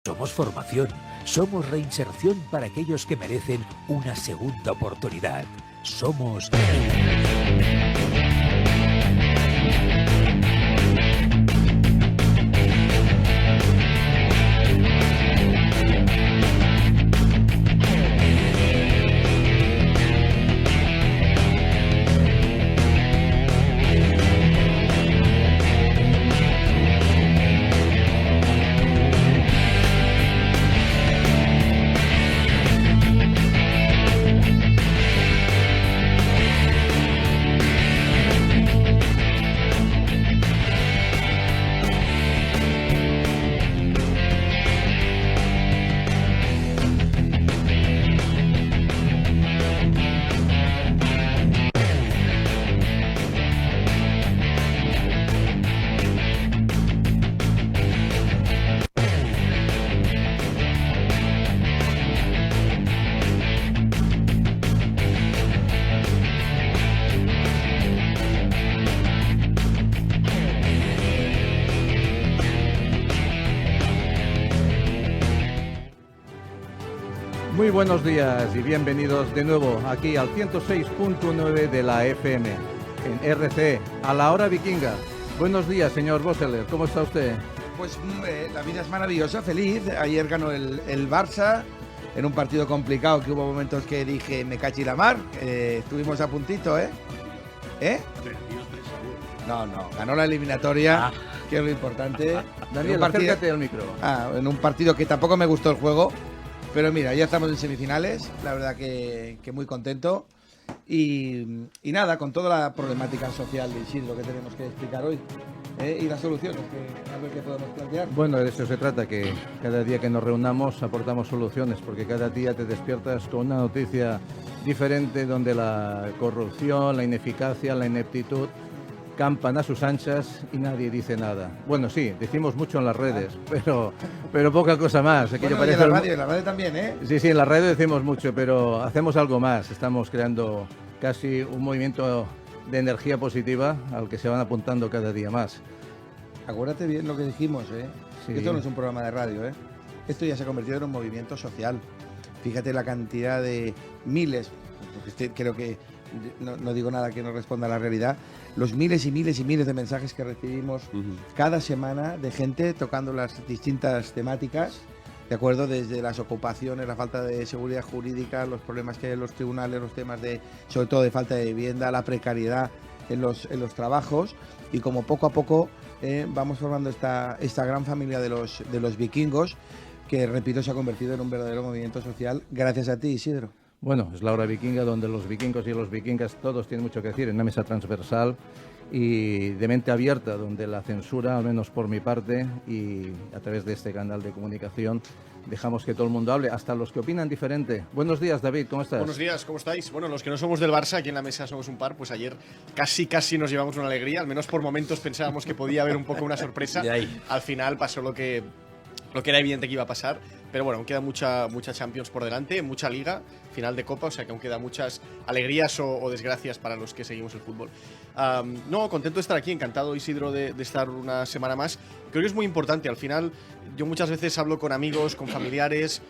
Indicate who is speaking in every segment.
Speaker 1: Somos formación, somos reinserción para aquellos que merecen una segunda oportunidad. Somos...
Speaker 2: Muy buenos días y bienvenidos de nuevo aquí al 106.9 de la FM, en RC, a la hora vikinga. Buenos días, señor Boseler, ¿cómo está usted?
Speaker 3: Pues la vida es maravillosa, feliz. Ayer ganó el Barça en un partido complicado que hubo momentos que dije me cachi la mar. Estuvimos a puntito, ¿eh? No, ganó la eliminatoria, que es lo importante.
Speaker 2: Daniel, acércate al micro.
Speaker 3: En un partido que tampoco me gustó el juego. Pero mira, ya estamos en semifinales, la verdad que muy contento. Y nada, con toda la problemática social de Isidro que tenemos que explicar hoy. Y las soluciones a ver qué podemos plantear.
Speaker 2: Bueno, de eso se trata, que cada día que nos reunamos aportamos soluciones, porque cada día te despiertas con una noticia diferente donde la corrupción, la ineficacia, la ineptitud campan a sus anchas y nadie dice nada. Bueno, sí, decimos mucho en las redes, pero poca cosa más.
Speaker 3: Bueno, y en la radio también, ¿eh?
Speaker 2: Sí, en la radio decimos mucho, pero hacemos algo más. Estamos creando casi un movimiento de energía positiva al que se van apuntando cada día más.
Speaker 3: Acuérdate bien lo que dijimos, ¿eh?
Speaker 2: Sí.
Speaker 3: Esto no es un programa de radio, ¿eh? Esto ya se ha convertido en un movimiento social. Fíjate la cantidad de miles, porque creo que no digo nada que no responda a la realidad, los miles y miles y miles de mensajes que recibimos cada semana de gente tocando las distintas temáticas, ¿de acuerdo? Desde las ocupaciones, la falta de seguridad jurídica, los problemas que hay en los tribunales, los temas de, sobre todo de falta de vivienda, la precariedad en los trabajos, y como poco a poco vamos formando esta gran familia de los vikingos, que repito se ha convertido en un verdadero movimiento social gracias a ti, Isidro.
Speaker 2: Bueno, es la hora vikinga donde los vikingos y los vikingas todos tienen mucho que decir, en una mesa transversal y de mente abierta, donde la censura, al menos por mi parte, y a través de este canal de comunicación, dejamos que todo el mundo hable, hasta los que opinan diferente. Buenos días, David, ¿cómo estás?
Speaker 4: Buenos días, ¿cómo estáis? Bueno, los que no somos del Barça, aquí en la mesa somos un par, pues ayer casi nos llevamos una alegría, al menos por momentos pensábamos que podía haber un poco una sorpresa. Al final pasó lo que era evidente que iba a pasar, pero bueno, aún queda mucha Champions por delante, mucha Liga, final de Copa, o sea que aún quedan muchas alegrías o desgracias para los que seguimos el fútbol. No, contento de estar aquí, encantado, Isidro, de estar una semana más. Creo que es muy importante, al final yo muchas veces hablo con amigos, con familiares,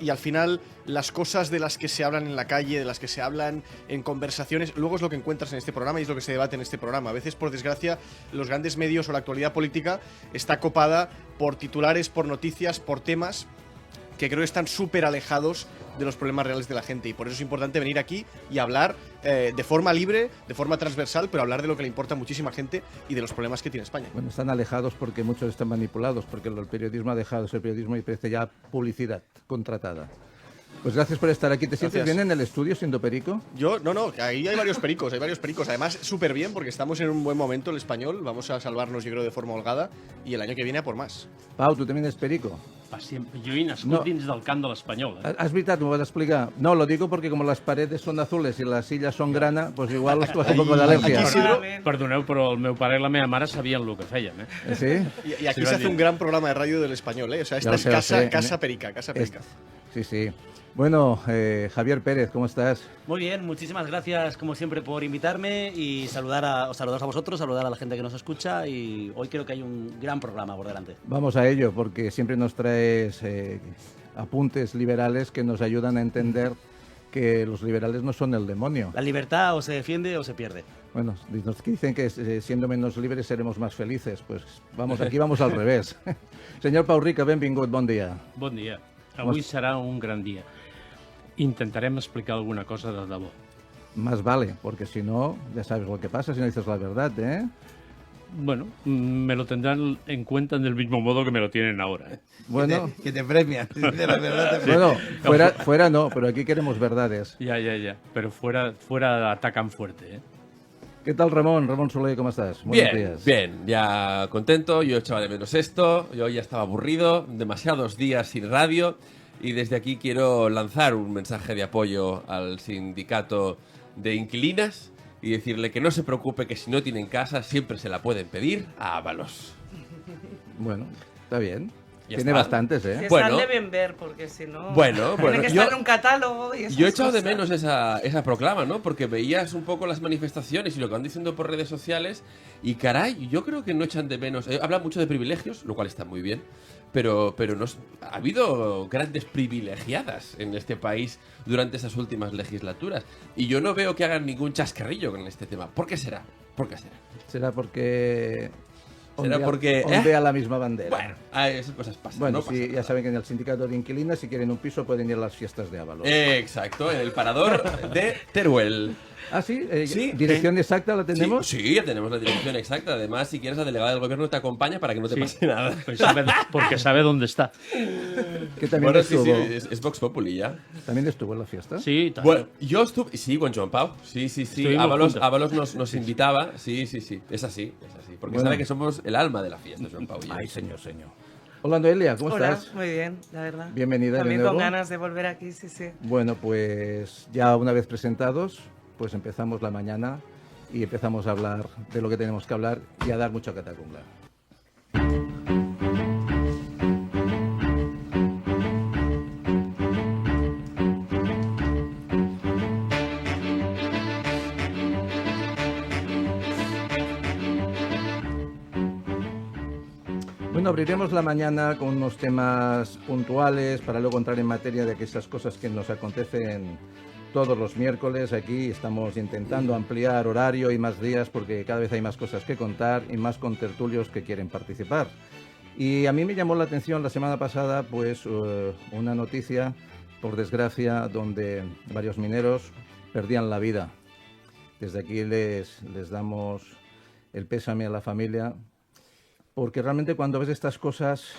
Speaker 4: y al final las cosas de las que se hablan en la calle, de las que se hablan en conversaciones, luego es lo que encuentras en este programa y es lo que se debate en este programa. A veces, por desgracia, los grandes medios o la actualidad política está copada por titulares, por noticias, por temas que creo que están súper alejados de los problemas reales de la gente, y por eso es importante venir aquí y hablar de forma libre, de forma transversal, pero hablar de lo que le importa a muchísima gente y de los problemas que tiene España.
Speaker 2: Bueno, están alejados porque muchos están manipulados, porque el periodismo ha dejado de ser periodismo y parece ya publicidad contratada. Pues gracias por estar aquí. ¿Te sientes bien en el estudio siendo perico?
Speaker 4: Yo, no, ahí hay varios pericos. Además, súper bien porque estamos en un buen momento el español. Vamos a salvarnos, yo creo, de forma holgada. Y el año que viene a por más.
Speaker 2: Pau, ¿tú también eres perico?
Speaker 5: Jo he nascut dins del camp de l'Espanyol.
Speaker 2: ¿Has veritat? ¿Me vas a explicar? No, lo digo porque como las paredes son azules y las sillas son grana, pues igual os coge un poco de alergia.
Speaker 5: Perdoneu, però el meu pare i la meva mare sabien el que fèiem, eh?
Speaker 2: ¿Sí?
Speaker 4: Y aquí se hace un gran programa de radio del español, ¿eh? O sea, esta es casa perica, casa perica.
Speaker 2: Sí, sí. Bueno, Javier Pérez, ¿cómo estás?
Speaker 6: Muy bien, muchísimas gracias como siempre por invitarme y saludaros a vosotros, saludar a la gente que nos escucha y hoy creo que hay un gran programa por delante.
Speaker 2: Vamos a ello, porque siempre nos traes apuntes liberales que nos ayudan a entender que los liberales no son el demonio.
Speaker 6: La libertad o se defiende o se pierde.
Speaker 2: Bueno, nos dicen que siendo menos libres seremos más felices. Pues aquí vamos al revés. Señor Pau Rica, benvingut, bon dia.
Speaker 5: Bon dia. Avui serà un gran dia. Intentarem explicar alguna cosa de debò.
Speaker 2: Más vale, porque si no, ya sabes lo que pasa si no dices la verdad, ¿eh?
Speaker 5: Bueno, me lo tendrán en cuenta del mismo modo que me lo tienen ahora.
Speaker 2: Bueno,
Speaker 3: Que te premian. De la verdad te
Speaker 2: bueno, fuera no, pero aquí queremos verdades.
Speaker 5: Ya. Pero fuera atacan fuerte, ¿eh?
Speaker 2: ¿Qué tal, Ramón? Ramón Soler, ¿cómo estás? Buenos días.
Speaker 7: Bien, ya contento, yo echaba de menos esto, yo ya estaba aburrido, demasiados días sin radio y desde aquí quiero lanzar un mensaje de apoyo al sindicato de inquilinas y decirle que no se preocupe, que si no tienen casa siempre se la pueden pedir a Ábalos.
Speaker 2: Bueno, está bien.
Speaker 7: Ya
Speaker 2: Tiene
Speaker 7: está.
Speaker 2: bastantes, ¿eh?
Speaker 8: Que
Speaker 7: Bueno.
Speaker 8: están deben ver, porque si no...
Speaker 7: Bueno,
Speaker 8: Tiene que
Speaker 7: yo-
Speaker 8: estar en un catálogo y esas
Speaker 7: Yo he echado de
Speaker 8: cosas.
Speaker 7: menos esa proclama, ¿no? Porque veías un poco las manifestaciones y lo que van diciendo por redes sociales y caray, yo creo que no echan de menos. Habla mucho de privilegios, lo cual está muy bien, pero no, ha habido grandes privilegiadas en este país durante esas últimas legislaturas y yo no veo que hagan ningún chascarrillo con este tema. ¿Por qué será? ¿Por qué será?
Speaker 2: Será porque...
Speaker 7: Será porque-
Speaker 2: ondea la misma bandera.
Speaker 7: Bueno, esas cosas pasan.
Speaker 2: Bueno,
Speaker 7: no
Speaker 2: sí,
Speaker 7: pasa
Speaker 2: ya
Speaker 7: nada.
Speaker 2: saben que en el sindicato de inquilinas, si quieren un piso, pueden ir a las fiestas de Ábalos.
Speaker 7: Exacto, en el parador de Teruel.
Speaker 2: Ah, sí,
Speaker 7: Sí,
Speaker 2: dirección exacta la tenemos.
Speaker 7: Sí, ya tenemos la dirección exacta. Además, si quieres, la delegada del gobierno te acompaña para que no te
Speaker 5: Sí.
Speaker 7: pase nada.
Speaker 5: Pues porque sabe dónde está.
Speaker 2: Que también
Speaker 7: Bueno, sí,
Speaker 2: estuvo.
Speaker 7: sí, es Vox Populi ya.
Speaker 2: También estuvo en la fiesta.
Speaker 5: Sí, también.
Speaker 7: Bueno, yo estuve... Sí, con Joan Pau. Sí.
Speaker 5: Estuvimos juntos.
Speaker 7: Ábalos nos invitaba. Sí. Es así. Porque
Speaker 2: Bueno.
Speaker 7: sabe que somos el alma de la fiesta, Joan Pau y yo.
Speaker 2: Ay, señor. Hola, Noelia, ¿cómo
Speaker 8: Hola,
Speaker 2: estás?
Speaker 8: muy bien, la verdad.
Speaker 2: Bienvenida de
Speaker 8: También
Speaker 2: nuevo.
Speaker 8: con ganas de volver aquí, sí.
Speaker 2: Bueno, pues ya una vez presentados, pues empezamos la mañana y empezamos a hablar de lo que tenemos que hablar y a dar mucha catacumbla. Bueno, abriremos la mañana con unos temas puntuales para luego entrar en materia de aquellas cosas que nos acontecen todos los miércoles. Aquí estamos intentando ampliar horario y más días porque cada vez hay más cosas que contar y más contertulios que quieren participar. Y a mí me llamó la atención la semana pasada pues una noticia, por desgracia, donde varios mineros perdían la vida. Desde aquí les damos el pésame a la familia. Porque realmente cuando ves estas cosas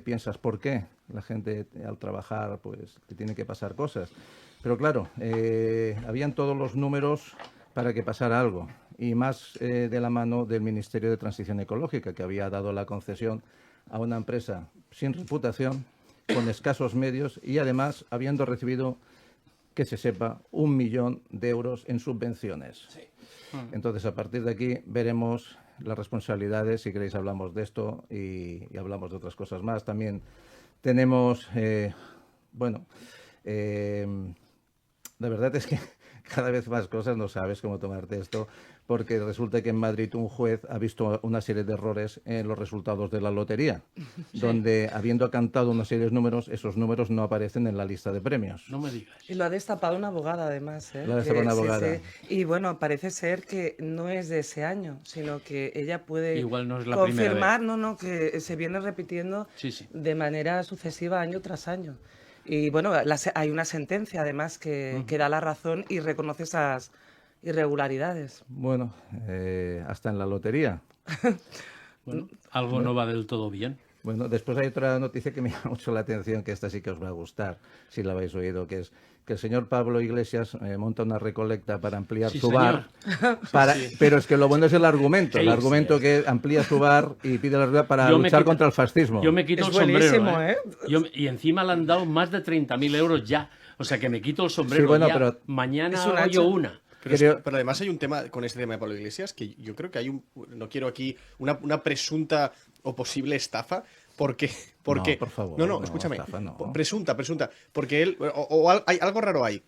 Speaker 2: piensas, ¿por qué? La gente al trabajar pues te tiene que pasar cosas. Pero claro, habían todos los números para que pasara algo. Y más de la mano del Ministerio de Transición Ecológica, que había dado la concesión a una empresa sin reputación, con escasos medios y además habiendo recibido, que se sepa, 1 millón de euros en subvenciones. Sí. Entonces, a partir de aquí veremos las responsabilidades. Si queréis hablamos de esto y hablamos de otras cosas más. También tenemos, la verdad es que cada vez más cosas no sabes cómo tomarte esto, porque resulta que en Madrid un juez ha visto una serie de errores en los resultados de la lotería, donde habiendo cantado una serie de números, esos números no aparecen en la lista de premios.
Speaker 5: No me digas.
Speaker 8: Y lo ha destapado una abogada, además, ¿eh?
Speaker 2: Lo ha destapado una abogada.
Speaker 8: Y bueno, parece ser que no es de ese año, sino que ella puede
Speaker 5: Igual no es la primera
Speaker 8: confirmar, que se viene repitiendo
Speaker 5: Sí.
Speaker 8: de manera sucesiva año tras año. Y bueno, hay una sentencia, además, que da la razón y reconoce esas irregularidades.
Speaker 2: Bueno, hasta en la lotería.
Speaker 5: Bueno, algo no va del todo bien.
Speaker 2: Bueno, después hay otra noticia que me llama mucho la atención, que esta sí que os va a gustar, si la habéis oído, que es que el señor Pablo Iglesias monta una recolecta para ampliar
Speaker 5: Sí,
Speaker 2: su
Speaker 5: señor.
Speaker 2: bar. Pero es que lo bueno es el argumento.
Speaker 5: Sí,
Speaker 2: el argumento que amplía su bar y pide la ayuda para
Speaker 5: Yo me
Speaker 2: luchar
Speaker 5: quito-
Speaker 2: contra el fascismo.
Speaker 5: Yo me quito
Speaker 8: Es
Speaker 5: el sombrero.
Speaker 8: buenísimo, ¿eh?
Speaker 5: Y encima le han dado más de 30.000 euros ya. O sea que me quito el sombrero
Speaker 2: Sí, bueno,
Speaker 5: ya.
Speaker 2: pero-
Speaker 5: Mañana
Speaker 8: Es un
Speaker 5: hago yo
Speaker 8: hacha.
Speaker 5: una.
Speaker 4: Pero además hay un tema con este tema de Pablo Iglesias que yo creo que hay no quiero aquí una presunta o posible estafa, ¿Por qué? Porque,
Speaker 2: No, por favor,
Speaker 4: no,
Speaker 2: no,
Speaker 4: escúchame.
Speaker 2: estafa, no.
Speaker 4: Presunta. Porque él, hay algo raro ahí.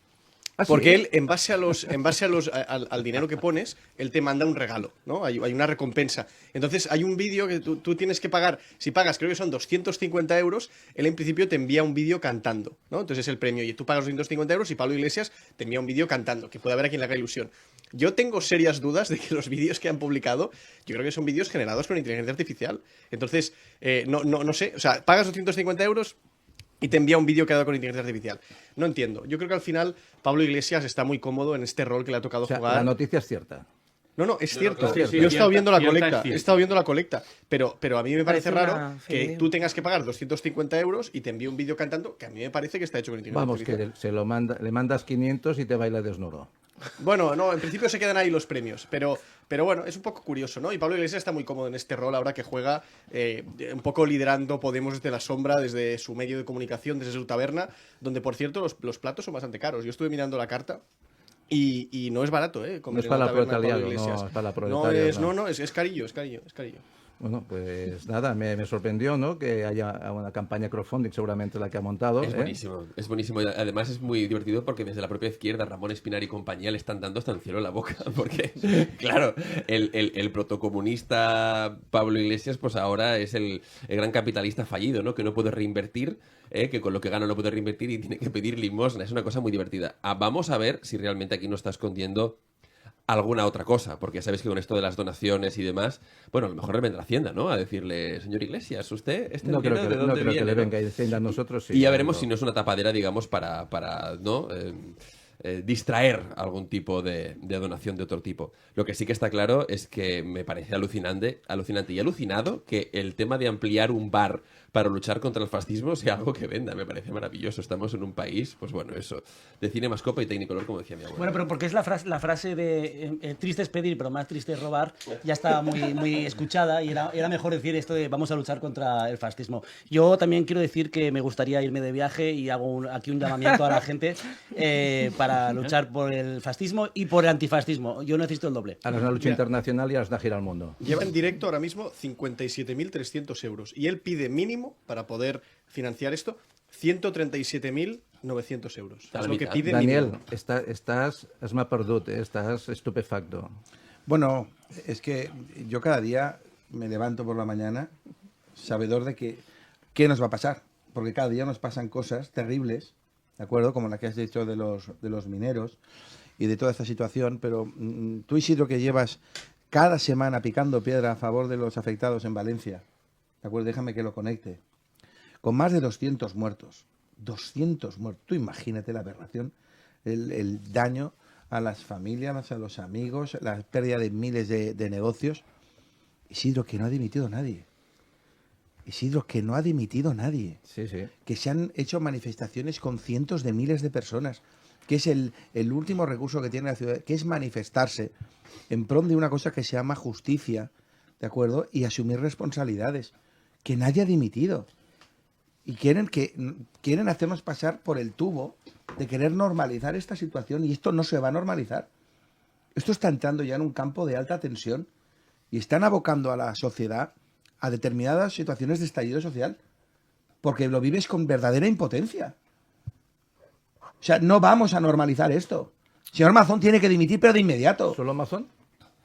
Speaker 2: ¿Ah, sí?
Speaker 4: Porque él, en base al dinero que pones, él te manda un regalo, ¿no? Hay una recompensa. Entonces, hay un vídeo que tú tienes que pagar. Si pagas, creo que son 250 euros, él en principio te envía un vídeo cantando, ¿no? Entonces es el premio. Y tú pagas 250 euros y Pablo Iglesias te envía un vídeo cantando, que puede haber a quien le haga ilusión. Yo tengo serias dudas de que los vídeos que han publicado, yo creo que son vídeos generados con inteligencia artificial. Entonces, no sé. O sea, pagas 250 euros... y te envía un vídeo creado con inteligencia artificial. No entiendo. Yo creo que al final Pablo Iglesias está muy cómodo en este rol que le ha tocado jugar.
Speaker 2: La noticia es cierta.
Speaker 4: No, es cierto.
Speaker 7: claro,
Speaker 4: Yo
Speaker 7: sí,
Speaker 4: he estado viendo la
Speaker 5: cierta
Speaker 4: colecta.
Speaker 5: es cierta.
Speaker 4: He estado viendo la colecta. Pero a mí me parece
Speaker 8: Parece
Speaker 4: raro
Speaker 8: una
Speaker 4: que
Speaker 8: fake
Speaker 4: tú tengas que pagar 250 euros y te envíe un vídeo cantando, que a mí me parece que está hecho con inteligencia
Speaker 2: Vamos,
Speaker 4: artificial.
Speaker 2: que le mandas 500 y te baila desnudo.
Speaker 4: Bueno, no, en principio se quedan ahí los premios, pero bueno, es un poco curioso, ¿no? Y Pablo Iglesias está muy cómodo en este rol ahora que juega un poco liderando Podemos desde la sombra, desde su medio de comunicación, desde su taberna, donde, por cierto, los platos son bastante caros. Yo estuve mirando la carta y no es barato, ¿eh?
Speaker 2: No es para la proletariado, no es para la proletariado.
Speaker 4: No, es carillo, es carillo.
Speaker 2: Bueno, pues nada, me sorprendió, ¿no? Que haya una campaña crowdfunding, seguramente la que ha montado.
Speaker 7: Es buenísimo, es buenísimo. Además es muy divertido porque desde la propia izquierda, Ramón Espinar y compañía le están dando hasta el cielo en la boca. Porque, claro, el protocomunista Pablo Iglesias, pues ahora es el gran capitalista fallido, ¿no? Que no puede reinvertir, que con lo que gana no puede reinvertir y tiene que pedir limosna. Es una cosa muy divertida. Vamos a ver si realmente aquí no está escondiendo alguna otra cosa, porque sabéis que con esto de las donaciones y demás, bueno, a lo mejor le vendrá Hacienda, ¿no? A decirle, señor Iglesias, ¿usted
Speaker 2: No creo que, no creo que le venga Hacienda a nosotros. Sí,
Speaker 7: y ya veremos si no es una tapadera, digamos, para ¿no? Distraer algún tipo de donación de otro tipo. Lo que sí que está claro es que me parece alucinante y alucinado que el tema de ampliar un bar para luchar contra el fascismo sea algo que venda. Me parece maravilloso. Estamos en un país, pues bueno, eso, de cine más copa y Technicolor, como decía mi abuela.
Speaker 6: Bueno, pero porque es la frase de triste es pedir, pero más triste es robar, ya está muy escuchada y era mejor decir esto de vamos a luchar contra el fascismo. Yo también quiero decir que me gustaría irme de viaje y hago aquí un llamamiento a la gente para luchar por el fascismo y por el antifascismo. Yo necesito el doble.
Speaker 2: Harás una lucha internacional y harás una gira al mundo.
Speaker 4: Lleva en directo ahora mismo 57.300 euros y él pide mínimo, para poder financiar esto, 137.900 euros. Es lo que pide
Speaker 2: Daniel,
Speaker 4: mínimo.
Speaker 2: estás m'ha perdut, estás estupefacto.
Speaker 3: Bueno, es que yo cada día me levanto por la mañana sabedor de que qué nos va a pasar, porque cada día nos pasan cosas terribles, ¿de acuerdo? Como la que has dicho de los mineros y de toda esta situación, pero tú, Isidro, que llevas cada semana picando piedra a favor de los afectados en Valencia, ¿de acuerdo? Déjame que lo conecte. Con más de 200 muertos. 200 muertos. Tú imagínate la aberración, el daño a las familias, a los amigos, la pérdida de miles de negocios. Isidro, que no ha dimitido nadie. Isidro, que no ha dimitido nadie.
Speaker 2: Sí, sí.
Speaker 3: Que se han hecho manifestaciones con cientos de miles de personas, que es el último recurso que tiene la ciudad, que es manifestarse en pro de una cosa que se llama justicia, ¿de acuerdo? Y asumir responsabilidades. Que nadie ha dimitido. Y quieren hacernos pasar por el tubo de querer normalizar esta situación, y esto no se va a normalizar. Esto está entrando ya en un campo de alta tensión y están abocando a la sociedad a determinadas situaciones de estallido social, porque lo vives con verdadera impotencia. O sea, no vamos a normalizar esto. Señor Mazón tiene que dimitir, pero de inmediato.
Speaker 2: ¿Solo Mazón?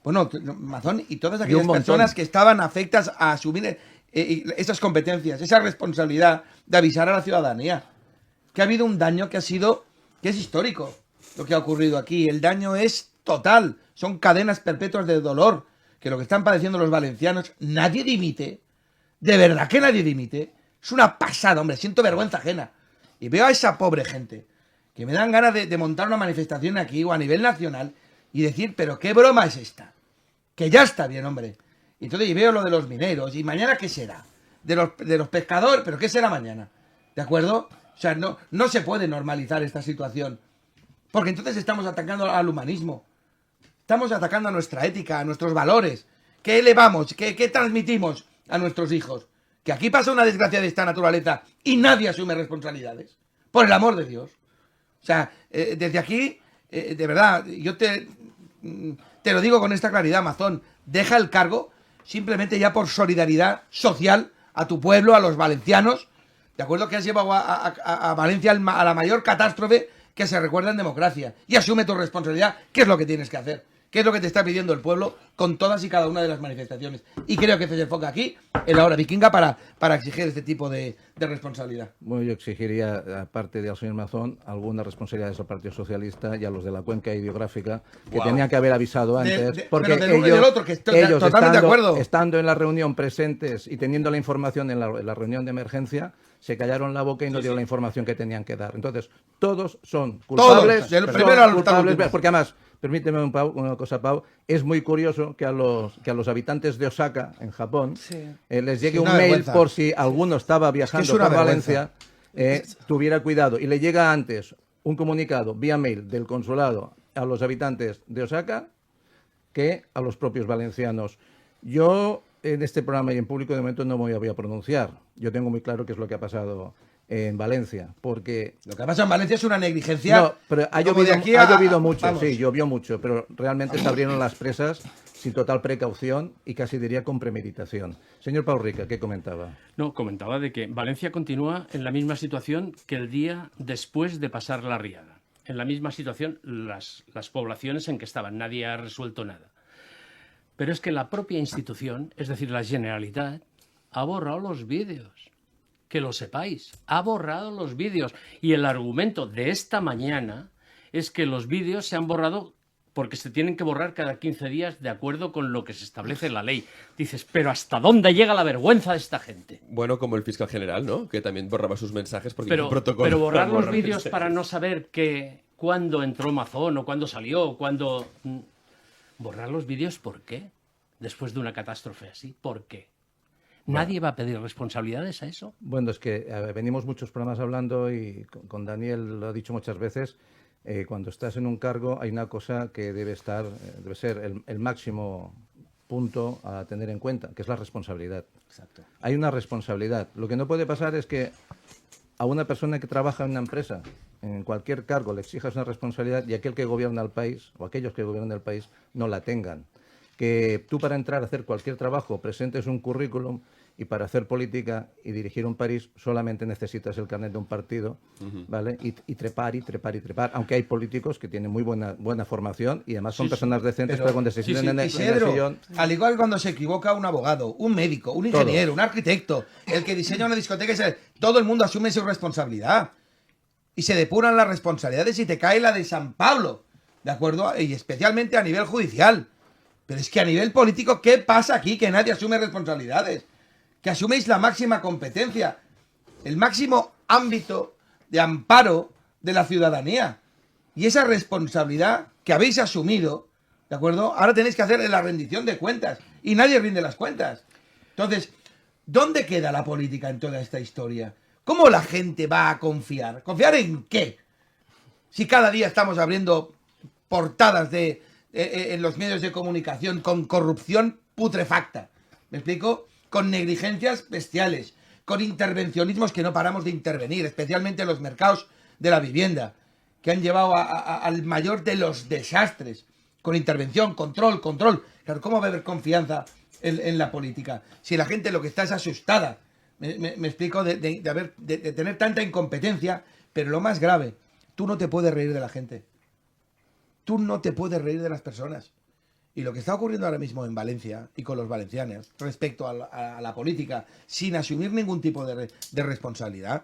Speaker 3: Bueno, Mazón y todas aquellas personas que estaban afectas a asumir esas competencias, esa responsabilidad de avisar a la ciudadanía que ha habido un daño que es histórico lo que ha ocurrido aquí. El daño es total, son cadenas perpetuas de dolor, que lo que están padeciendo los valencianos, nadie dimite, de verdad que nadie dimite. Es una pasada, hombre, siento vergüenza ajena. Y veo a esa pobre gente que me dan ganas de montar una manifestación aquí o a nivel nacional y decir, pero qué broma es esta, que ya está bien, hombre. Y entonces y veo lo de los mineros, y mañana ¿qué será? De los pescadores, pero ¿qué será mañana? ¿De acuerdo? O sea, no se puede normalizar esta situación, porque entonces estamos atacando al humanismo, estamos atacando a nuestra ética, a nuestros valores. ¿Qué elevamos? ¿Qué transmitimos a nuestros hijos? Que aquí pasa una desgracia de esta naturaleza y nadie asume responsabilidades, por el amor de Dios. O sea, desde aquí, de verdad, yo te lo digo con esta claridad, Mazón, deja el cargo simplemente ya por solidaridad social a tu pueblo, a los valencianos, ¿de acuerdo? Que has llevado a Valencia a la mayor catástrofe que se recuerda en democracia. Y asume tu responsabilidad. ¿Qué es lo que tienes que hacer? ¿Qué es lo que te está pidiendo el pueblo con todas y cada una de las manifestaciones? Y creo que se enfoca aquí, en la hora vikinga, para exigir este tipo de responsabilidad.
Speaker 2: Bueno, yo exigiría, aparte del señor Mazón, algunas responsabilidades al Partido Socialista y a los de la cuenca ideográfica, que tenían que haber avisado antes. Porque
Speaker 3: pero del uno y del otro, que estoy totalmente de acuerdo.
Speaker 2: Estando en la reunión presentes y teniendo la información en la reunión de emergencia, se callaron la boca y no dieron la información que tenían que dar. Entonces, todos son culpables.
Speaker 3: Todos, del primero al
Speaker 2: culpables,
Speaker 3: último.
Speaker 2: porque además, permíteme una cosa, Pau, es muy curioso que a los habitantes de Osaka, en Japón, les llegue un mail
Speaker 3: vergüenza.
Speaker 2: por si alguno estaba viajando por
Speaker 3: vergüenza.
Speaker 2: Valencia, tuviera cuidado. Y le llega antes un comunicado vía mail del consulado a los habitantes de Osaka que a los propios valencianos. Yo, en este programa y en público, de momento no me voy a pronunciar. Yo tengo muy claro qué es lo que ha pasado en Valencia, porque...
Speaker 3: Lo que ha pasado en Valencia es una negligencia.
Speaker 2: No, pero ha llovido mucho, vamos. Sí, llovió mucho, pero realmente se abrieron las presas sin total precaución y casi diría con premeditación. Señor Pau Rica, ¿qué comentaba?
Speaker 5: No, comentaba de que Valencia continúa en la misma situación que el día después de pasar la riada. En la misma situación las poblaciones en que estaban. Nadie ha resuelto nada. Pero es que la propia institución, es decir, la Generalitat, ha borrado los vídeos. Que lo sepáis, ha borrado los vídeos. Y el argumento de esta mañana es que los vídeos se han borrado porque se tienen que borrar cada 15 días de acuerdo con lo que se establece en la ley. Dices, pero ¿hasta dónde llega la vergüenza de esta gente?
Speaker 7: Bueno, como el fiscal general, ¿no? Que también borraba sus mensajes porque hay un protocolo.
Speaker 5: Pero borrar
Speaker 7: para
Speaker 5: los vídeos
Speaker 7: mensajes.
Speaker 5: para no saber cuándo entró Mazón o cuándo salió o cuándo... ¿Borrar los vídeos por qué? Después de una catástrofe así, ¿por qué? ¿Nadie va a pedir responsabilidades a eso?
Speaker 2: Bueno, es que venimos muchos programas hablando y con Daniel lo ha dicho muchas veces, cuando estás en un cargo hay una cosa que debe ser el máximo punto a tener en cuenta, que es la responsabilidad.
Speaker 6: Exacto.
Speaker 2: Hay una responsabilidad. Lo que no puede pasar es que a una persona que trabaja en una empresa, en cualquier cargo, le exijas una responsabilidad y aquel que gobierna el país, o aquellos que gobiernan el país, no la tengan. Que tú para entrar a hacer cualquier trabajo presentes un currículum y para hacer política y dirigir un país solamente necesitas el carnet de un partido, ¿vale? Y trepar, aunque hay políticos que tienen muy buena formación y además son personas decentes, pero cuando se sienten en el sillón...
Speaker 3: Al igual que cuando se equivoca un abogado, un médico, un ingeniero, un arquitecto, el que diseña una discoteca, todo el mundo asume su responsabilidad. Y se depuran las responsabilidades y te cae la de San Pablo, ¿de acuerdo? Y especialmente a nivel judicial. Pero es que a nivel político, ¿qué pasa aquí? Que nadie asume responsabilidades. Que asuméis la máxima competencia, el máximo ámbito de amparo de la ciudadanía. Y esa responsabilidad que habéis asumido, ¿de acuerdo? Ahora tenéis que hacer la rendición de cuentas. Y nadie rinde las cuentas. Entonces, ¿dónde queda la política en toda esta historia? ¿Cómo la gente va a confiar? ¿Confiar en qué? Si cada día estamos abriendo portadas en los medios de comunicación con corrupción putrefacta. ¿Me explico? Con negligencias bestiales, con intervencionismos que no paramos de intervenir, especialmente en los mercados de la vivienda, que han llevado al mayor de los desastres, con intervención, control. Claro, ¿cómo va a haber confianza en la política? Si la gente lo que está es asustada, me explico, de tener tanta incompetencia, pero lo más grave, tú no te puedes reír de la gente. Tú no te puedes reír de las personas. Y lo que está ocurriendo ahora mismo en Valencia y con los valencianos respecto a la política, sin asumir ningún tipo de responsabilidad,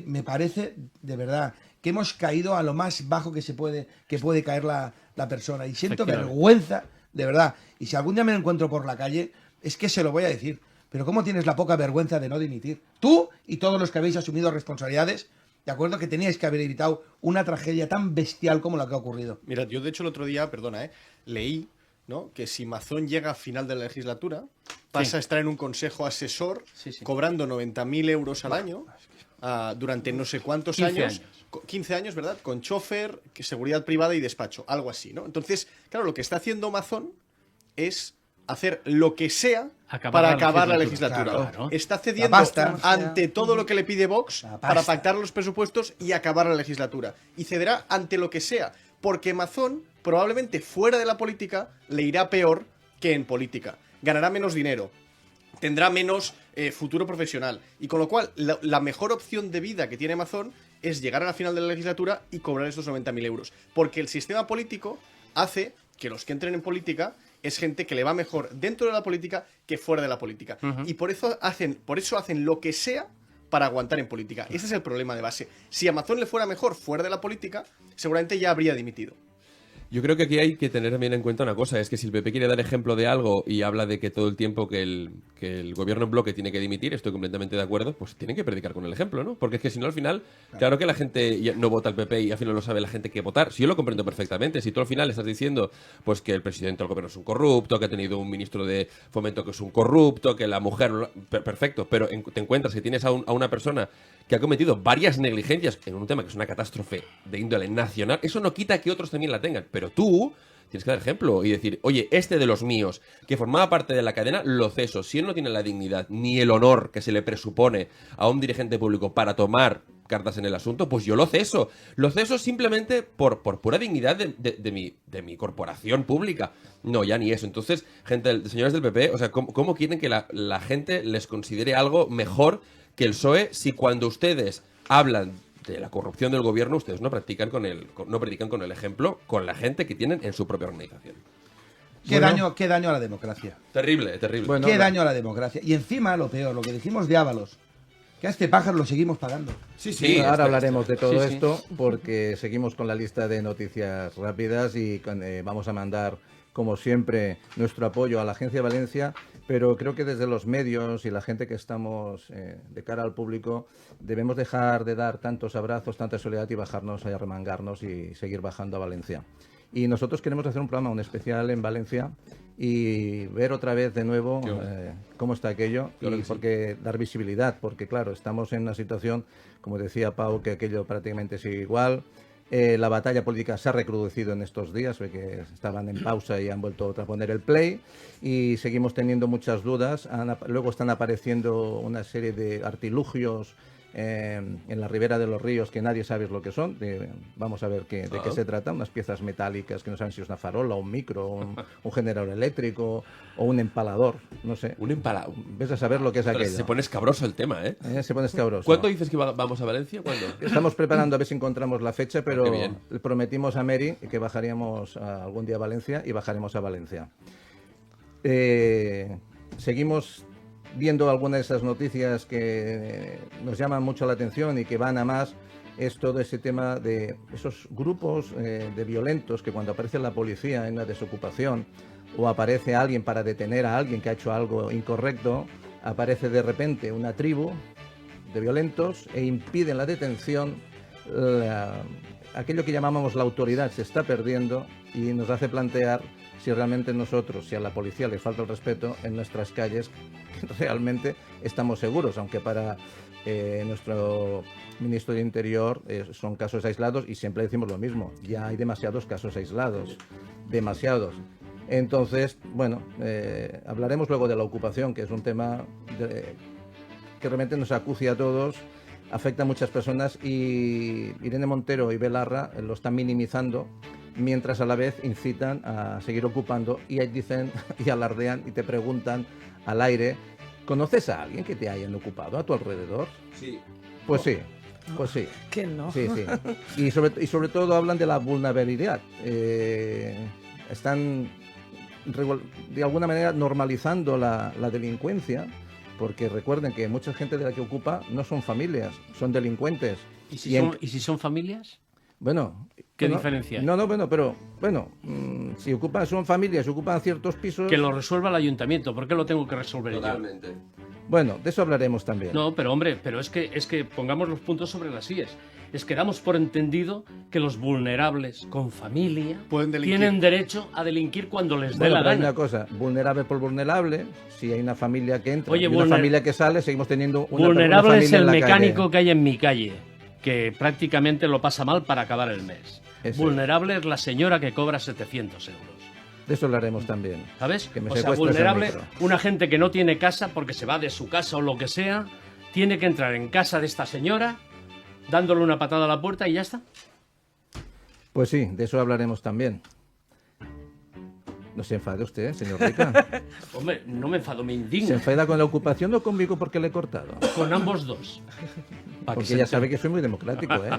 Speaker 3: me parece, de verdad, que hemos caído a lo más bajo que puede caer la persona. Y siento vergüenza, de verdad. Y si algún día me lo encuentro por la calle, es que se lo voy a decir. Pero ¿cómo tienes la poca vergüenza de no dimitir? Tú y todos los que habéis asumido responsabilidades, de acuerdo, que teníais que haber evitado una tragedia tan bestial como la que ha ocurrido.
Speaker 4: Mira, yo de hecho el otro día, perdona, leí, ¿no?, que si Mazón llega a final de la legislatura, pasa a estar en un consejo asesor cobrando 90.000 euros al año durante no sé cuántos
Speaker 5: 15
Speaker 4: años. 15 años, ¿verdad? Con chofer, seguridad privada y despacho, algo así, ¿no? Entonces, claro, lo que está haciendo Mazón es hacer lo que sea para acabar la legislatura.
Speaker 5: Claro.
Speaker 4: Está cediendo ante todo lo que le pide Vox para pactar los presupuestos y acabar la legislatura. Y cederá ante lo que sea, porque Mazón probablemente fuera de la política le irá peor que en política. Ganará menos dinero, tendrá menos futuro profesional. Y con lo cual, la mejor opción de vida que tiene Amazon es llegar a la final de la legislatura y cobrar esos 90.000 euros. Porque el sistema político hace que los que entren en política es gente que le va mejor dentro de la política que fuera de la política. Y por eso hacen lo que sea para aguantar en política. Ese es el problema de base. Si a Amazon le fuera mejor fuera de la política, seguramente ya habría dimitido.
Speaker 7: Yo creo que aquí hay que tener también en cuenta una cosa, es que si el PP quiere dar ejemplo de algo y habla de que todo el tiempo que el gobierno en bloque tiene que dimitir, estoy completamente de acuerdo, pues tienen que predicar con el ejemplo, ¿no? Porque es que si no, al final, claro que la gente no vota al PP y al final lo sabe la gente que votar. Si yo lo comprendo perfectamente, si tú al final estás diciendo pues que el presidente del gobierno es un corrupto, que ha tenido un ministro de Fomento que es un corrupto, que la mujer... Perfecto, pero te encuentras que tienes a una persona que ha cometido varias negligencias en un tema que es una catástrofe de índole nacional, eso no quita que otros también la tengan, pero tú tienes que dar ejemplo y decir, oye, este de los míos, que formaba parte de la cadena, lo ceso. Si él no tiene la dignidad ni el honor que se le presupone a un dirigente público para tomar cartas en el asunto, pues yo lo ceso. Lo ceso simplemente por pura dignidad de mi corporación pública. No, ya ni eso. Entonces, señores del PP, o sea, ¿cómo quieren que la gente les considere algo mejor que el PSOE si cuando ustedes hablan de la corrupción del gobierno ustedes no predican con el ejemplo con la gente que tienen en su propia organización?
Speaker 3: ¿Qué daño a la democracia?
Speaker 7: Terrible, terrible.
Speaker 3: Bueno, ¿qué daño a la democracia? Y encima, lo peor, lo que decimos de Ábalos, que a este pájaro lo seguimos pagando.
Speaker 7: Sí,
Speaker 2: ahora hablaremos de todo esto porque seguimos con la lista de noticias rápidas y vamos a mandar, como siempre, nuestro apoyo a la Agencia Valencia, pero creo que desde los medios y la gente que estamos de cara al público debemos dejar de dar tantos abrazos, tanta solidaridad y bajarnos a remangarnos y seguir bajando a Valencia. Y nosotros queremos hacer un programa, un especial en Valencia y ver otra vez de nuevo cómo está aquello y porque dar visibilidad, porque claro, estamos en una situación, como decía Pau, que aquello prácticamente sigue igual. La batalla política se ha recrudecido en estos días, que estaban en pausa y han vuelto a poner el play y seguimos teniendo muchas dudas. Luego están apareciendo una serie de artilugios en la ribera de los ríos que nadie sabe lo que son. Vamos a ver de qué se trata. Unas piezas metálicas que no saben si es una farola, un micro, un generador eléctrico o un empalador. No sé.
Speaker 7: Un empalador.
Speaker 2: Ves a saber lo que es aquello.
Speaker 7: Se pone escabroso el tema, ¿eh?
Speaker 2: Se pone escabroso.
Speaker 7: ¿Cuándo dices que vamos a Valencia? ¿Cuándo?
Speaker 2: Estamos preparando a ver si encontramos la fecha, pero le prometimos a Mary que bajaríamos algún día a Valencia y bajaremos a Valencia. Seguimos viendo algunas de esas noticias que nos llaman mucho la atención y que van a más, es todo ese tema de esos grupos de violentos que cuando aparece la policía en una desocupación o aparece alguien para detener a alguien que ha hecho algo incorrecto, aparece de repente una tribu de violentos e impiden la detención. Aquello que llamamos la autoridad se está perdiendo y nos hace plantear si realmente nosotros, si a la policía le falta el respeto en nuestras calles, realmente estamos seguros, aunque para nuestro ministro de Interior son casos aislados y siempre decimos lo mismo, ya hay demasiados casos aislados, demasiados. Entonces, bueno, hablaremos luego de la ocupación, que es un tema que realmente nos acucia a todos, afecta a muchas personas y Irene Montero y Belarra lo están minimizando, mientras a la vez incitan a seguir ocupando y dicen y alardean y te preguntan al aire, ¿conoces a alguien que te hayan ocupado a tu alrededor?
Speaker 7: Sí.
Speaker 2: Pues sí, pues sí.
Speaker 8: ¿Quién no?
Speaker 2: Sí, sí. Y sobre todo hablan de la vulnerabilidad. Están de alguna manera normalizando la delincuencia, porque recuerden que mucha gente de la que ocupa no son familias, son delincuentes.
Speaker 5: ¿Y si son familias?
Speaker 2: Bueno,
Speaker 5: ¿qué diferencia hay?
Speaker 2: Si son familias, ocupan ciertos pisos...
Speaker 5: Que lo resuelva el ayuntamiento, ¿por qué lo tengo que resolver
Speaker 7: Totalmente.
Speaker 5: yo?
Speaker 2: Bueno, de eso hablaremos también.
Speaker 5: No, pero hombre, es que pongamos los puntos sobre las íes. Es que damos por entendido que los vulnerables con familia tienen derecho a delinquir cuando les dé la
Speaker 2: pero hay
Speaker 5: gana.
Speaker 2: una cosa, vulnerable por vulnerable, si hay una familia que entra
Speaker 5: Oye,
Speaker 2: y una familia que sale, seguimos teniendo una
Speaker 5: vulnerable
Speaker 2: familia
Speaker 5: es el
Speaker 2: en la
Speaker 5: mecánico
Speaker 2: calle.
Speaker 5: que hay en mi calle, que prácticamente lo pasa mal para acabar el mes.
Speaker 2: Eso
Speaker 5: Vulnerable es la señora que cobra 700 euros.
Speaker 2: De eso hablaremos también.
Speaker 5: ¿Sabes?
Speaker 2: Que me
Speaker 5: O sea,
Speaker 2: secuestres el
Speaker 5: vulnerable,
Speaker 2: micro.
Speaker 5: una gente que no tiene casa porque se va de su casa o lo que sea, tiene que entrar en casa de esta señora, dándole una patada a la puerta y ya está.
Speaker 2: Pues sí, de eso hablaremos también. No se enfade usted, señor Rica.
Speaker 5: Hombre, no me enfado, me indigno.
Speaker 2: ¿Se enfada con la ocupación o conmigo porque le he cortado?
Speaker 5: Con ambos dos.
Speaker 2: Porque ya sabe que soy muy democrático, ¿eh?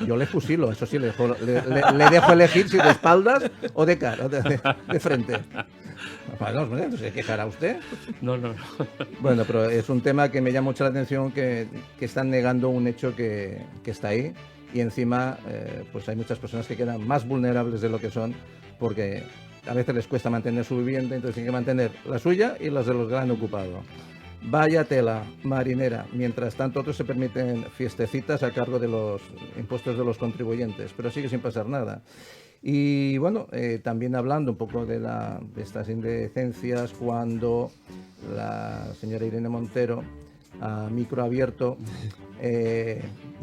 Speaker 2: Yo le fusilo, eso sí, le dejo elegir si de espaldas o de cara, de frente. Bueno, no se quejará usted.
Speaker 5: No.
Speaker 2: Bueno, pero es un tema que me llama mucho la atención, que están negando un hecho que está ahí, y encima pues hay muchas personas que quedan más vulnerables de lo que son, porque a veces les cuesta mantener su vivienda, entonces tienen que mantener la suya y las de los que la han ocupado. Vaya tela marinera. Mientras tanto, otros se permiten fiestecitas a cargo de los impuestos de los contribuyentes, pero sigue sin pasar nada. Y bueno, también hablando un poco de estas indecencias, cuando la señora Irene Montero, a micro abierto,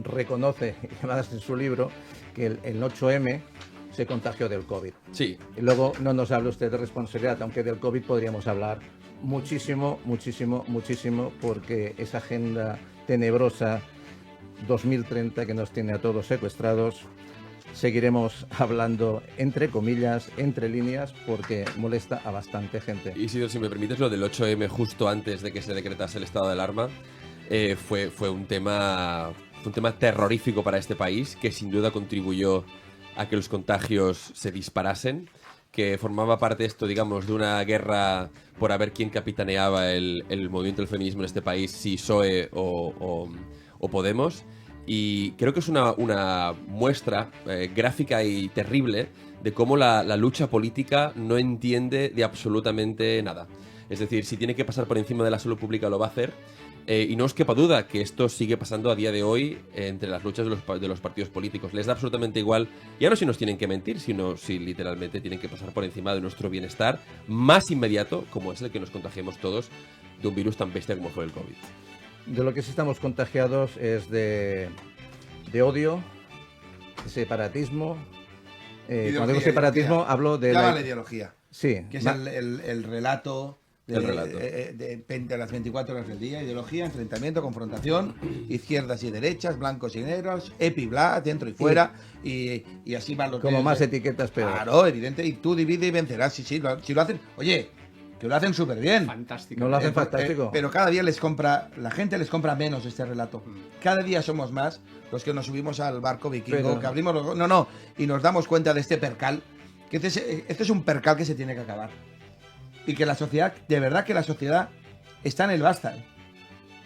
Speaker 2: reconoce, además en su libro, que el 8M se contagió del COVID.
Speaker 7: Sí.
Speaker 2: Y luego no nos hable usted de responsabilidad, aunque del COVID podríamos hablar muchísimo, porque esa agenda tenebrosa 2030 que nos tiene a todos secuestrados, seguiremos hablando entre comillas, entre líneas, porque molesta a bastante gente.
Speaker 7: Y si me permites, lo del 8M justo antes de que se decretase el estado de alarma, fue un tema terrorífico para este país, que sin duda contribuyó a que los contagios se disparasen, que formaba parte esto, digamos, de una guerra por a ver quién capitaneaba el movimiento del feminismo en este país, si PSOE o Podemos. Y creo que es una muestra gráfica y terrible de cómo la lucha política no entiende de absolutamente nada. Es decir, si tiene que pasar por encima de la salud pública lo va a hacer. Y no os quepa duda que esto sigue pasando a día de hoy entre las luchas de los partidos políticos. Les da absolutamente igual, ya no si nos tienen que mentir, sino si literalmente tienen que pasar por encima de nuestro bienestar más inmediato, como es el que nos contagiemos todos de un virus tan bestia como fue el COVID.
Speaker 2: De lo que sí estamos contagiados es de odio, de separatismo. Cuando digo separatismo hablo de
Speaker 3: la ideología.
Speaker 2: Sí.
Speaker 3: Que es el relato de las 24 horas del día. Ideología, enfrentamiento, confrontación, izquierdas y derechas, blancos y negros, epi, bla, dentro y fuera, y así van los...
Speaker 2: Como más etiquetas, pero...
Speaker 3: Claro, evidente, y tú divide y vencerás. Si lo hacen... Oye, que lo hacen súper bien.
Speaker 5: Fantástico.
Speaker 2: No lo hacen fantástico.
Speaker 3: Pero cada día la gente les compra menos este relato. Cada día somos más los que nos subimos al barco vikingo, que abrimos los... y nos damos cuenta de este percal, que este es un percal que se tiene que acabar. Y que la sociedad, de verdad que la sociedad está en el basta,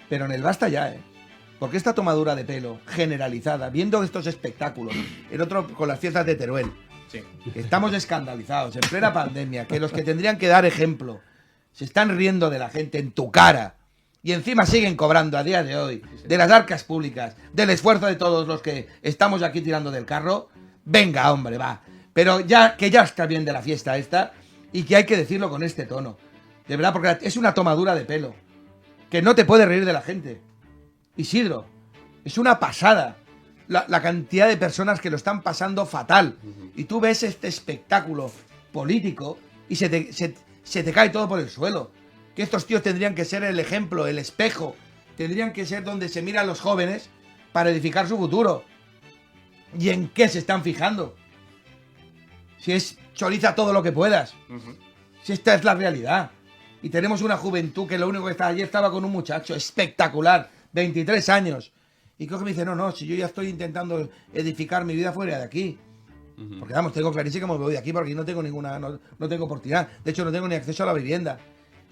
Speaker 3: pero en el basta ya, porque esta tomadura de pelo generalizada, viendo estos espectáculos, el otro con las fiestas de Teruel, que estamos escandalizados en plena pandemia, que los que tendrían que dar ejemplo se están riendo de la gente en tu cara y encima siguen cobrando a día de hoy de las arcas públicas, del esfuerzo de todos los que estamos aquí tirando del carro. Venga, hombre, va. Pero ya está bien de la fiesta esta, y que hay que decirlo con este tono. De verdad, porque es una tomadura de pelo. Que no te puedes reír de la gente. Isidro, es una pasada la cantidad de personas que lo están pasando fatal. Y tú ves este espectáculo político y se te cae todo por el suelo. Que estos tíos tendrían que ser el ejemplo, el espejo. Tendrían que ser donde se miran los jóvenes para edificar su futuro. ¿Y en qué se están fijando? Si es choriza todo lo que puedas. Si esta es la realidad. Y tenemos una juventud que lo único que está ayer estaba con un muchacho espectacular, 23 años. Y creo que me dice, no, si yo ya estoy intentando edificar mi vida fuera de aquí. Porque vamos, tengo clarísimo que me voy de aquí porque no tengo no tengo oportunidad. De hecho, no tengo ni acceso a la vivienda.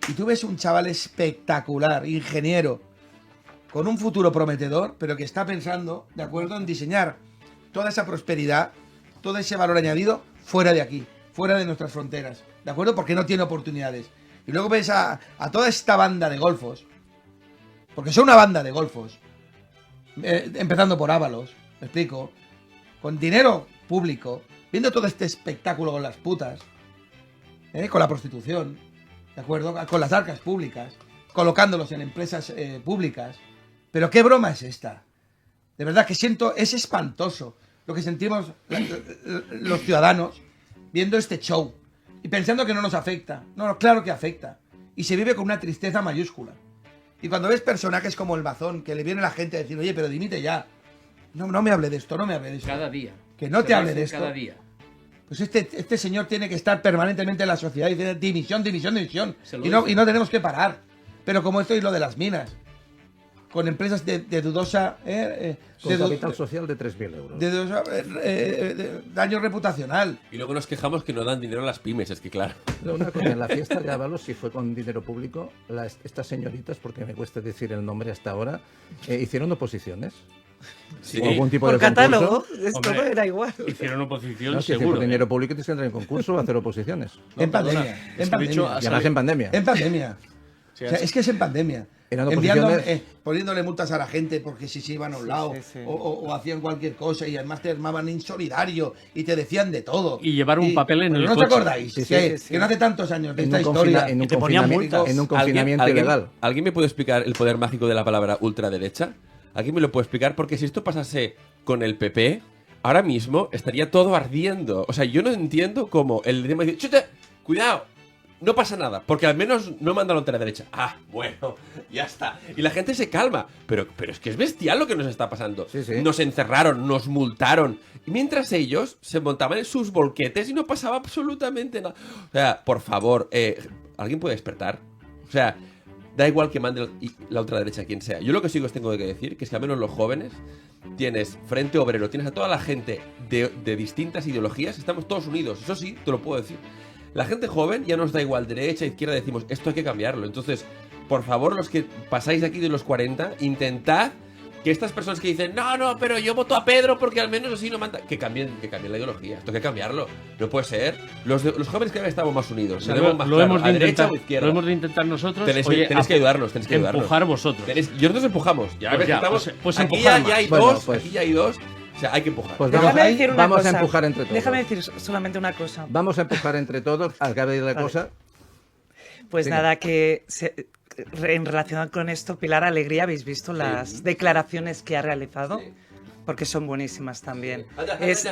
Speaker 3: Y tú ves un chaval espectacular, ingeniero, con un futuro prometedor, pero que está pensando, de acuerdo, en diseñar toda esa prosperidad, todo ese valor añadido fuera de aquí, fuera de nuestras fronteras, ¿de acuerdo? Porque no tiene oportunidades. Y luego ves a toda esta banda de golfos, porque son una banda de golfos, empezando por Ábalos, me explico, con dinero público, viendo todo este espectáculo con las putas, con la prostitución, ¿de acuerdo? Con las arcas públicas, colocándolos en empresas públicas. Pero ¿qué broma es esta? De verdad que es espantoso lo que sentimos los ciudadanos viendo este show y pensando que no nos afecta. No, claro que afecta. Y se vive con una tristeza mayúscula. Y cuando ves personajes como el Mazón, que le viene la gente a decir, oye, pero dimite ya. No me hable de esto, no me hable de esto.
Speaker 5: Cada día.
Speaker 3: Que no te hable de esto.
Speaker 5: Cada día.
Speaker 3: Pues este señor tiene que estar permanentemente en la sociedad y dice división.
Speaker 5: Se lo
Speaker 3: Y no
Speaker 5: dice.
Speaker 3: tenemos que parar. Pero como esto y lo de las minas, con empresas de dudosa...
Speaker 2: Con capital social de 3.000 euros.
Speaker 3: de dudosa, daño reputacional.
Speaker 7: Y luego nos quejamos que no dan dinero a las pymes, es que claro.
Speaker 2: Una cosa, en la fiesta de Ábalos, si fue con dinero público, estas señoritas, porque me cuesta decir el nombre hasta ahora, hicieron oposiciones.
Speaker 7: Sí.
Speaker 2: O algún tipo
Speaker 8: Por
Speaker 2: de
Speaker 8: catálogo,
Speaker 2: concurso.
Speaker 8: esto
Speaker 5: Hombre,
Speaker 8: era igual.
Speaker 5: Hicieron oposición,
Speaker 2: No, si
Speaker 5: seguro.
Speaker 2: por dinero público tienes que entrar en concurso o hacer oposiciones.
Speaker 3: En
Speaker 4: perdona,
Speaker 3: pandemia.
Speaker 4: es
Speaker 3: En
Speaker 4: que de
Speaker 3: pandemia.
Speaker 4: hecho,
Speaker 2: Y además en pandemia.
Speaker 3: En pandemia.
Speaker 4: Sí,
Speaker 3: O sea, es que es en pandemia.
Speaker 2: Eran
Speaker 3: Enviando,
Speaker 2: oposiciones.
Speaker 3: poniéndole multas a la gente porque si se iban a un lado
Speaker 8: sí, sí.
Speaker 3: O hacían cualquier cosa y además te llamaban insolidario y te decían de todo.
Speaker 5: Y llevar un papel en
Speaker 3: pero
Speaker 5: el
Speaker 3: ¿no
Speaker 5: coche.
Speaker 3: te acordáis?
Speaker 2: Sí, sí,
Speaker 3: que,
Speaker 8: sí.
Speaker 3: que no hace tantos años de
Speaker 2: En
Speaker 3: esta
Speaker 2: un,
Speaker 3: historia.
Speaker 2: en un
Speaker 6: Y te ponían
Speaker 2: confinamiento,
Speaker 6: multas.
Speaker 2: en un confinamiento ilegal.
Speaker 7: ¿Alguien me puede explicar el poder mágico de la palabra ultraderecha? ¿Alguien me lo puede explicar? Porque si esto pasase con el PP, ahora mismo estaría todo ardiendo. O sea, yo no entiendo cómo el tema dice, ¡chute! ¡Cuidado! No pasa nada, porque al menos no mandan a la ultraderecha. Ah, bueno, ya está. Y la gente se calma. Pero es que es bestial lo que nos está pasando.
Speaker 2: Sí, sí.
Speaker 7: Nos encerraron, nos multaron. Y mientras ellos se montaban en sus volquetes y no pasaba absolutamente nada. O sea, por favor, ¿alguien puede despertar? O sea, da igual que mande la ultraderecha quien sea. Yo lo que sí os tengo que decir, que es que al menos los jóvenes, tienes Frente Obrero, tienes a toda la gente de distintas ideologías, estamos todos unidos. Eso sí, te lo puedo decir. La gente joven ya nos da igual, derecha, izquierda, decimos, esto hay que cambiarlo. Entonces, por favor, los que pasáis de aquí de los 40, intentad que estas personas que dicen, no, pero yo voto a Pedro porque al menos así no manda, que cambien la ideología. Esto hay que cambiarlo. No puede ser. Los jóvenes cada vez estamos más unidos. Tenemos más
Speaker 5: Lo
Speaker 7: claro,
Speaker 5: hemos
Speaker 7: a
Speaker 5: de
Speaker 7: derecha
Speaker 5: intentar,
Speaker 7: o izquierda.
Speaker 5: lo hemos de intentar nosotros.
Speaker 7: Tenéis
Speaker 5: Oye,
Speaker 7: que ayudarnos, tenéis que ayudarnos.
Speaker 5: empujar vosotros.
Speaker 7: Nosotros empujamos. Ya
Speaker 5: Pues
Speaker 7: ves que
Speaker 5: ya,
Speaker 7: estamos.
Speaker 5: pues
Speaker 7: aquí
Speaker 5: empujar
Speaker 7: ya hay
Speaker 2: más.
Speaker 7: dos.
Speaker 2: Bueno, pues-
Speaker 7: Aquí ya hay dos. O sea, hay que empujar.
Speaker 2: Pues
Speaker 8: Déjame
Speaker 2: vamos,
Speaker 8: decir una
Speaker 2: vamos
Speaker 8: cosa.
Speaker 2: a empujar entre todos.
Speaker 8: Déjame decir solamente una cosa.
Speaker 2: Vamos a empujar entre todos. Al cabo de la cosa.
Speaker 8: Pues
Speaker 2: Venga.
Speaker 8: nada, en relación con esto, Pilar Alegría, ¿habéis visto las declaraciones que ha realizado? Porque son buenísimas también.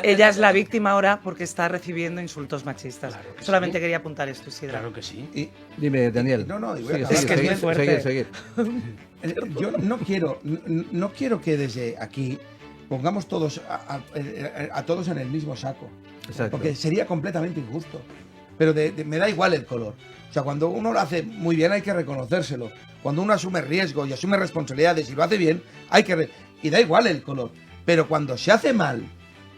Speaker 8: Ella es la víctima ahora porque está recibiendo insultos machistas.
Speaker 5: Claro que
Speaker 8: Solamente
Speaker 5: sí.
Speaker 8: quería apuntar esto, Isidra.
Speaker 5: Claro que sí.
Speaker 3: Y-
Speaker 2: Dime, Daniel.
Speaker 3: No, y voy a
Speaker 2: Sigue,
Speaker 3: acabar.
Speaker 8: Es que es muy fuerte.
Speaker 2: seguir.
Speaker 3: Yo no quiero que desde aquí pongamos todos a todos en el mismo saco.
Speaker 2: Exacto.
Speaker 3: Porque sería completamente injusto. Pero me da igual el color. O sea, cuando uno lo hace muy bien hay que reconocérselo. Cuando uno asume riesgos y asume responsabilidades y lo hace bien, y da igual el color. Pero cuando se hace mal,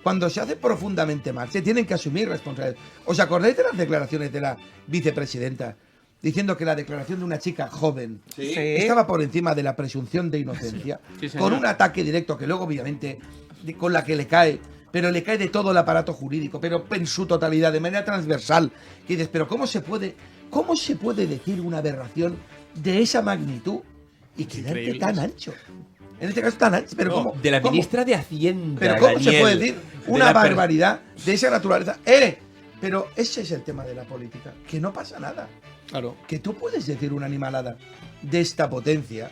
Speaker 3: cuando se hace profundamente mal, se tienen que asumir responsabilidades. ¿Os acordáis de las declaraciones de la vicepresidenta? Diciendo que la declaración de una chica joven
Speaker 8: Sí.
Speaker 3: estaba por encima de la presunción de inocencia,
Speaker 5: Sí, señor.
Speaker 3: con un ataque directo que luego obviamente con la que le cae, pero le cae de todo el aparato jurídico, pero en su totalidad, de manera transversal, que dices, pero ¿cómo se puede decir una aberración de esa magnitud y quedarte
Speaker 4: increíble.
Speaker 3: tan ancho? En este caso tan ancho, pero ¿cómo?
Speaker 7: De la
Speaker 3: ¿Cómo?
Speaker 7: ministra de Hacienda.
Speaker 3: Pero ¿cómo se
Speaker 7: Daniel.
Speaker 3: puede decir
Speaker 7: De
Speaker 3: una
Speaker 7: la per-
Speaker 3: barbaridad de esa naturaleza? Pero ese es el tema de la política, que no pasa nada.
Speaker 4: Claro.
Speaker 3: Que tú puedes decir una animalada de esta potencia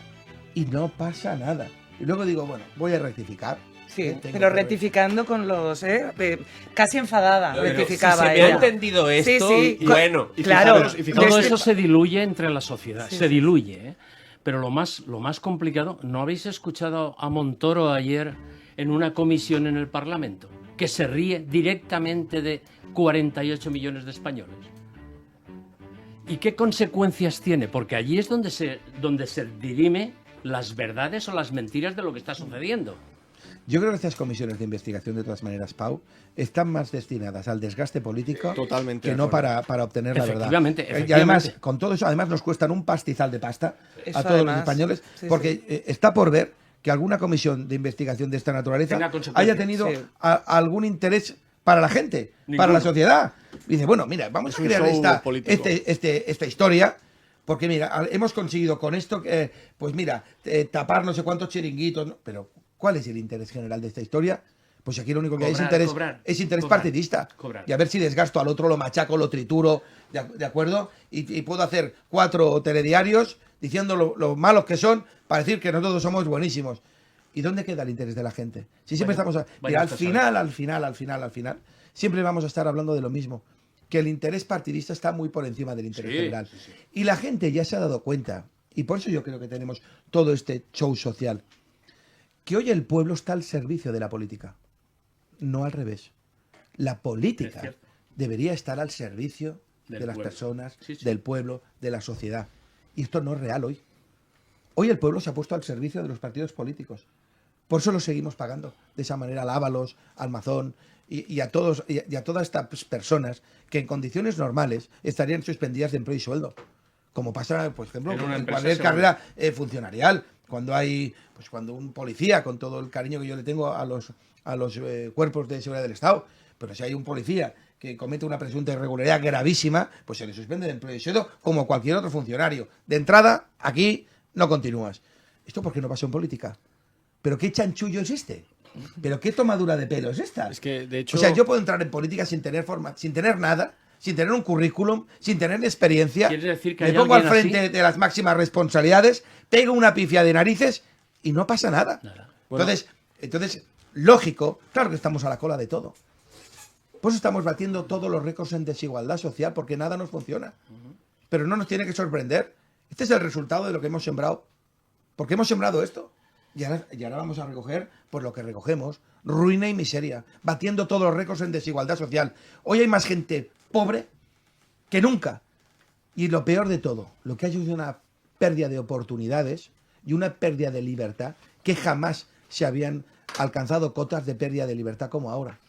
Speaker 3: y no pasa nada. Y luego digo, bueno, voy a rectificar.
Speaker 8: Sí,
Speaker 3: Tengo
Speaker 8: pero
Speaker 3: que ver.
Speaker 8: rectificando con los... casi enfadada,
Speaker 7: Pero
Speaker 8: rectificaba
Speaker 7: si se me
Speaker 8: ella.
Speaker 7: ha entendido esto,
Speaker 8: Sí, sí.
Speaker 7: bueno.
Speaker 4: Y
Speaker 8: Claro.
Speaker 4: fijaros-
Speaker 5: Todo
Speaker 8: Desde-
Speaker 5: eso se diluye entre la sociedad,
Speaker 8: Sí,
Speaker 5: se
Speaker 8: sí.
Speaker 5: diluye. ¿eh? Pero lo más complicado, ¿no habéis escuchado a Montoro ayer en una comisión en el Parlamento? Que se ríe directamente de 48 millones de españoles. ¿Y qué consecuencias tiene? Porque allí es donde se dirime las verdades o las mentiras de lo que está sucediendo.
Speaker 3: Yo creo que estas comisiones de investigación, de todas maneras, Pau, están más destinadas al desgaste político
Speaker 4: Totalmente
Speaker 3: que
Speaker 4: de
Speaker 3: no
Speaker 4: acuerdo.
Speaker 3: para obtener la verdad.
Speaker 5: Efectivamente,
Speaker 3: Y además,
Speaker 5: efectivamente.
Speaker 3: con todo eso, además nos cuestan un pastizal de pasta
Speaker 8: Eso
Speaker 3: a todos
Speaker 8: además,
Speaker 3: los españoles,
Speaker 8: sí,
Speaker 3: porque
Speaker 8: sí.
Speaker 3: Está por ver que alguna comisión de investigación de esta naturaleza
Speaker 5: Tenga consecuencias.
Speaker 3: haya tenido
Speaker 8: Sí.
Speaker 3: algún interés para la gente, para la sociedad. Y dice, bueno, mira, vamos
Speaker 4: Es
Speaker 3: a
Speaker 4: un
Speaker 3: crear
Speaker 4: show político.
Speaker 3: esta historia, porque mira, hemos conseguido con esto, pues mira, tapar no sé cuántos chiringuitos, ¿no? Pero ¿cuál es el interés general de esta historia? Pues aquí lo único que hay
Speaker 5: Cobrar,
Speaker 3: es interés
Speaker 5: cobrar,
Speaker 3: partidista.
Speaker 5: cobrar.
Speaker 3: Y a ver si desgasto al otro, lo machaco, lo trituro, ¿de acuerdo? Y puedo hacer 4 telediarios diciendo lo malos que son para decir que nosotros somos buenísimos. ¿Y dónde queda el interés de la gente? Si siempre
Speaker 5: Vaya-
Speaker 3: estamos...
Speaker 5: vaya
Speaker 3: Mira, al
Speaker 5: usted
Speaker 3: final, siempre vamos a estar hablando de lo mismo. Que el interés partidista está muy por encima del interés
Speaker 5: Sí,
Speaker 3: general.
Speaker 5: sí, sí.
Speaker 3: Y la gente ya se ha dado cuenta, y por eso yo creo que tenemos todo este show social, que hoy el pueblo está al servicio de la política, no al revés. La
Speaker 5: Es
Speaker 3: política
Speaker 5: cierto.
Speaker 3: debería estar al servicio de las personas, del pueblo, de la sociedad. Y esto no es real hoy. Hoy el pueblo se ha puesto al servicio de los partidos políticos. Por eso lo seguimos pagando. De esa manera al Ábalos, al Mazón y a todas estas personas que en condiciones normales estarían suspendidas de empleo y sueldo. Como pasa, por ejemplo, en cualquier carrera funcionarial. Cuando un policía, con todo el cariño que yo le tengo a los cuerpos de seguridad del Estado, pero si hay un policía que comete una presunta irregularidad gravísima, pues se le suspende de empleo y sueldo como cualquier otro funcionario. De entrada, aquí no continúas. ¿Esto por qué no pasa en política? ¿Pero qué chanchullo es este? ¿Pero qué tomadura de pelo es esta?
Speaker 4: Es que, de hecho...
Speaker 3: O sea, yo puedo entrar en política sin tener sin tener nada, sin tener un currículum, sin tener experiencia.
Speaker 5: ¿Quieres decir que
Speaker 3: me pongo al frente de las máximas responsabilidades, pego una pifia de narices y no pasa nada.
Speaker 4: Bueno.
Speaker 3: Entonces, lógico, claro que estamos a la cola de todo. Por eso estamos batiendo todos los récords en desigualdad social, porque nada nos funciona. Pero no nos tiene que sorprender. Este es el resultado de lo que hemos sembrado. Porque hemos sembrado esto. Y ahora vamos a recoger por lo que recogemos. Ruina y miseria. Batiendo todos los récords en desigualdad social. Hoy hay más gente pobre que nunca. Y lo peor de todo, lo que hay es una pérdida de oportunidades y una pérdida de libertad que jamás se habían alcanzado cotas de pérdida de libertad como ahora.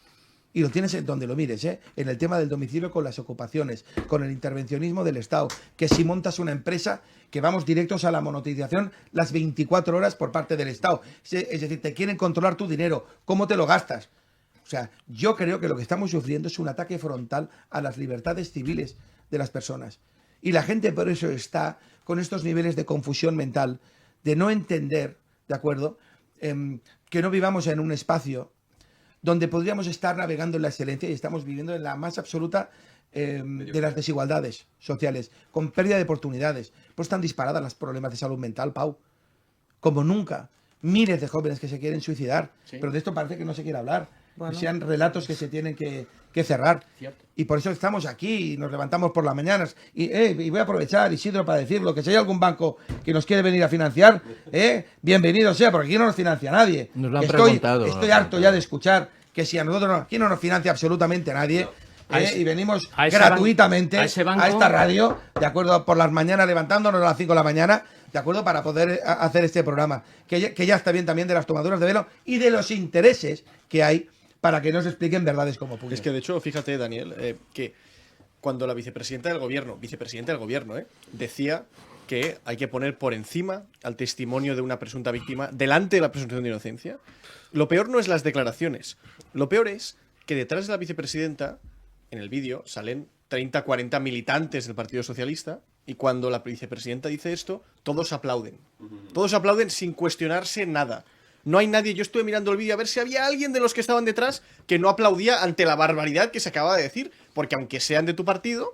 Speaker 3: Y lo tienes en donde lo mires, en el tema del domicilio con las ocupaciones, con el intervencionismo del Estado, que si montas una empresa, que vamos directos a la monetización las 24 horas por parte del Estado. Es decir, te quieren controlar tu dinero, cómo te lo gastas. O sea, yo creo que lo que estamos sufriendo es un ataque frontal a las libertades civiles de las personas. Y la gente por eso está con estos niveles de confusión mental, de no entender, ¿de acuerdo?, que no vivamos en un espacio donde podríamos estar navegando en la excelencia y estamos viviendo en la más absoluta de las desigualdades sociales, con pérdida de oportunidades. Pues están disparadas los problemas de salud mental, Pau, como nunca. Miles de jóvenes que se quieren suicidar, pero de esto parece que no se quiere hablar. Bueno. Que sean relatos que se tienen que cerrar. Cierto. Y por eso estamos aquí y nos levantamos por las mañanas. Y voy a aprovechar, Isidro, para decirlo, que si hay algún banco que nos quiere venir a financiar, bienvenido sea, porque aquí no nos financia nadie.
Speaker 2: Nos lo han preguntado.
Speaker 3: Estoy harto ya de escuchar que si a nosotros aquí no nos financia absolutamente nadie. Y venimos gratuitamente a esta radio, de acuerdo, por las mañanas levantándonos a las 5 de la mañana, de acuerdo, para poder hacer este programa. Que ya está bien también de las tomaduras de velo y de los intereses que hay para que nos expliquen verdades como puños.
Speaker 4: Es que, de hecho, fíjate, Daniel, que cuando la vicepresidenta del gobierno, decía que hay que poner por encima al testimonio de una presunta víctima delante de la presunción de inocencia, lo peor no es las declaraciones. Lo peor es que detrás de la vicepresidenta, en el vídeo, salen 30, 40 militantes del Partido Socialista y cuando la vicepresidenta dice esto, todos aplauden. Todos aplauden sin cuestionarse nada. No hay nadie, yo estuve mirando el vídeo a ver si había alguien de los que estaban detrás que no aplaudía ante la barbaridad que se acaba de decir, porque aunque sean de tu partido,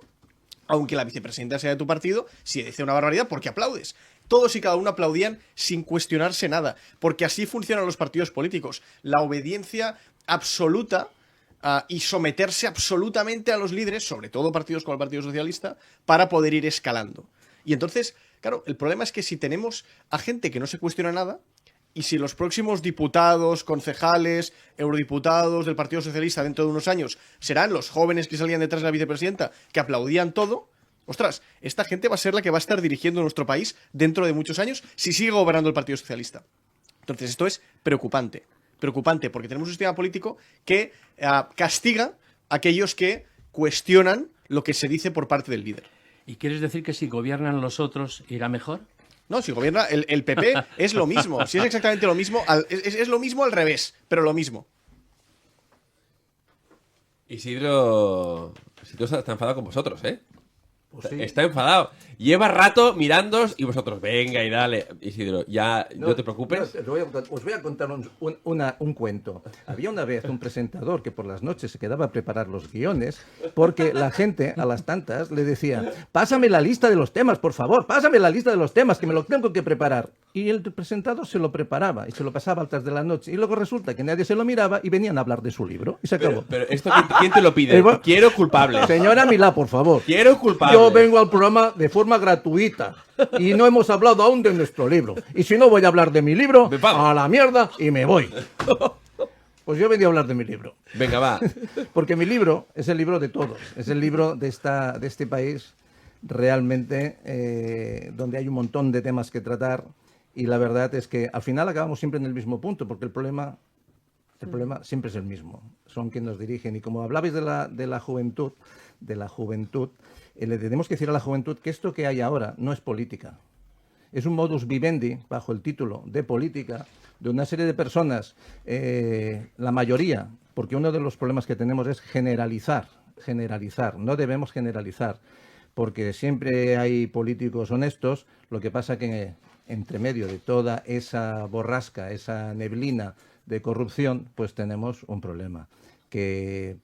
Speaker 4: aunque la vicepresidenta sea de tu partido, si dice una barbaridad, ¿por qué aplaudes? Todos y cada uno aplaudían sin cuestionarse nada, porque así funcionan los partidos políticos. La obediencia absoluta y someterse absolutamente a los líderes, sobre todo partidos como el Partido Socialista, para poder ir escalando. Y entonces, claro, el problema es que si tenemos a gente que no se cuestiona nada, y si los próximos diputados, concejales, eurodiputados del Partido Socialista dentro de unos años serán los jóvenes que salían detrás de la vicepresidenta, que aplaudían todo, ostras, esta gente va a ser la que va a estar dirigiendo nuestro país dentro de muchos años si sigue gobernando el Partido Socialista. Entonces esto es preocupante. Preocupante porque tenemos un sistema político que castiga a aquellos que cuestionan lo que se dice por parte del líder.
Speaker 5: ¿Y quieres decir que si gobiernan los otros irá mejor?
Speaker 4: No, si gobierna el PP es lo mismo. Si es exactamente lo mismo, es lo mismo al revés, pero lo mismo.
Speaker 7: Isidro está enfadado con vosotros, ¿eh?
Speaker 2: Pues sí.
Speaker 7: Está enfadado. Lleva rato mirándoos y vosotros, venga y dale. Isidro, ya no te preocupes.
Speaker 2: Os voy a contar un cuento. Había una vez un presentador que por las noches se quedaba a preparar los guiones porque la gente a las tantas le decía: pásame la lista de los temas, por favor, pásame la lista de los temas que me lo tengo que preparar. Y el presentador se lo preparaba y se lo pasaba altas de la noche. Y luego resulta que nadie se lo miraba y venían a hablar de su libro. Y se acabó.
Speaker 7: Pero esto, ¿quién te lo pide? Quiero culpables.
Speaker 2: Señora Milá, por favor.
Speaker 7: Quiero culpables.
Speaker 2: Yo vengo al programa de forma gratuita y no hemos hablado aún de nuestro libro. Y si no voy a hablar de mi libro, a la mierda y me voy. Pues yo venía a hablar de mi libro.
Speaker 7: Venga, va.
Speaker 2: Porque mi libro es el libro de todos. Es el libro de este país realmente donde hay un montón de temas que tratar. Y la verdad es que al final acabamos siempre en el mismo punto, porque el problema siempre es el mismo. Son quienes nos dirigen. Y como hablabais de la juventud, le tenemos que decir a la juventud que esto que hay ahora no es política. Es un modus vivendi, bajo el título de política, de una serie de personas, la mayoría, porque uno de los problemas que tenemos es generalizar. No debemos generalizar, porque siempre hay políticos honestos. Lo que pasa que entre medio de toda esa borrasca, esa neblina de corrupción, pues tenemos un problema, que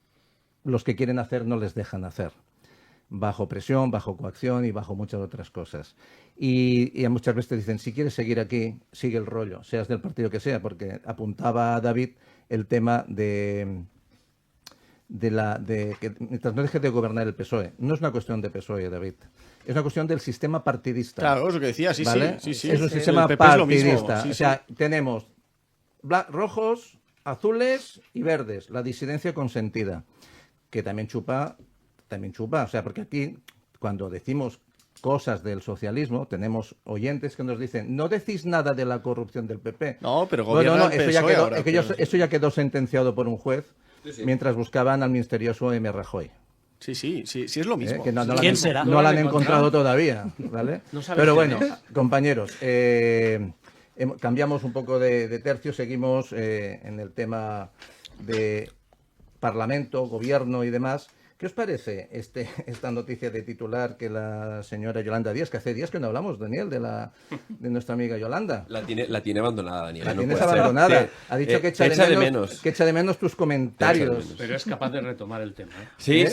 Speaker 2: los que quieren hacer no les dejan hacer, bajo presión, bajo coacción y bajo muchas otras cosas. Y muchas veces te dicen, si quieres seguir aquí, sigue el rollo, seas del partido que sea, porque apuntaba David el tema de que mientras no deje de gobernar el PSOE. No es una cuestión de PSOE, David. Es una cuestión del sistema partidista.
Speaker 4: Claro, es lo que decía, sí,
Speaker 2: ¿vale?
Speaker 4: sí.
Speaker 2: Es un sistema partidista. O sea, tenemos rojos, azules y verdes. La disidencia consentida, que también chupa. O sea, porque aquí, cuando decimos cosas del socialismo, tenemos oyentes que nos dicen, no decís nada de la corrupción del PP.
Speaker 4: No, pero gobierna el PSOE ahora.
Speaker 2: Eso ya quedó sentenciado por un juez, mientras buscaban al misterioso M. Rajoy.
Speaker 4: Sí, es lo mismo.
Speaker 2: Que
Speaker 6: ¿Quién será?
Speaker 2: No lo han encontrado todavía, ¿vale?
Speaker 5: No sabes
Speaker 2: Pero
Speaker 5: quién
Speaker 2: bueno, compañeros, cambiamos un poco de tercio, seguimos en el tema de Parlamento, Gobierno y demás. ¿Qué os parece esta noticia de titular que la señora Yolanda Díaz, que hace días que no hablamos, Daniel, de nuestra amiga Yolanda?
Speaker 7: La tiene abandonada, Daniel.
Speaker 2: La
Speaker 7: no
Speaker 2: tienes
Speaker 7: puede ser.
Speaker 2: abandonada.
Speaker 7: Sí.
Speaker 2: Ha dicho que echa de menos. Que echa de menos tus comentarios.
Speaker 5: Pero es capaz de retomar el tema.
Speaker 7: Sí.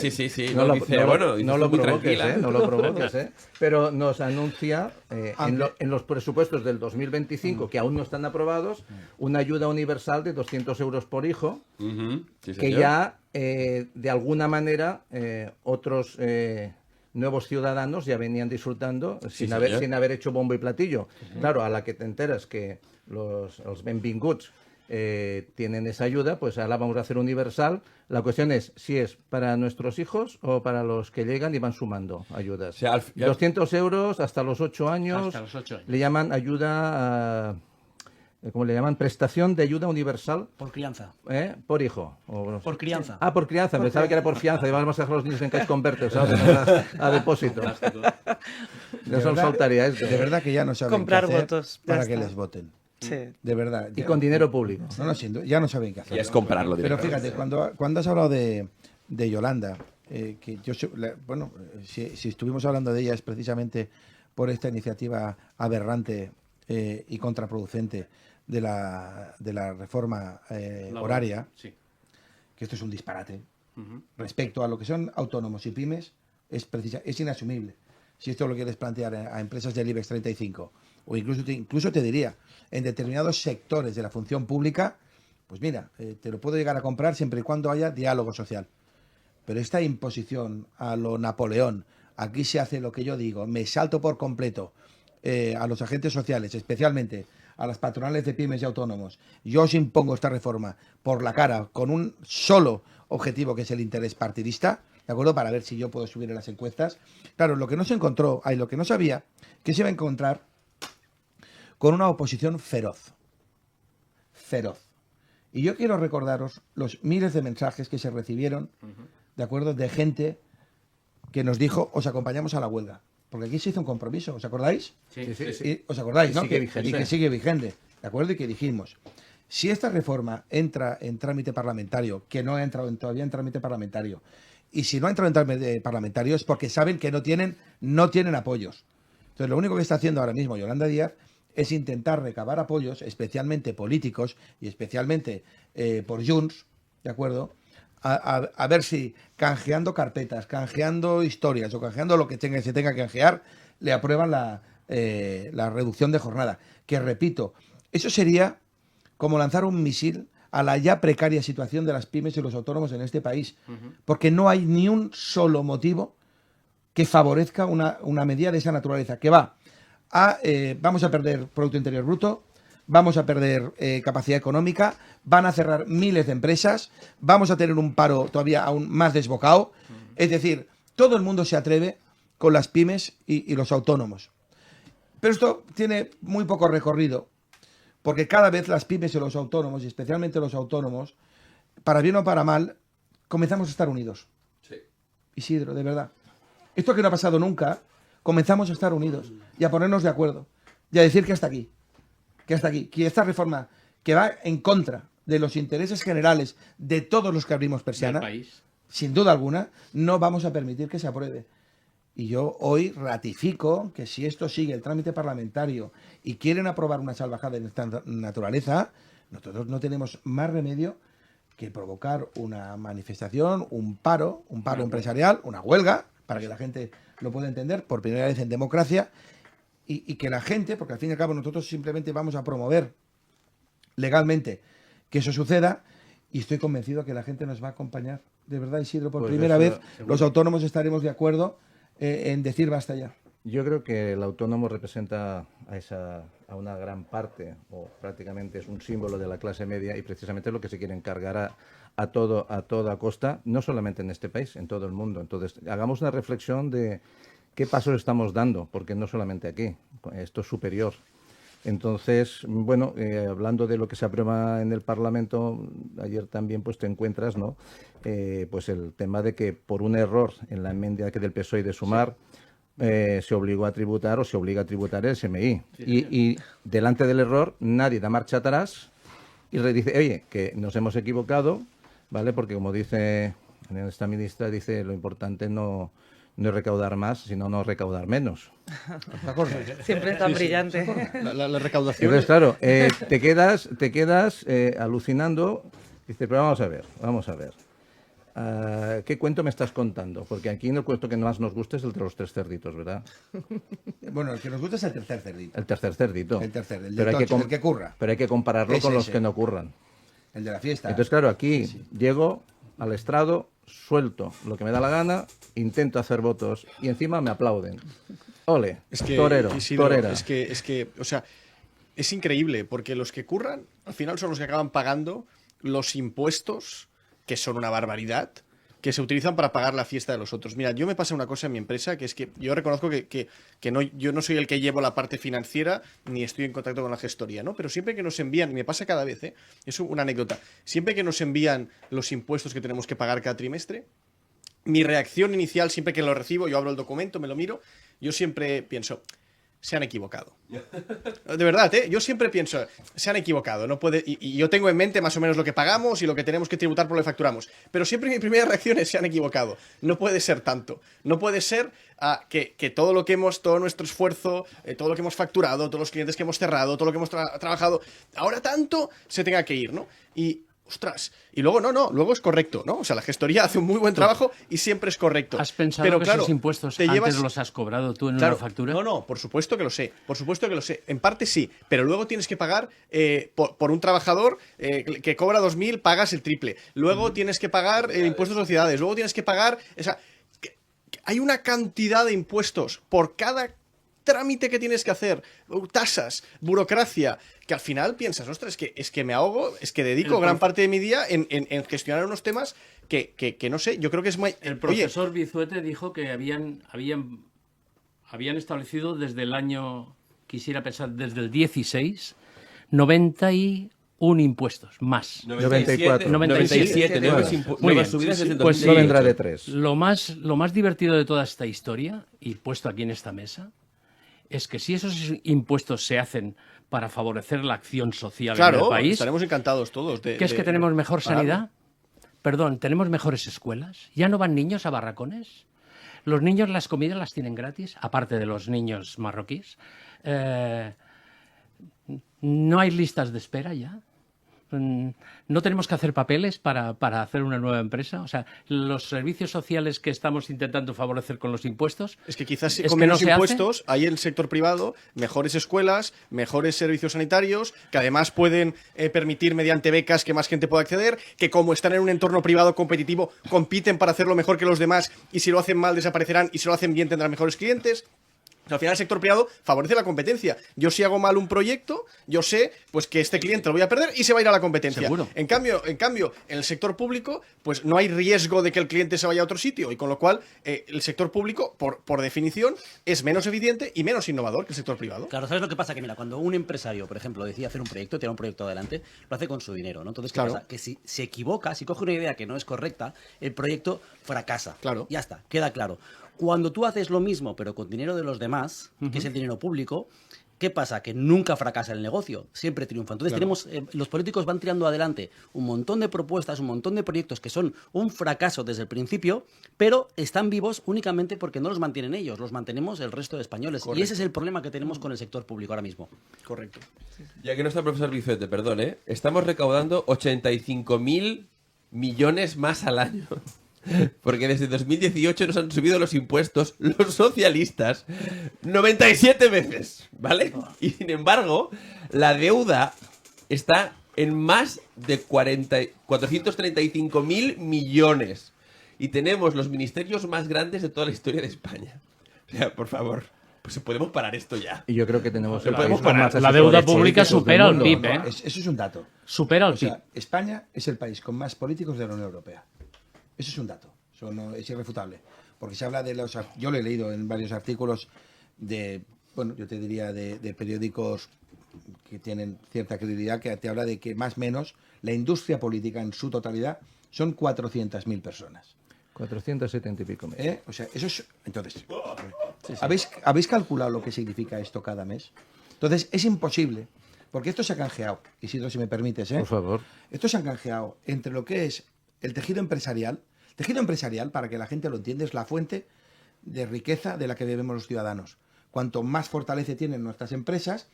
Speaker 2: No lo
Speaker 7: muy
Speaker 2: provoques,
Speaker 7: tranquila.
Speaker 2: no lo provoques, Pero nos anuncia en los presupuestos del 2025, que aún no están aprobados, una ayuda universal de 200 euros por hijo,
Speaker 7: Sí,
Speaker 2: que
Speaker 7: señor.
Speaker 2: ya de alguna manera otros nuevos ciudadanos ya venían disfrutando sin haber hecho bombo y platillo. Claro, a la que te enteras que los benvinguts tienen esa ayuda, pues ahora vamos a hacer universal. La cuestión es si es para nuestros hijos o para los que llegan y van sumando ayudas.
Speaker 7: O sea,
Speaker 2: 200 euros hasta los 8 años.
Speaker 5: Hasta los 8 años.
Speaker 2: Le llaman ayuda, ¿cómo le llaman? Prestación de ayuda universal.
Speaker 6: Por crianza.
Speaker 2: Por hijo.
Speaker 6: Por crianza.
Speaker 2: Ah, por crianza. Pensaba que era por fianza. Y vamos a dejar a los niños en cash converter, ¿sabes? A depósito. Eso nos faltaría esto.
Speaker 3: De verdad que ya no saben
Speaker 8: Comprar
Speaker 3: qué hacer
Speaker 8: votos, ya
Speaker 3: para que
Speaker 8: está.
Speaker 3: les voten.
Speaker 8: Sí.
Speaker 3: De verdad.
Speaker 2: Y con dinero público.
Speaker 3: Ya no saben qué hacer.
Speaker 7: Ya es comprarlo
Speaker 3: Pero
Speaker 7: directamente.
Speaker 3: fíjate, cuando has hablado de Yolanda, que yo, si estuvimos hablando de ella es precisamente por esta iniciativa aberrante y contraproducente de la reforma horaria,
Speaker 5: Sí.
Speaker 3: que esto es un disparate. Respecto a lo que son autónomos y pymes, es inasumible. Si esto lo quieres plantear a empresas del IBEX 35, o incluso te diría, en determinados sectores de la función pública, pues mira, te lo puedo llegar a comprar siempre y cuando haya diálogo social. Pero esta imposición a lo Napoleón, aquí se hace lo que yo digo, me salto por completo a los agentes sociales, especialmente a las patronales de pymes y autónomos, yo os impongo esta reforma por la cara con un solo objetivo, que es el interés partidista, ¿de acuerdo? Para ver si yo puedo subir en las encuestas. Claro, lo que no se encontró, lo que no sabía, que se iba a encontrar con una oposición feroz. Y yo quiero recordaros los miles de mensajes que se recibieron, ¿de acuerdo?, de gente que nos dijo, os acompañamos a la huelga. Porque aquí se hizo un compromiso, ¿os acordáis?
Speaker 5: Sí.
Speaker 3: Y, ¿os acordáis, no?
Speaker 2: Sigue vigente.
Speaker 3: Y que sigue vigente, ¿de acuerdo? Y que dijimos, si esta reforma entra en trámite parlamentario, que no ha entrado todavía en trámite parlamentario, y si no ha entrado en trámite parlamentario es porque saben que no tienen apoyos. Entonces, lo único que está haciendo ahora mismo Yolanda Díaz es intentar recabar apoyos, especialmente políticos y especialmente por Junts, ¿de acuerdo?, a ver si canjeando carpetas, canjeando historias o canjeando lo que se tenga que canjear, le aprueban la reducción de jornada. Que repito, eso sería como lanzar un misil a la ya precaria situación de las pymes y los autónomos en este país. Porque no hay ni un solo motivo que favorezca una medida de esa naturaleza, que vamos a perder Producto Interior Bruto, vamos a perder capacidad económica, van a cerrar miles de empresas, vamos a tener un paro todavía aún más desbocado. Es decir, todo el mundo se atreve con las pymes y los autónomos. Pero esto tiene muy poco recorrido, porque cada vez las pymes y los autónomos, y especialmente los autónomos, para bien o para mal, comenzamos a estar unidos.
Speaker 7: Sí.
Speaker 3: Isidro, de verdad. Esto que no ha pasado nunca, comenzamos a estar unidos y a ponernos de acuerdo y a decir que hasta aquí, que esta reforma que va en contra de los intereses generales de todos los que abrimos persiana, sin duda alguna, no vamos a permitir que se apruebe. Y yo hoy ratifico que si esto sigue el trámite parlamentario y quieren aprobar una salvajada de esta naturaleza, nosotros no tenemos más remedio que provocar una manifestación, un paro empresarial, una huelga, para que la gente lo pueda entender por primera vez en democracia, y que la gente, porque al fin y al cabo nosotros simplemente vamos a promover legalmente que eso suceda, y estoy convencido que la gente nos va a acompañar. De verdad, Isidro, por primera vez los autónomos estaremos de acuerdo en decir basta ya.
Speaker 2: Yo creo que el autónomo representa a una gran parte, o prácticamente es un símbolo de la clase media, y precisamente es lo que se quiere encargar a toda costa, no solamente en este país, en todo el mundo. Entonces, hagamos una reflexión de qué pasos estamos dando, porque no solamente aquí, esto es superior. Entonces, bueno, hablando de lo que se aprueba en el Parlamento, ayer también pues te encuentras, ¿no? Pues el tema de que por un error en la enmienda del PSOE de Sumar, se obligó a tributar o se obliga a tributar el SMI. Y delante del error nadie da marcha atrás y le dice, oye, que nos hemos equivocado, ¿vale? Porque como dice esta ministra, dice lo importante no es recaudar más, sino no recaudar menos.
Speaker 8: Siempre tan brillante.
Speaker 4: La recaudación.
Speaker 2: Entonces, claro, te quedas alucinando. Dices, pero vamos a ver. ¿Qué cuento me estás contando? Porque aquí el cuento que más nos gusta es el de los 3 cerditos, ¿verdad?
Speaker 3: Bueno, el que nos gusta es el tercer cerdito.
Speaker 2: El tercer cerdito.
Speaker 3: El tercer, el que curra.
Speaker 2: Pero hay que compararlo con los que no curran.
Speaker 3: El de la fiesta.
Speaker 2: Entonces, claro, aquí llego al estrado, suelto lo que me da la gana, intento hacer votos y encima me aplauden. Ole,
Speaker 4: Es que,
Speaker 2: torero,
Speaker 4: Isidro,
Speaker 2: torera.
Speaker 4: es que, o sea, es increíble, porque los que curran, al final son los que acaban pagando los impuestos, que son una barbaridad, que se utilizan para pagar la fiesta de los otros. Mira, yo me pasa una cosa en mi empresa, que es que yo reconozco que no, yo no soy el que llevo la parte financiera, ni estoy en contacto con la gestoría, ¿no? Pero siempre que nos envían, y me pasa cada vez, es una anécdota, siempre que nos envían los impuestos que tenemos que pagar cada trimestre, mi reacción inicial, siempre que lo recibo, yo abro el documento, me lo miro, yo siempre pienso, se han equivocado. De verdad, yo siempre pienso, se han equivocado. No puede, y yo tengo en mente más o menos lo que pagamos y lo que tenemos que tributar por lo que facturamos. Pero siempre mi primera reacción es, se han equivocado. No puede ser tanto. No puede ser que todo lo que hemos, todo nuestro esfuerzo, todo lo que hemos facturado, todos los clientes que hemos cerrado, todo lo que hemos trabajado, ahora tanto se tenga que ir, ¿no? Y ostras, y luego luego es correcto, ¿no? O sea, la gestoría hace un muy buen trabajo y siempre es correcto.
Speaker 5: ¿Has pensado
Speaker 4: pero,
Speaker 5: que
Speaker 4: claro,
Speaker 5: esos impuestos antes los has cobrado tú en una factura?
Speaker 4: No, por supuesto que lo sé, en parte sí, pero luego tienes que pagar por un trabajador que cobra 2.000, pagas el triple, luego tienes que pagar el impuesto de sociedades, luego tienes que pagar, o sea, hay una cantidad de impuestos por cada trámite que tienes que hacer, tasas, burocracia, que al final piensas, ostras, es que me ahogo, es que dedico gran parte de mi día en gestionar unos temas que no sé, yo creo que es muy...
Speaker 5: El profesor Bizuete dijo que habían establecido desde el año, quisiera pensar, desde el 16, 91 impuestos, más.
Speaker 2: 94.
Speaker 5: 97
Speaker 7: nuevas subidas desde el
Speaker 5: Pues
Speaker 2: no vendrá de 3.
Speaker 5: Lo más divertido de toda esta historia, y puesto aquí en esta mesa, es que si esos impuestos se hacen para favorecer la acción social en el país,
Speaker 4: estaremos encantados todos.
Speaker 5: ¿Qué es que tenemos mejor sanidad? Perdón, ¿tenemos mejores escuelas? ¿Ya no van niños a barracones? ¿Los niños las comidas las tienen gratis? Aparte de los niños marroquíes. ¿No hay listas de espera ya? ¿No tenemos que hacer papeles para hacer una nueva empresa? O sea, los servicios sociales que estamos intentando favorecer con los impuestos...
Speaker 4: Es que quizás con menos impuestos hay en el sector privado mejores escuelas, mejores servicios sanitarios, que además pueden permitir mediante becas que más gente pueda acceder, que como están en un entorno privado competitivo, compiten para hacerlo mejor que los demás y si lo hacen mal desaparecerán y si lo hacen bien tendrán mejores clientes. Al final el sector privado favorece la competencia. Yo si hago mal un proyecto, yo sé pues que este cliente lo voy a perder y se va a ir a la competencia.
Speaker 6: Seguro.
Speaker 4: En cambio, en el sector público, pues no hay riesgo de que el cliente se vaya a otro sitio, y con lo cual el sector público, por definición, es menos eficiente y menos innovador que el sector privado.
Speaker 6: Claro, ¿sabes lo que pasa? Que mira, cuando un empresario, por ejemplo, decide hacer un proyecto, tirar un proyecto adelante, lo hace con su dinero, ¿no? Entonces, ¿qué
Speaker 4: Claro.
Speaker 6: pasa? Que si se equivoca, si coge una idea que no es correcta, el proyecto fracasa.
Speaker 4: Claro.
Speaker 6: Ya está, queda claro. Cuando tú haces lo mismo, pero con dinero de los demás, que es el dinero público, ¿qué pasa? Que nunca fracasa el negocio, siempre triunfa. Entonces los políticos van tirando adelante un montón de propuestas, un montón de proyectos que son un fracaso desde el principio, pero están vivos únicamente porque no los mantienen ellos, los mantenemos el resto de españoles.
Speaker 4: Correcto.
Speaker 6: Y ese es el problema que tenemos con el sector público ahora mismo.
Speaker 4: Correcto.
Speaker 7: Ya que no está el profesor Bifete, perdón, estamos recaudando 85.000 millones más al año. Porque desde 2018 nos han subido los impuestos los socialistas 97 veces, ¿vale? Y sin embargo, la deuda está en más de 435.000 millones. Y tenemos los ministerios más grandes de toda la historia de España. O sea, por favor, pues podemos parar esto ya.
Speaker 2: Y yo creo que tenemos el
Speaker 7: podemos
Speaker 2: país con
Speaker 7: parar.
Speaker 2: más
Speaker 5: La
Speaker 2: asesores
Speaker 5: deuda pública
Speaker 2: políticos del
Speaker 5: supera el
Speaker 2: mundo,
Speaker 5: PIB,
Speaker 2: ¿no?
Speaker 5: ¿eh?
Speaker 3: Eso es un dato.
Speaker 5: Supera el
Speaker 3: O
Speaker 5: PIB.
Speaker 3: sea, España es el país con más políticos de la Unión Europea. Eso es un dato. Eso no, es irrefutable. Porque se habla de los... Yo lo he leído en varios artículos de, bueno, yo te diría de periódicos que tienen cierta credibilidad, que te habla de que más o menos la industria política en su totalidad son 400.000 personas.
Speaker 2: 470 y pico mil.
Speaker 3: O sea, eso es... Entonces, ¿habéis calculado lo que significa esto cada mes? Entonces, es imposible, porque esto se ha canjeado, Isidro, si me permites,
Speaker 2: Por favor.
Speaker 3: esto se ha canjeado entre lo que es el tejido empresarial. Tejido empresarial, para que la gente lo entienda, es la fuente de riqueza de la que debemos los ciudadanos. Cuanto más fortaleza tienen nuestras empresas,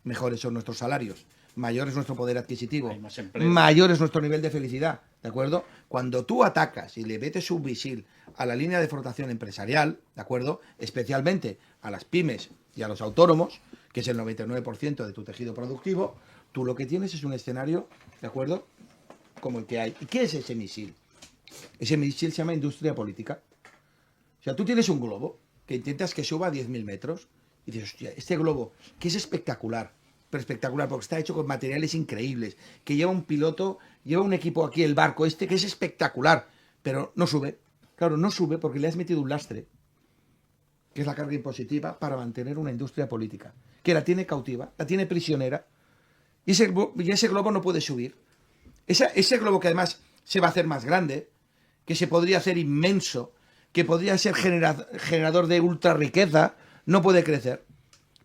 Speaker 3: mejores son nuestros salarios, mayor es nuestro poder adquisitivo,
Speaker 5: Hay más empleo.
Speaker 3: mayor es nuestro nivel de felicidad, ¿de acuerdo? Cuando tú atacas y le metes un misil a la línea de flotación empresarial, ¿de acuerdo? Especialmente a las pymes y a los autónomos, que es el 99% de tu tejido productivo, tú lo que tienes es un escenario, ¿de acuerdo?, como el que hay. ¿Y qué es ese misil? Ese misil se llama industria política. O sea, tú tienes un globo que intentas que suba a 10.000 metros y dices, hostia, este globo, que es espectacular, pero espectacular porque está hecho con materiales increíbles, que lleva un piloto, lleva un equipo aquí, el barco este, que es espectacular, pero no sube. Claro, no sube porque le has metido un lastre, que es la carga impositiva, para mantener una industria política, que la tiene cautiva, la tiene prisionera, y ese globo no puede subir. Ese globo que además se va a hacer más grande, que se podría hacer inmenso, que podría ser generador de ultra riqueza, no puede crecer.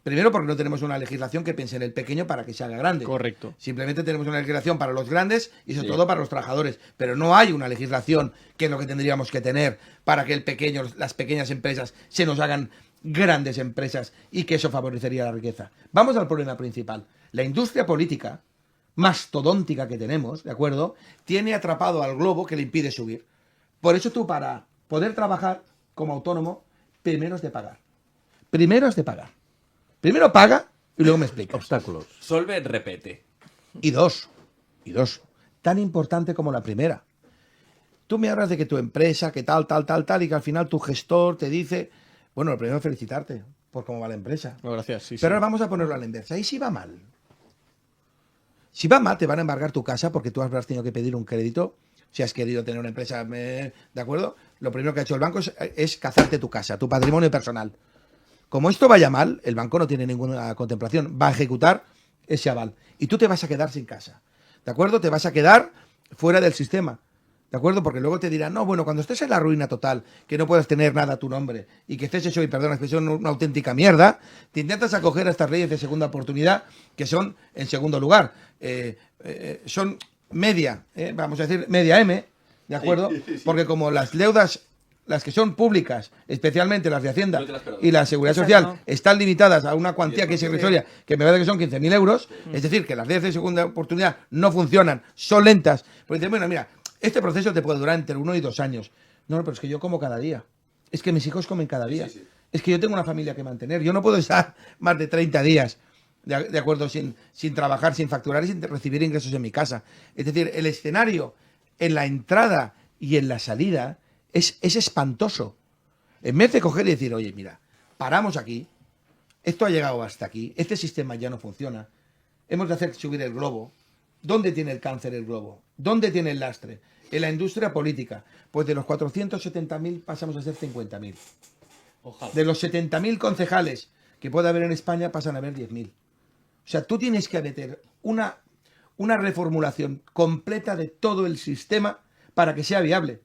Speaker 3: Primero porque no tenemos una legislación que piense en el pequeño para que se haga grande.
Speaker 4: Correcto.
Speaker 3: Simplemente tenemos una legislación para los grandes y sobre todo para los trabajadores. Pero no hay una legislación, que es lo que tendríamos que tener, para que las pequeñas empresas se nos hagan grandes empresas y que eso favorecería la riqueza. Vamos al problema principal. La industria política mastodóntica que tenemos, ¿de acuerdo?, tiene atrapado al globo que le impide subir. Por eso tú, para poder trabajar como autónomo, primero has de pagar. Primero has de pagar. Primero paga y luego me explicas.
Speaker 2: Obstáculos.
Speaker 7: Solve, repete.
Speaker 3: Y dos, tan importante como la primera. Tú me hablas de que tu empresa, que tal, y que al final tu gestor te dice, bueno, lo primero es felicitarte por cómo va la empresa.
Speaker 4: No, gracias. Sí,
Speaker 3: Pero ahora vamos a ponerlo a la inversa. ¿Y si va mal? Si va mal, te van a embargar tu casa porque tú habrás tenido que pedir un crédito. Si has querido tener una empresa, ¿de acuerdo? Lo primero que ha hecho el banco es cazarte tu casa, tu patrimonio personal. Como esto vaya mal, el banco no tiene ninguna contemplación, va a ejecutar ese aval. Y tú te vas a quedar sin casa, ¿de acuerdo? Te vas a quedar fuera del sistema, ¿de acuerdo? Porque luego te dirán, no, bueno, cuando estés en la ruina total, que no puedas tener nada a tu nombre y que estés hecho, y perdón la expresión, una auténtica mierda, te intentas acoger a estas leyes de segunda oportunidad, que son, en segundo lugar, son media, vamos a decir, media M, ¿de acuerdo? Porque como las deudas, las que son públicas, especialmente las de Hacienda y la Seguridad Social, están limitadas a una cuantía que es irrisoria, que me parece que son 15.000 euros, es decir, que las leyes de segunda oportunidad no funcionan, son lentas. Pues dicen, bueno, mira, este proceso te puede durar entre 1 y 2 años. No, pero es que yo como cada día. Es que mis hijos comen cada día. Es que yo tengo una familia que mantener. Yo no puedo estar más de 30 días, de acuerdo, sin trabajar, sin facturar y sin recibir ingresos en mi casa. Es decir, el escenario en la entrada y en la salida es espantoso. En vez de coger y decir, oye, mira, paramos aquí, Esto ha llegado hasta aquí, este sistema ya no funciona. Hemos de hacer subir el globo. ¿Dónde tiene el cáncer el globo? ¿Dónde tiene el lastre? En la industria política. Pues de los 470.000 pasamos a ser 50.000.
Speaker 5: Ojalá.
Speaker 3: De los 70.000 concejales que puede haber en España pasan a haber 10.000. O sea, tú tienes que meter una reformulación completa de todo el sistema para que sea viable.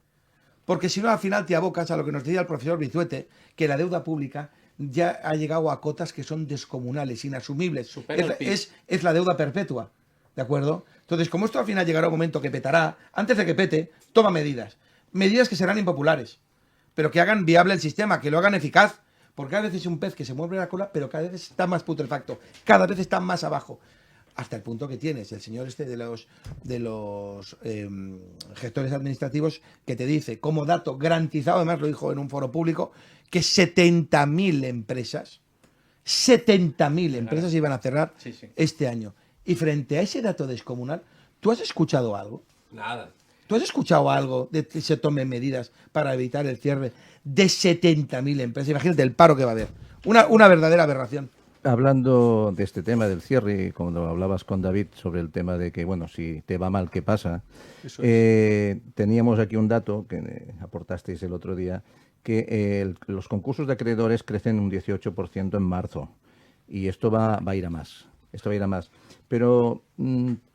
Speaker 3: Porque si no, al final te abocas a lo que nos decía el profesor Bizuete, que la deuda pública ya ha llegado a cotas que son descomunales, inasumibles. Es la deuda perpetua, ¿de acuerdo? Entonces, como esto al final llegará un momento que petará, antes de que pete, toma medidas. Medidas que serán impopulares, pero que hagan viable el sistema, que lo hagan eficaz. Porque cada vez es un pez que se mueve la cola, pero cada vez está más putrefacto, cada vez está más abajo. Hasta el punto que tienes el señor este de los gestores administrativos que te dice, como dato garantizado, además lo dijo en un foro público, que 70.000 empresas iban a cerrar este año. Y frente a ese dato descomunal, ¿tú has escuchado algo?
Speaker 7: Nada.
Speaker 3: ¿Tú has escuchado algo de que se tomen medidas para evitar el cierre de 70.000 empresas? Imagínate el paro que va a haber. Una verdadera aberración.
Speaker 2: Hablando de este tema del cierre, y cuando hablabas con David sobre el tema de que, bueno, si te va mal, ¿qué pasa? Teníamos aquí un dato que aportasteis el otro día, que los concursos de acreedores crecen un 18% en marzo, y esto va a ir a más. Esto va a ir a más. Pero,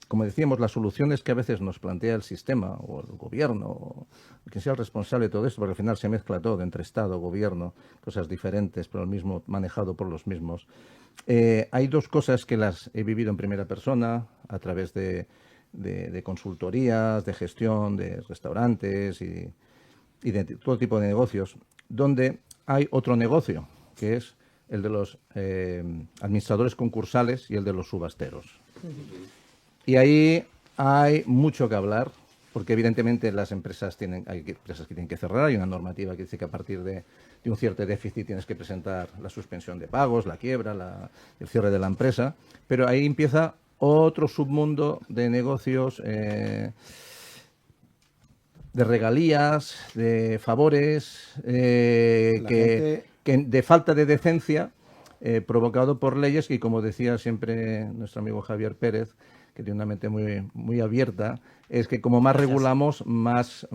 Speaker 2: como decíamos, las soluciones que a veces nos plantea el sistema, o el gobierno, o quien sea el responsable de todo esto, porque al final se mezcla todo entre Estado, gobierno, cosas diferentes, pero el mismo manejado por los mismos. Hay dos cosas que las he vivido en primera persona, a través de consultorías, de gestión, de restaurantes y de todo tipo de negocios, donde hay otro negocio, que es el de los administradores concursales y el de los subasteros. Y ahí hay mucho que hablar, porque evidentemente hay empresas que tienen que cerrar, hay una normativa que dice que a partir de un cierto déficit tienes que presentar la suspensión de pagos, la quiebra, el cierre de la empresa, pero ahí empieza otro submundo de negocios, de regalías, de favores, que de falta de decencia, provocado por leyes que, como decía siempre nuestro amigo Javier Pérez, que tiene una mente muy, muy abierta, es que como más regulamos, más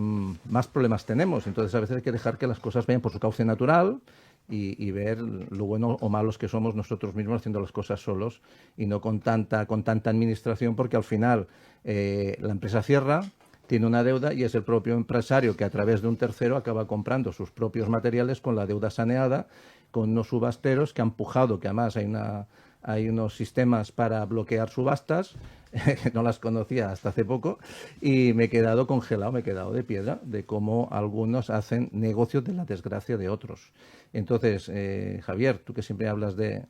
Speaker 2: problemas tenemos. Entonces, a veces hay que dejar que las cosas vayan por su cauce natural y ver lo bueno o malos que somos nosotros mismos haciendo las cosas solos y no con tanta administración, porque al final la empresa cierra, tiene una deuda y es el propio empresario que a través de un tercero acaba comprando sus propios materiales con la deuda saneada, con unos subasteros que han pujado, que además hay unos sistemas para bloquear subastas, que no las conocía hasta hace poco, y me he quedado congelado, me he quedado de piedra de cómo algunos hacen negocios de la desgracia de otros. Entonces, Javier, tú que siempre hablas de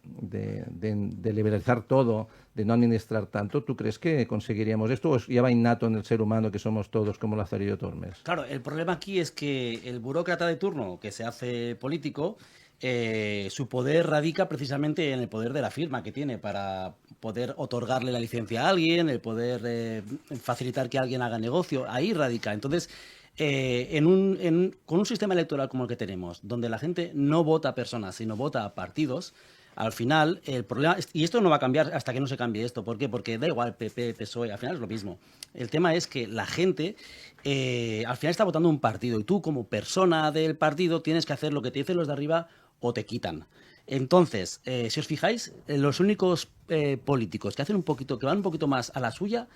Speaker 2: liberalizar todo, de no administrar tanto, ¿tú crees que conseguiríamos esto o ya va innato en el ser humano que somos todos como Lazarillo Tormes?
Speaker 6: Claro, el problema aquí es que el burócrata de turno que se hace político, su poder radica precisamente en el poder de la firma que tiene para poder otorgarle la licencia a alguien, el poder facilitar que alguien haga negocio. Ahí radica. Entonces, con un sistema electoral como el que tenemos, donde la gente no vota a personas, sino vota a partidos, al final el problema, y esto no va a cambiar hasta que no se cambie esto. ¿Por qué? Porque da igual PP, PSOE, al final es lo mismo. El tema es que la gente al final está votando un partido y tú como persona del partido tienes que hacer lo que te dicen los de arriba o te quitan. Entonces, si os fijáis, los únicos políticos que van un poquito más a la suya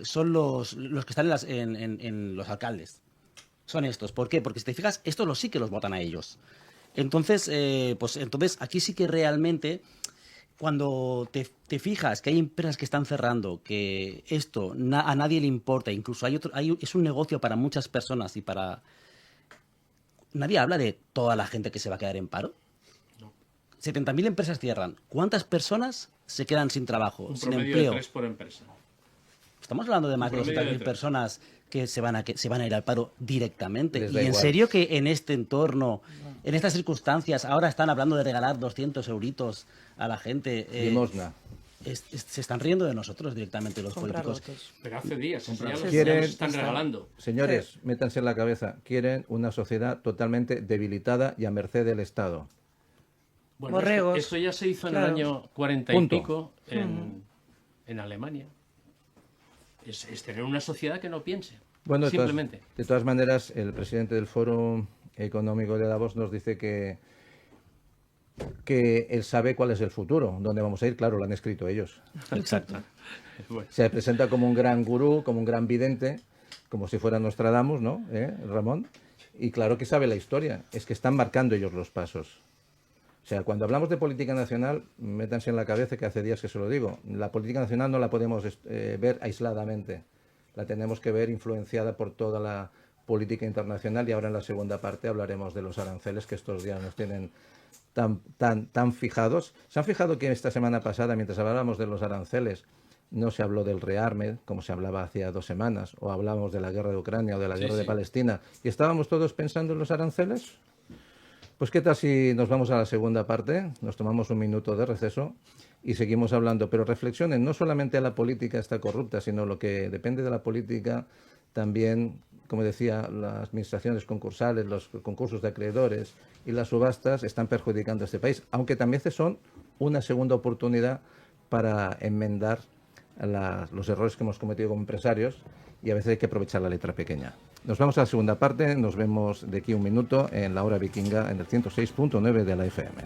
Speaker 6: son los que están en los alcaldes. Son estos. ¿Por qué? Porque si te fijas, estos sí que los votan a ellos. Entonces, entonces aquí sí que realmente, cuando te fijas que hay empresas que están cerrando, que esto a nadie le importa, incluso es un negocio para muchas personas y para... Nadie habla de toda la gente que se va a quedar en paro. No. 70.000 empresas cierran. ¿Cuántas personas se quedan sin trabajo, sin empleo?
Speaker 5: De 3 por empresa.
Speaker 6: Estamos hablando de más de 200.000 personas que se van a ir al paro directamente.
Speaker 2: Les
Speaker 6: ¿Y
Speaker 2: da
Speaker 6: en
Speaker 2: igual.
Speaker 6: serio que en este entorno, en estas circunstancias, ahora están hablando de regalar 200 euritos a la gente?
Speaker 2: Limosna.
Speaker 6: Se están riendo de nosotros directamente los políticos.
Speaker 5: Pero hace días, ya los están regalando.
Speaker 2: Señores, métanse en la cabeza, quieren una sociedad totalmente debilitada y a merced del Estado.
Speaker 5: Bueno,
Speaker 8: borregos.
Speaker 5: Esto ya se hizo en
Speaker 8: Claro.
Speaker 5: el año 40
Speaker 2: Punto.
Speaker 5: y pico en Alemania. Es tener una sociedad que no piense.
Speaker 2: Bueno,
Speaker 5: simplemente.
Speaker 2: de todas maneras, el presidente del Foro Económico de Davos nos dice que él sabe cuál es el futuro, dónde vamos a ir. Claro, lo han escrito ellos.
Speaker 6: Exacto.
Speaker 5: Bueno,
Speaker 2: Se presenta como un gran gurú, como un gran vidente, como si fuera Nostradamus, ¿no? Ramón. Y claro que sabe la historia. Es que están marcando ellos los pasos. O sea, cuando hablamos de política nacional, métanse en la cabeza que hace días que se lo digo. La política nacional no la podemos ver aisladamente. La tenemos que ver influenciada por toda la política internacional, y ahora en la segunda parte hablaremos de los aranceles que estos días nos tienen tan fijados. ¿Se han fijado que esta semana pasada, mientras hablábamos de los aranceles, no se habló del rearme, como se hablaba hacía 2 semanas, o hablábamos de la guerra de Ucrania o de la guerra de Palestina, y estábamos todos pensando en los aranceles? Pues qué tal si nos vamos a la segunda parte, nos tomamos un minuto de receso y seguimos hablando, pero reflexionen, no solamente la política está corrupta, sino lo que depende de la política también, como decía, las administraciones concursales, los concursos de acreedores y las subastas están perjudicando a este país, aunque también son una segunda oportunidad para enmendar los errores que hemos cometido como empresarios, y a veces hay que aprovechar la letra pequeña. Nos vamos a la segunda parte, nos vemos de aquí un minuto en La Hora Vikinga en el 106.9 de la FM.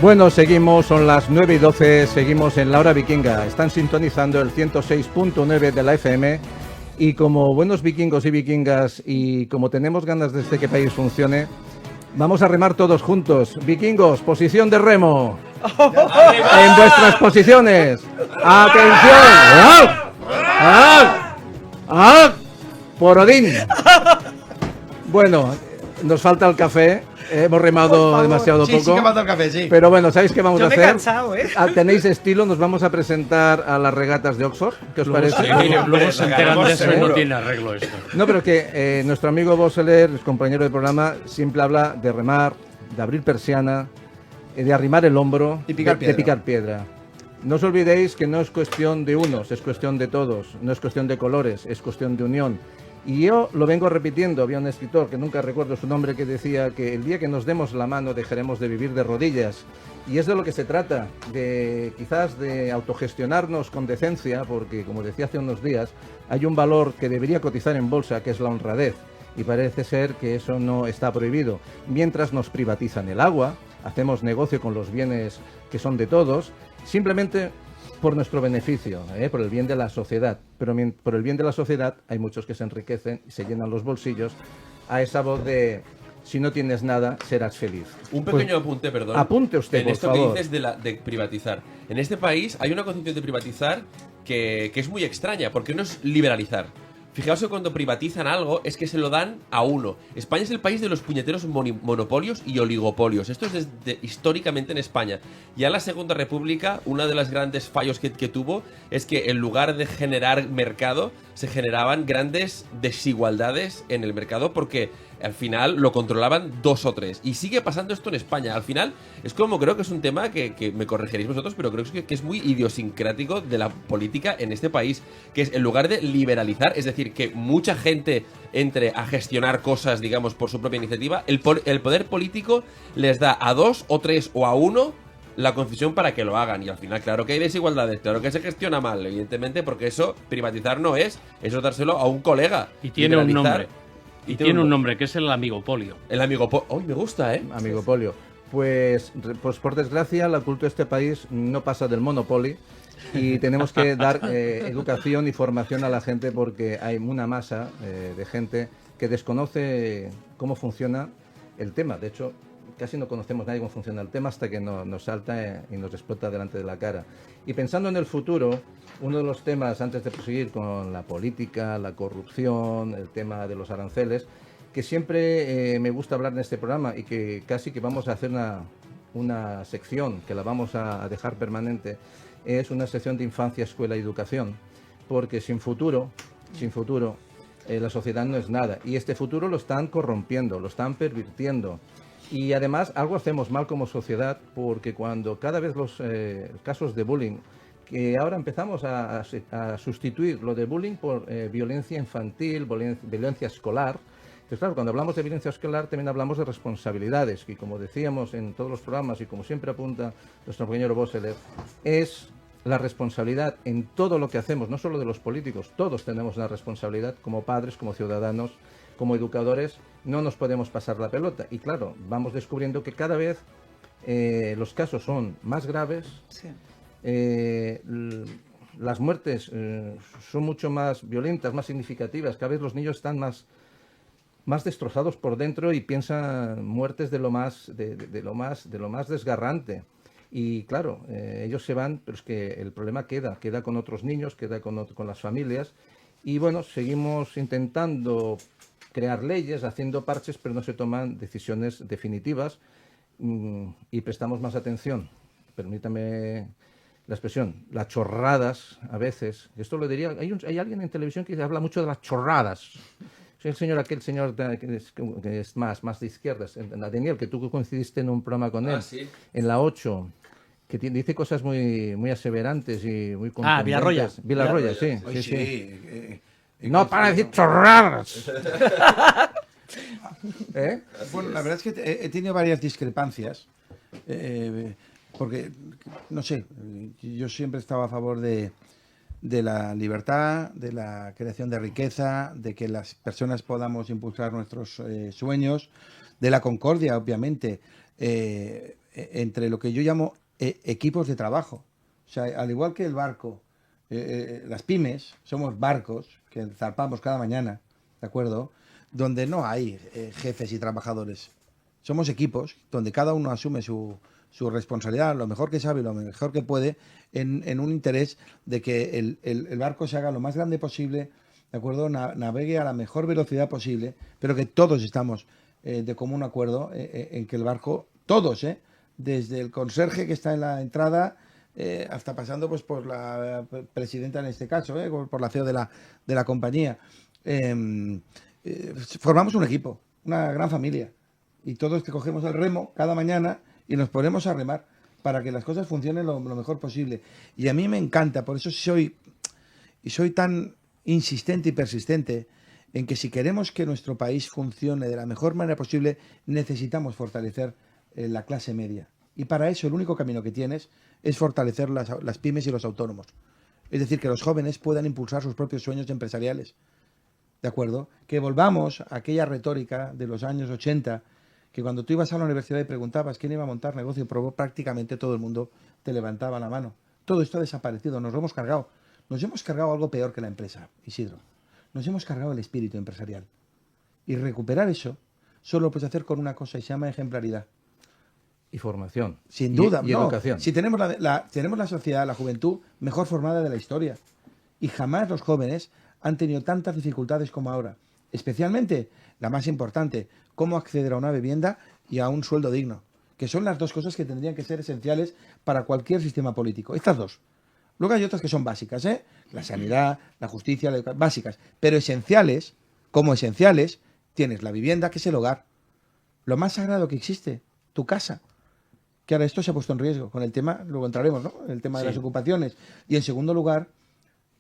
Speaker 2: Bueno, seguimos, son las 9:12, seguimos en La Hora Vikinga. Están sintonizando el 106.9 de la FM y como buenos vikingos y vikingas y como tenemos ganas de que país funcione, vamos a remar todos juntos. Vikingos, posición de remo. En vuestras posiciones. ¡Atención! ¡Ah! ¡Ah! ¡Ah! Por Odín. Bueno, nos falta el café. Hemos remado demasiado poco.
Speaker 3: Sí que falta el café, sí.
Speaker 2: Pero bueno, ¿sabéis qué vamos a hacer?
Speaker 8: Yo me he cansado, ¿eh?
Speaker 2: Tenéis estilo, nos vamos a presentar a las regatas de Oxford. ¿Qué os parece?
Speaker 5: Luego se enteran de eso y no tiene arreglo esto.
Speaker 2: No, pero que nuestro amigo Boseler, compañero de programa, siempre habla de remar, de abrir persiana, de arrimar el hombro,
Speaker 3: Y picar piedra.
Speaker 2: de picar piedra. No os olvidéis que no es cuestión de unos, es cuestión de todos. No es cuestión de colores, es cuestión de unión. Y yo lo vengo repitiendo. Había un escritor, que nunca recuerdo su nombre, que decía que el día que nos demos la mano dejaremos de vivir de rodillas. Y es de lo que se trata, de quizás de autogestionarnos con decencia, porque como decía hace unos días, hay un valor que debería cotizar en bolsa, que es la honradez. Y parece ser que eso no está prohibido. Mientras nos privatizan el agua, hacemos negocio con los bienes que son de todos, simplemente por nuestro beneficio, por el bien de la sociedad. Pero por el bien de la sociedad hay muchos que se enriquecen y se llenan los bolsillos a esa voz de si no tienes nada, serás feliz.
Speaker 7: Un pequeño apunte, perdón.
Speaker 2: Apunte usted,
Speaker 7: en
Speaker 2: por
Speaker 7: esto
Speaker 2: favor.
Speaker 7: que dices de privatizar. En este país hay una concepción de privatizar que es muy extraña, porque no es liberalizar. Fijaos que cuando privatizan algo es que se lo dan a uno. España es el país de los puñeteros monopolios y oligopolios. Esto es históricamente en España. Ya en la Segunda República, uno de los grandes fallos que tuvo es que en lugar de generar mercado, se generaban grandes desigualdades en el mercado porque al final lo controlaban dos o tres. Y sigue pasando esto en España. Al final es como, creo que es un tema que me corregiréis vosotros, pero creo que es muy idiosincrático de la política en este país, que es en lugar de liberalizar, es decir, que mucha gente entre a gestionar cosas, digamos, por su propia iniciativa, el poder político les da a dos o tres o a uno la concesión para que lo hagan. Y al final, claro que hay desigualdades, claro que se gestiona mal, evidentemente, porque eso, privatizar no es, eso dárselo a un colega.
Speaker 5: Y tiene un
Speaker 7: Liberalizar.
Speaker 5: nombre. Y tiene un nombre, que es el amigopolio.
Speaker 7: El amigopolio. ¡Uy, me gusta, eh!
Speaker 2: Amigopolio. Pues por desgracia, la cultura de este país no pasa del monopolio y tenemos que dar educación y formación a la gente porque hay una masa de gente que desconoce cómo funciona el tema. De hecho, casi no conocemos nadie cómo funciona el tema hasta que nos salta y nos explota delante de la cara. Y pensando en el futuro, uno de los temas, antes de proseguir con la política, la corrupción, el tema de los aranceles, que siempre me gusta hablar en este programa y que casi que vamos a hacer una sección que la vamos a dejar permanente, es una sección de infancia, escuela y educación, porque sin futuro, la sociedad no es nada. Y este futuro lo están corrompiendo, lo están pervirtiendo. Y además algo hacemos mal como sociedad, porque cuando cada vez los casos de bullying, que ahora empezamos a sustituir lo de bullying por violencia infantil, violencia escolar. Entonces, claro, cuando hablamos de violencia escolar también hablamos de responsabilidades, que como decíamos en todos los programas y como siempre apunta nuestro compañero Boseler, es la responsabilidad en todo lo que hacemos, no solo de los políticos, todos tenemos una responsabilidad como padres, como ciudadanos, como educadores, no nos podemos pasar la pelota. Y claro, vamos descubriendo que cada vez los casos son más graves,
Speaker 8: Sí.
Speaker 2: las muertes son mucho más violentas, más significativas, cada vez los niños están más destrozados por dentro y piensan muertes de lo más desgarrante. Y claro, ellos se van, pero es que el problema queda con otros niños, queda con las familias. Y bueno, seguimos intentando crear leyes, haciendo parches, pero no se toman decisiones definitivas y prestamos más atención. Permítame la expresión, las chorradas a veces. Esto lo diría, hay alguien en televisión que habla mucho de las chorradas. Es aquel señor que es más de izquierdas, Daniel, que tú coincidiste en un programa con él,
Speaker 7: sí.
Speaker 2: en la 8, que dice cosas muy aseverantes y muy contundentes.
Speaker 6: Villarroya.
Speaker 2: Villarroya, sí.
Speaker 3: Hoy
Speaker 2: sí. No, para decir chorradas.
Speaker 3: Bueno, la verdad es que he tenido varias discrepancias, porque, no sé, yo siempre estaba a favor de la libertad, de la creación de riqueza, de que las personas podamos impulsar nuestros sueños, de la concordia, obviamente. entre lo que yo llamo equipos de trabajo. O sea, al igual que el barco, las pymes somos barcos que zarpamos cada mañana, ¿de acuerdo? Donde no hay jefes y trabajadores. Somos equipos donde cada uno asume su responsabilidad, lo mejor que sabe, lo mejor que puede, en un interés de que el barco se haga lo más grande posible, ¿de acuerdo? Navegue a la mejor velocidad posible, pero que todos estamos de común acuerdo en que el barco, todos, desde el conserje que está en la entrada hasta pasando pues por la presidenta en este caso, por la CEO de la compañía, formamos un equipo, una gran familia, y todos que cogemos el remo cada mañana y nos ponemos a remar para que las cosas funcionen lo mejor posible. Y a mí me encanta, por eso soy tan insistente y persistente en que si queremos que nuestro país funcione de la mejor manera posible, necesitamos fortalecer la clase media. Y para eso el único camino que tienes es fortalecer las pymes y los autónomos. Es decir, que los jóvenes puedan impulsar sus propios sueños empresariales. ¿De acuerdo? Que volvamos a aquella retórica de los años 80, que cuando tú ibas a la universidad y preguntabas quién iba a montar negocio, prácticamente todo el mundo te levantaba la mano. Todo esto ha desaparecido, nos lo hemos cargado. Nos hemos cargado algo peor que la empresa, Isidro. Nos hemos cargado el espíritu empresarial. Y recuperar eso solo lo puedes hacer con una cosa y se llama ejemplaridad.
Speaker 2: Y formación.
Speaker 3: Sin duda.
Speaker 2: Y educación.
Speaker 3: Si tenemos tenemos la sociedad, la juventud mejor formada de la historia. Y jamás los jóvenes han tenido tantas dificultades como ahora. Especialmente, la más importante, cómo acceder a una vivienda y a un sueldo digno. Que son las dos cosas que tendrían que ser esenciales para cualquier sistema político. Estas dos. Luego hay otras que son básicas, la sanidad, la justicia, básicas. Pero esenciales, como esenciales, tienes la vivienda, que es el hogar. Lo más sagrado que existe, tu casa. Que ahora esto se ha puesto en riesgo con el tema, luego entraremos, ¿no? El tema de las ocupaciones. Y en segundo lugar,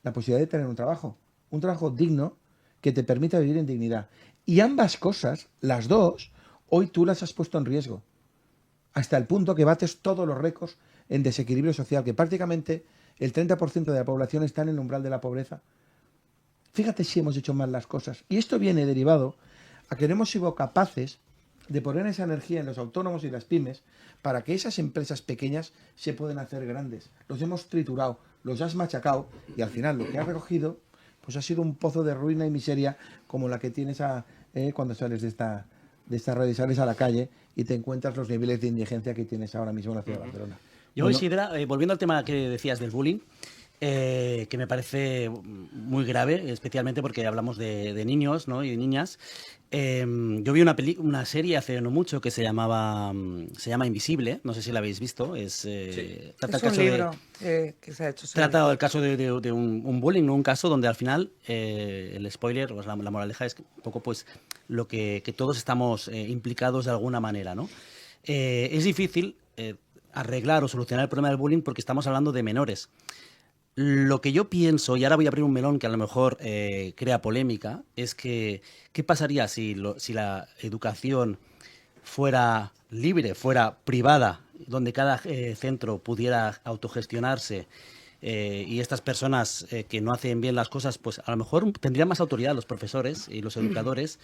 Speaker 3: la posibilidad de tener un trabajo digno que te permita vivir en dignidad. Y ambas cosas, las dos, hoy tú las has puesto en riesgo. Hasta el punto que bates todos los récords en desequilibrio social, que prácticamente el 30% de la población está en el umbral de la pobreza. Fíjate si hemos hecho mal las cosas. Y esto viene derivado a que no hemos sido capaces de poner esa energía en los autónomos y las pymes para que esas empresas pequeñas se puedan hacer grandes. Los hemos triturado, los has machacado y al final lo que has recogido pues ha sido un pozo de ruina y miseria como la que tienes cuando sales de esta red y sales a la calle y te encuentras los niveles de indigencia que tienes ahora mismo en la ciudad de Barcelona.
Speaker 6: Yo, Isidra, volviendo al tema que decías del bullying, que me parece muy grave, especialmente porque hablamos de niños, ¿no? Y de niñas. Yo vi una serie hace no mucho que se llama Invisible, no sé si la habéis visto. Trata
Speaker 8: es un libro que se ha hecho.
Speaker 6: Trata el caso de un bullying, ¿no? Un caso donde al final el spoiler, pues la moraleja es un poco pues lo que todos estamos implicados de alguna manera, ¿no? Es difícil arreglar o solucionar el problema del bullying porque estamos hablando de menores. Lo que yo pienso, y ahora voy a abrir un melón que a lo mejor crea polémica, es que ¿qué pasaría si la educación fuera libre, fuera privada, donde cada centro pudiera autogestionarse y estas personas que no hacen bien las cosas, pues a lo mejor tendrían más autoridad los profesores y los educadores?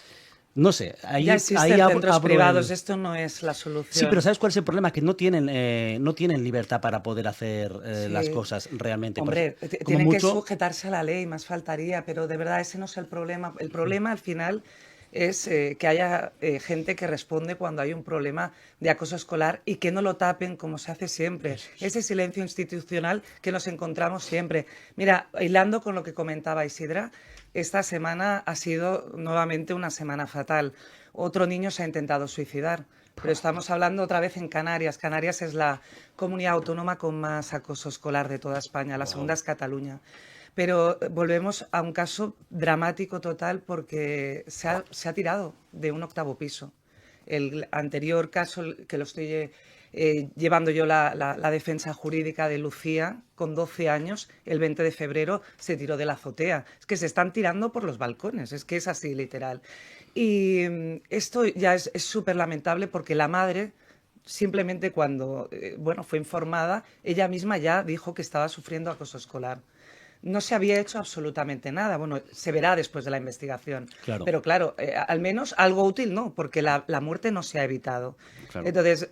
Speaker 6: No sé,
Speaker 8: ya existen centros privados, esto no es la solución.
Speaker 6: Sí, pero ¿sabes cuál es el problema? Que no tienen libertad para poder hacer las cosas realmente.
Speaker 8: Hombre, tienen que sujetarse a la ley, más faltaría, pero de verdad ese no es el problema. El problema al final es que haya gente que responde cuando hay un problema de acoso escolar y que no lo tapen como se hace siempre. Ese silencio institucional que nos encontramos siempre. Mira, hilando con lo que comentaba Isidra, esta semana ha sido nuevamente una semana fatal. Otro niño se ha intentado suicidar, pero estamos hablando otra vez en Canarias. Canarias es la comunidad autónoma con más acoso escolar de toda España. La segunda es Cataluña. Pero volvemos a un caso dramático total porque se ha tirado de un 8º piso. El anterior caso, que lo estoy llevando yo la defensa jurídica de Lucía, con 12 años, el 20 de febrero se tiró de la azotea. Es que se están tirando por los balcones, es que es así literal. Y esto ya es súper lamentable porque la madre, simplemente cuando fue informada, ella misma ya dijo que estaba sufriendo acoso escolar. no se había hecho absolutamente nada. Bueno, se verá después de la investigación.
Speaker 6: Claro.
Speaker 8: Pero claro, al menos algo útil no, porque la muerte no se ha evitado.
Speaker 6: Claro.
Speaker 8: Entonces,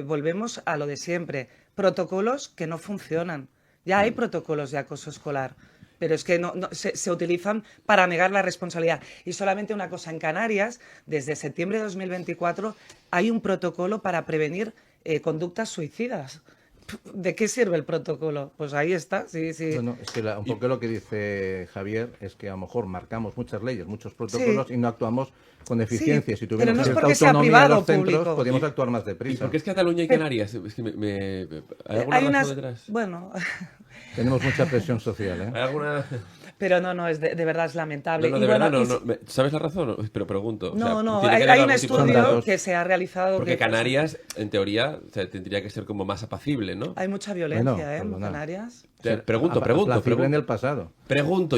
Speaker 8: volvemos a lo de siempre. Protocolos que no funcionan. Ya hay protocolos de acoso escolar, pero es que se utilizan para negar la responsabilidad. Y solamente una cosa, en Canarias, desde septiembre de 2024, hay un protocolo para prevenir conductas suicidas. ¿De qué sirve el protocolo? Pues ahí está, sí.
Speaker 2: Bueno, es que un poco lo que dice Javier es que a lo mejor marcamos muchas leyes, muchos protocolos y no actuamos con eficiencia.
Speaker 8: Sí,
Speaker 2: si tuviéramos
Speaker 8: pero no es
Speaker 2: cierta
Speaker 8: porque sea
Speaker 2: autonomía
Speaker 8: privado
Speaker 2: en los
Speaker 8: o
Speaker 2: centros,
Speaker 8: público.
Speaker 2: podríamos actuar más
Speaker 7: ¿Y
Speaker 2: deprisa.
Speaker 7: por qué es Cataluña y Canarias? Es que ¿hay alguna razón detrás?
Speaker 8: Bueno,
Speaker 2: Tenemos mucha presión social, ¿eh?
Speaker 7: ¿Hay alguna...?
Speaker 8: pero no, es de verdad es lamentable.
Speaker 7: No,
Speaker 8: Y
Speaker 7: de
Speaker 8: bueno,
Speaker 7: verdad, ¿sabes la razón? Pero pregunto.
Speaker 8: No,
Speaker 7: tiene que haber
Speaker 8: hay un
Speaker 7: algún tipo de-
Speaker 8: estudio
Speaker 2: datos.
Speaker 8: que se ha realizado.
Speaker 7: Porque
Speaker 8: que
Speaker 7: Canarias, en teoría, o sea, tendría que ser como más apacible, ¿no?
Speaker 8: hay mucha violencia,
Speaker 2: Bueno,
Speaker 8: en
Speaker 2: perdona.
Speaker 8: Canarias.
Speaker 7: Pregunto.
Speaker 2: Aplacible en el pasado.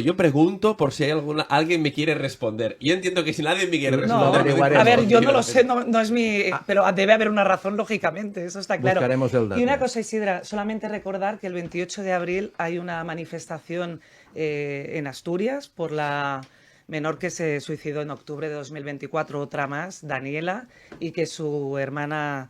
Speaker 7: Yo pregunto por si hay alguien me quiere responder. Yo entiendo que si nadie me quiere
Speaker 2: No,
Speaker 7: responder...
Speaker 2: averiguaremos.
Speaker 8: a ver, yo no lo
Speaker 7: lo
Speaker 8: sé, no es mi... Pero debe haber una razón, lógicamente, eso está claro.
Speaker 2: Buscaremos el dato.
Speaker 8: Y una cosa, Isidra, solamente recordar que el 28 de abril hay una manifestación en Asturias por la menor que se suicidó en octubre de 2024, otra más, Daniela, y que su hermana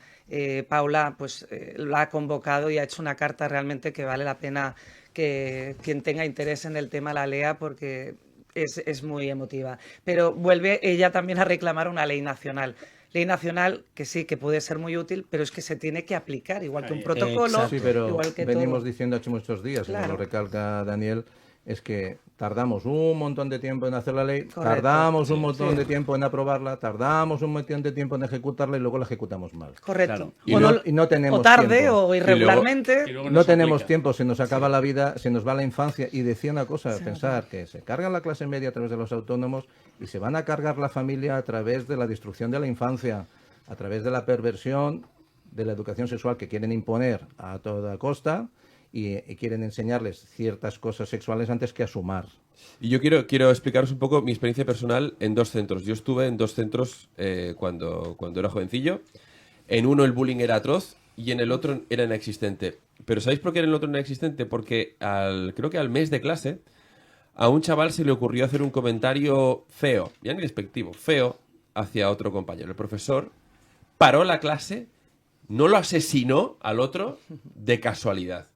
Speaker 8: Paula pues la ha convocado y ha hecho una carta realmente que vale la pena que quien tenga interés en el tema la lea porque es muy emotiva. Pero vuelve ella también a reclamar una ley nacional. Ley nacional que sí, que puede ser muy útil, pero es que se tiene que aplicar, igual que un protocolo,
Speaker 6: Exacto.
Speaker 2: Sí, pero
Speaker 8: igual que
Speaker 2: venimos
Speaker 8: todo.
Speaker 2: diciendo hace muchos días, y
Speaker 8: Claro.
Speaker 2: nos lo recalca Daniel, es que tardamos un montón de tiempo en hacer la ley,
Speaker 8: Correcto.
Speaker 2: tardamos un montón de tiempo en aprobarla, tardamos un montón de tiempo en ejecutarla y luego la ejecutamos mal.
Speaker 8: Correcto.
Speaker 6: Claro.
Speaker 2: Y no tenemos
Speaker 8: o tarde
Speaker 2: tiempo.
Speaker 8: o irregularmente.
Speaker 5: Y luego
Speaker 2: No
Speaker 5: se
Speaker 2: tenemos
Speaker 5: aplica.
Speaker 2: tiempo, se nos acaba la vida, se nos va la infancia. Y decía una cosa, pensar que se carga la clase media a través de los autónomos y se van a cargar la familia a través de la destrucción de la infancia, a través de la perversión de la educación sexual que quieren imponer a toda costa y quieren enseñarles ciertas cosas sexuales antes que a sumar.
Speaker 7: Y yo quiero explicaros un poco mi experiencia personal en dos centros. Yo estuve en dos centros cuando era jovencillo. En uno el bullying era atroz y en el otro era inexistente. Pero ¿sabéis por qué en el otro era inexistente? Porque creo que al mes de clase a un chaval se le ocurrió hacer un comentario feo, ya ni despectivo, feo, hacia otro compañero. El profesor paró la clase, no lo asesinó al otro de casualidad.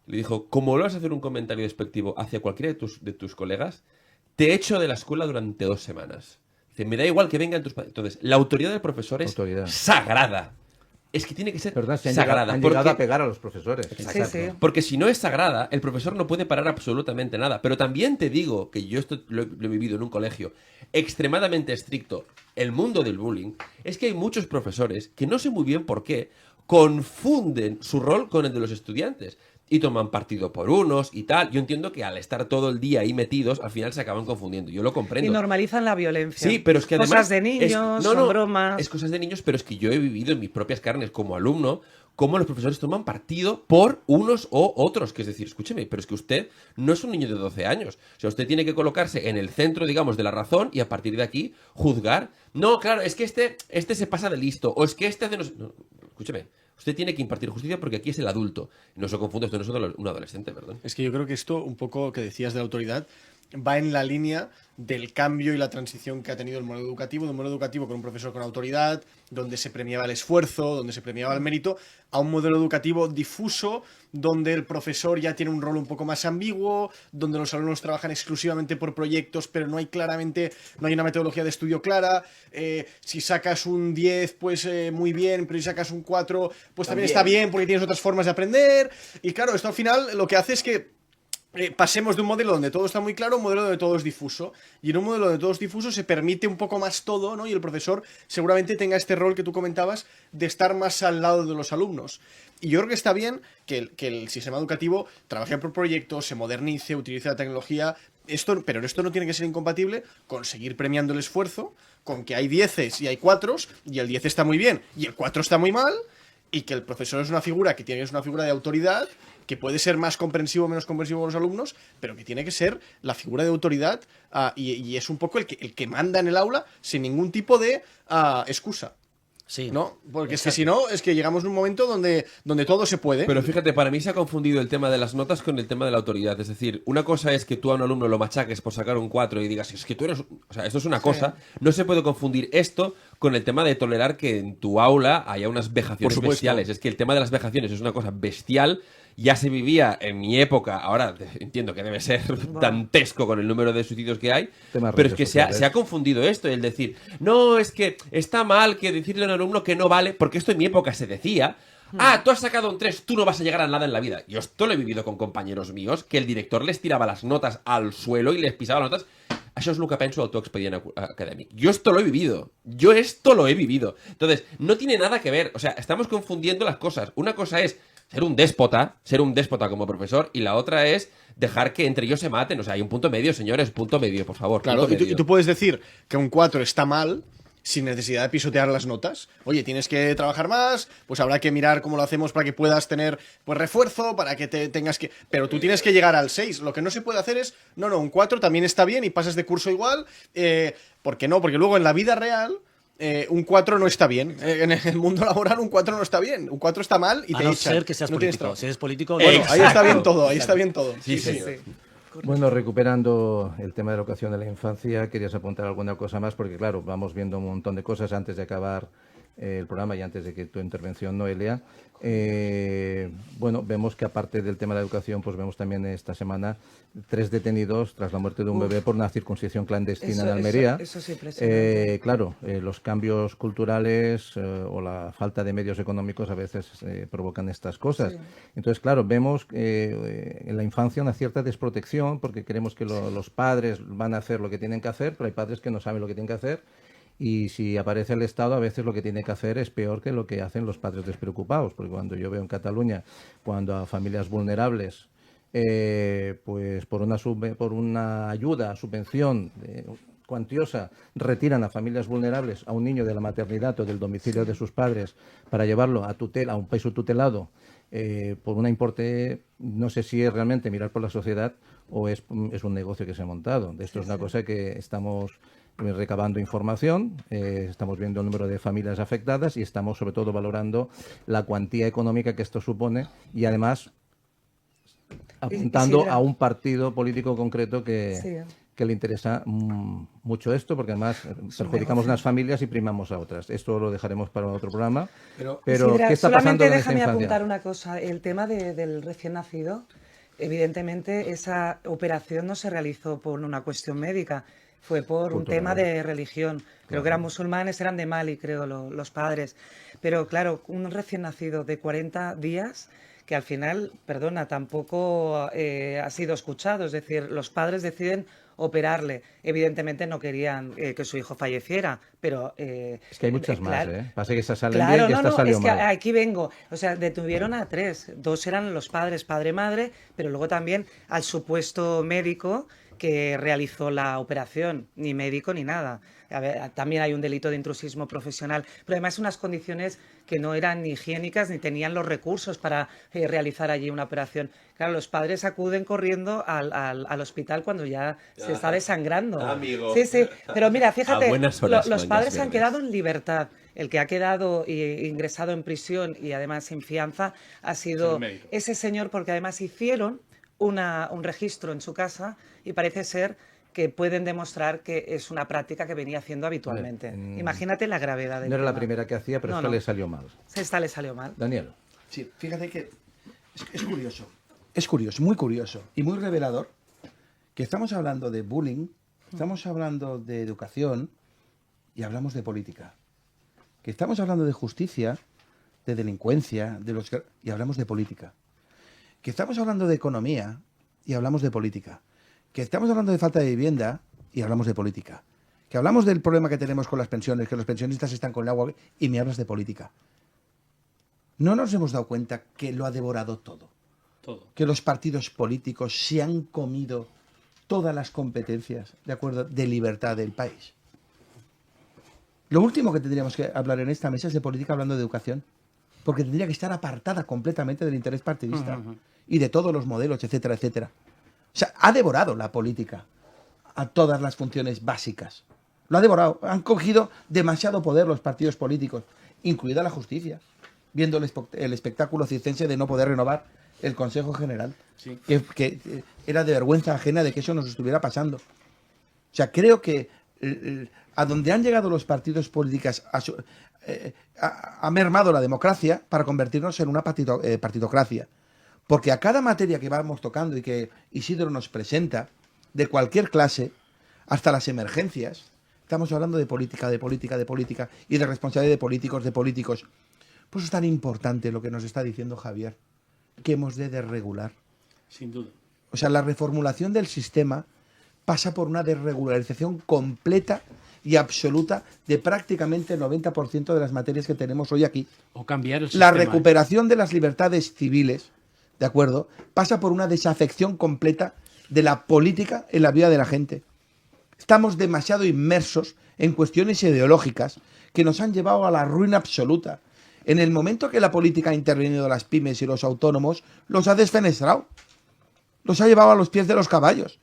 Speaker 7: Le dijo, como lo vas a hacer un comentario despectivo hacia cualquiera de tus colegas, te echo de la escuela durante 2 semanas. Dice, me da igual que vengan tus padres. Entonces, la autoridad del profesor es
Speaker 2: Autoridad.
Speaker 7: sagrada. Es que tiene que ser
Speaker 2: ¿Verdad? Se han
Speaker 7: sagrada.
Speaker 2: llegado
Speaker 7: porque-
Speaker 2: a pegar a los profesores.
Speaker 8: Sí, sí.
Speaker 7: porque si no es sagrada, el profesor no puede parar absolutamente nada. Pero también te digo que yo esto lo he vivido en un colegio extremadamente estricto. El mundo del bullying es que hay muchos profesores que no sé muy bien por qué confunden su rol con el de los estudiantes y toman partido por unos y tal. Yo entiendo que al estar todo el día ahí metidos, al final se acaban confundiendo. Yo lo comprendo.
Speaker 8: Y normalizan la violencia.
Speaker 7: Sí, pero es que además...
Speaker 8: Cosas de niños, son bromas.
Speaker 7: Es cosas de niños, pero es que yo he vivido en mis propias carnes como alumno cómo los profesores toman partido por unos o otros. Que es decir, escúcheme, pero es que usted no es un niño de 12 años. O sea, usted tiene que colocarse en el centro, digamos, de la razón y a partir de aquí juzgar. No, claro, es que este se pasa de listo. O es que este hace... No, escúcheme. Usted tiene que impartir justicia porque aquí es el adulto. No se confunda, esto no es un adolescente, perdón.
Speaker 4: Es que yo creo que esto, un poco que decías de la autoridad, va en la línea del cambio y la transición que ha tenido el modelo educativo, de un modelo educativo con un profesor con autoridad, donde se premiaba el esfuerzo, donde se premiaba el mérito, a un modelo educativo difuso, donde el profesor ya tiene un rol un poco más ambiguo, donde los alumnos trabajan exclusivamente por proyectos, pero no hay una metodología de estudio clara. Si sacas un 10, pues muy bien, pero si sacas un 4, pues también está bien porque tienes otras formas de aprender. Y claro, esto al final lo que hace es que pasemos de un modelo donde todo está muy claro a un modelo donde todo es difuso. Y en un modelo donde todo es difuso se permite un poco más todo, ¿no? Y el profesor seguramente tenga este rol que tú comentabas de estar más al lado de los alumnos. Y yo creo que está bien que el sistema educativo trabaje por proyectos, se modernice, utilice la tecnología. Pero esto no tiene que ser incompatible con seguir premiando el esfuerzo, con que hay 10 y hay 4 y el 10 está muy bien y el 4 está muy mal, y que el profesor es una figura de autoridad, que puede ser más comprensivo o menos comprensivo con los alumnos, pero que tiene que ser la figura de autoridad y es un poco el que manda en el aula sin ningún tipo de excusa.
Speaker 6: Sí.
Speaker 4: ¿No? Porque es que si no, es que llegamos a un momento donde todo se puede.
Speaker 7: Pero fíjate, para mí se ha confundido el tema de las notas con el tema de la autoridad. Es decir, una cosa es que tú a un alumno lo machaques por sacar un 4 y digas, es que tú eres... O sea, esto es una cosa. No se puede confundir esto con el tema de tolerar que en tu aula haya unas vejaciones
Speaker 4: Por supuesto.
Speaker 7: bestiales. Es que el tema de las vejaciones es una cosa bestial. Ya se vivía en mi época, ahora entiendo que debe ser dantesco con el número de suicidios que hay,
Speaker 2: Temas
Speaker 7: pero es que
Speaker 2: redes
Speaker 7: se ha
Speaker 2: sociales.
Speaker 7: confundido esto, el decir, no, es que está mal que decirle a un alumno que no vale, porque esto en mi época se decía, tú has sacado un 3, tú no vas a llegar a nada en la vida. Yo esto lo he vivido con compañeros míos, que el director les tiraba las notas al suelo y les pisaba las notas. Això és el que penso del teu expedient acadèmic. Yo esto lo he vivido. Yo esto lo he vivido. Entonces, no tiene nada que ver. O sea, estamos confundiendo las cosas. Una cosa es ser un déspota como profesor, y la otra es dejar que entre ellos se maten. O sea, hay un punto medio, señores, punto medio, por favor.
Speaker 4: Claro,
Speaker 7: punto
Speaker 4: y
Speaker 7: medio.
Speaker 4: tú puedes decir que un 4 está mal sin necesidad de pisotear las notas. Oye, tienes que trabajar más, pues habrá que mirar cómo lo hacemos para que puedas tener pues refuerzo, para que te tengas que... Pero tú tienes que llegar al 6. Lo que no se puede hacer es, no, un 4 también está bien y pasas de curso igual. ¿Por qué no? Porque luego en la vida real... un 4 no está bien. En el mundo laboral un 4 no está bien. Un 4 está mal y
Speaker 6: A
Speaker 4: te
Speaker 6: no
Speaker 4: echan.
Speaker 6: ser que seas
Speaker 4: No tienes
Speaker 6: político.
Speaker 4: trabajo.
Speaker 6: Si eres político...
Speaker 4: Bueno, ahí está bien
Speaker 7: Exacto.
Speaker 4: todo, ahí está bien todo.
Speaker 7: Sí, señor.
Speaker 2: Bueno, recuperando el tema de la educación de la infancia, querías apuntar alguna cosa más, porque claro, vamos viendo un montón de cosas antes de acabar el programa y antes de que tu intervención, Noelia. Bueno, vemos que aparte del tema de la educación, pues vemos también esta semana 3 detenidos tras la muerte de un bebé por una circuncisión clandestina en Almería.
Speaker 8: Eso es impresionante.
Speaker 2: Claro, los cambios culturales o la falta de medios económicos a veces provocan estas cosas.
Speaker 8: Sí.
Speaker 2: Entonces, claro, vemos en la infancia una cierta desprotección porque creemos que los padres van a hacer lo que tienen que hacer, pero hay padres que no saben lo que tienen que hacer. Y si aparece el Estado, a veces lo que tiene que hacer es peor que lo que hacen los padres despreocupados. Porque cuando yo veo en Cataluña, cuando a familias vulnerables, pues por una ayuda, subvención cuantiosa, retiran a familias vulnerables a un niño de la maternidad o del domicilio de sus padres para llevarlo a un país tutelado, por un importe, no sé si es realmente mirar por la sociedad o es un negocio que se ha montado. De esto es una cosa que estamos recabando información, estamos viendo el número de familias afectadas y estamos sobre todo valorando la cuantía económica que esto supone y además apuntando a un partido político concreto que le interesa mucho esto, porque además perjudicamos unas familias y primamos a otras. Esto lo dejaremos para otro programa. Pero
Speaker 8: Isidra,
Speaker 2: ¿qué está pasando en esta
Speaker 8: déjame
Speaker 2: infancia?
Speaker 8: apuntar una cosa. El tema del recién nacido, evidentemente esa operación no se realizó por una cuestión médica, fue por un tema de religión. Creo que eran musulmanes, eran de Mali, creo, los padres. Pero claro, un recién nacido de 40 días, que al final, perdona, tampoco ha sido escuchado. Es decir, los padres deciden operarle. Evidentemente no querían que su hijo falleciera, pero...
Speaker 2: es que hay muchas más,
Speaker 8: claro,
Speaker 2: ¿eh? Pasa que esa sale
Speaker 8: claro,
Speaker 2: bien y esta salió
Speaker 8: es que
Speaker 2: mal.
Speaker 8: aquí vengo. O sea, detuvieron a 3. 2 eran los padres, padre-madre, pero luego también al supuesto médico que realizó la operación, ni médico ni nada. A ver, también hay un delito de intrusismo profesional, pero además unas condiciones que no eran ni higiénicas ni tenían los recursos para realizar allí una operación. Claro, los padres acuden corriendo al hospital cuando ya se está desangrando.
Speaker 7: Amigo.
Speaker 8: Sí, pero mira,
Speaker 7: A
Speaker 8: fíjate,
Speaker 7: buenas horas,
Speaker 8: los
Speaker 7: mangas
Speaker 8: padres han
Speaker 7: verdes.
Speaker 8: quedado en libertad. El que ha quedado ingresado en prisión y además sin fianza ha sido
Speaker 5: el médico.
Speaker 8: ese señor, porque además hicieron un registro en su casa y parece ser que pueden demostrar que es una práctica que venía haciendo habitualmente. Imagínate la gravedad del
Speaker 2: No era la
Speaker 8: tema.
Speaker 2: primera que hacía, pero
Speaker 8: No,
Speaker 2: esta
Speaker 8: no.
Speaker 2: le salió mal.
Speaker 8: Esta le salió mal.
Speaker 2: Daniel.
Speaker 3: Sí, fíjate que es curioso. Es curioso, muy curioso y muy revelador que estamos hablando de bullying, estamos hablando de educación y hablamos de política. Que estamos hablando de justicia, de delincuencia, y hablamos de política. Que estamos hablando de economía y hablamos de política. Que estamos hablando de falta de vivienda y hablamos de política. Que hablamos del problema que tenemos con las pensiones, que los pensionistas están con el agua y me hablas de política. No nos hemos dado cuenta que lo ha devorado todo.
Speaker 5: Todo.
Speaker 3: Que los partidos políticos se han comido todas las competencias, ¿de acuerdo?, de libertad del país. Lo último que tendríamos que hablar en esta mesa es de política hablando de educación, porque tendría que estar apartada completamente del interés partidista y de todos los modelos, etcétera, etcétera. O sea, ha devorado la política a todas las funciones básicas. Lo ha devorado. Han cogido demasiado poder los partidos políticos incluida la justicia, viendo el espectáculo circense de no poder renovar el Consejo General, que era de vergüenza ajena de que eso nos estuviera pasando. O sea, creo que a donde han llegado los partidos políticos ha mermado la democracia para convertirnos en una partitocracia. Porque a cada materia que vamos tocando y que Isidro nos presenta, de cualquier clase, hasta las emergencias, estamos hablando de política y de responsabilidad de políticos. Pues es tan importante lo que nos está diciendo Javier, que hemos de desregular.
Speaker 5: Sin duda.
Speaker 3: O sea, la reformulación del sistema pasa por una desregularización completa y absoluta de prácticamente el 90% de las materias que tenemos hoy aquí.
Speaker 5: O cambiar el sistema.
Speaker 3: La recuperación de las libertades civiles, ¿de acuerdo?, pasa por una desafección completa de la política en la vida de la gente. Estamos demasiado inmersos en cuestiones ideológicas que nos han llevado a la ruina absoluta. En el momento que la política ha intervenido en las pymes y los autónomos, los ha desfenestrado. Los ha llevado a los pies de los caballos.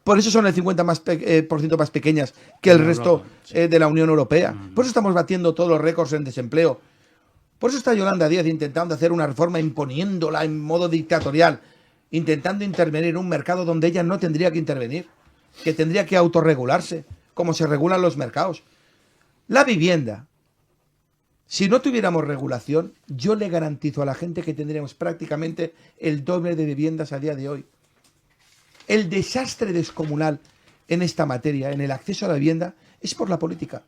Speaker 3: Por eso son el 50% más pequeñas que el resto de la Unión Europea. Por eso estamos batiendo todos los récords en desempleo. Por eso está Yolanda Díaz intentando hacer una reforma, imponiéndola en modo dictatorial, intentando intervenir en un mercado donde ella no tendría que intervenir, que tendría que autorregularse, como se regulan los mercados. La vivienda. Si no tuviéramos regulación, yo le garantizo a la gente que tendríamos prácticamente el doble de viviendas a día de hoy. El desastre descomunal en esta materia, en el acceso a la vivienda, es por la política.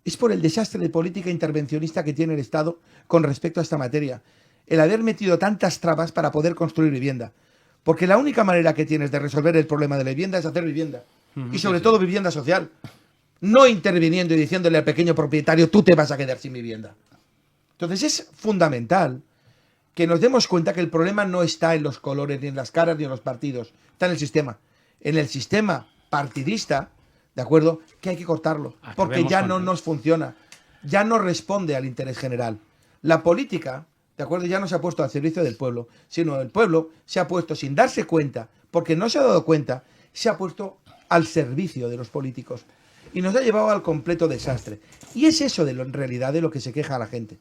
Speaker 3: Es por el desastre de política intervencionista que tiene el Estado con respecto a esta materia. El haber metido tantas trabas para poder construir vivienda. Porque la única manera que tienes de resolver el problema de la vivienda es hacer vivienda. Y sobre todo vivienda social. No interviniendo y diciéndole al pequeño propietario, tú te vas a quedar sin vivienda. Entonces es fundamental que nos demos cuenta que el problema no está en los colores, ni en las caras, ni en los partidos. Está en el sistema. En el sistema partidista, ¿de acuerdo?, que hay que cortarlo. Porque ya no nos funciona. Ya no responde al interés general. La política, ¿de acuerdo?, ya no se ha puesto al servicio del pueblo, sino el pueblo se ha puesto sin darse cuenta, porque no se ha dado cuenta, se ha puesto al servicio de los políticos. Y nos ha llevado al completo desastre. Y es eso en realidad de lo que se queja la gente.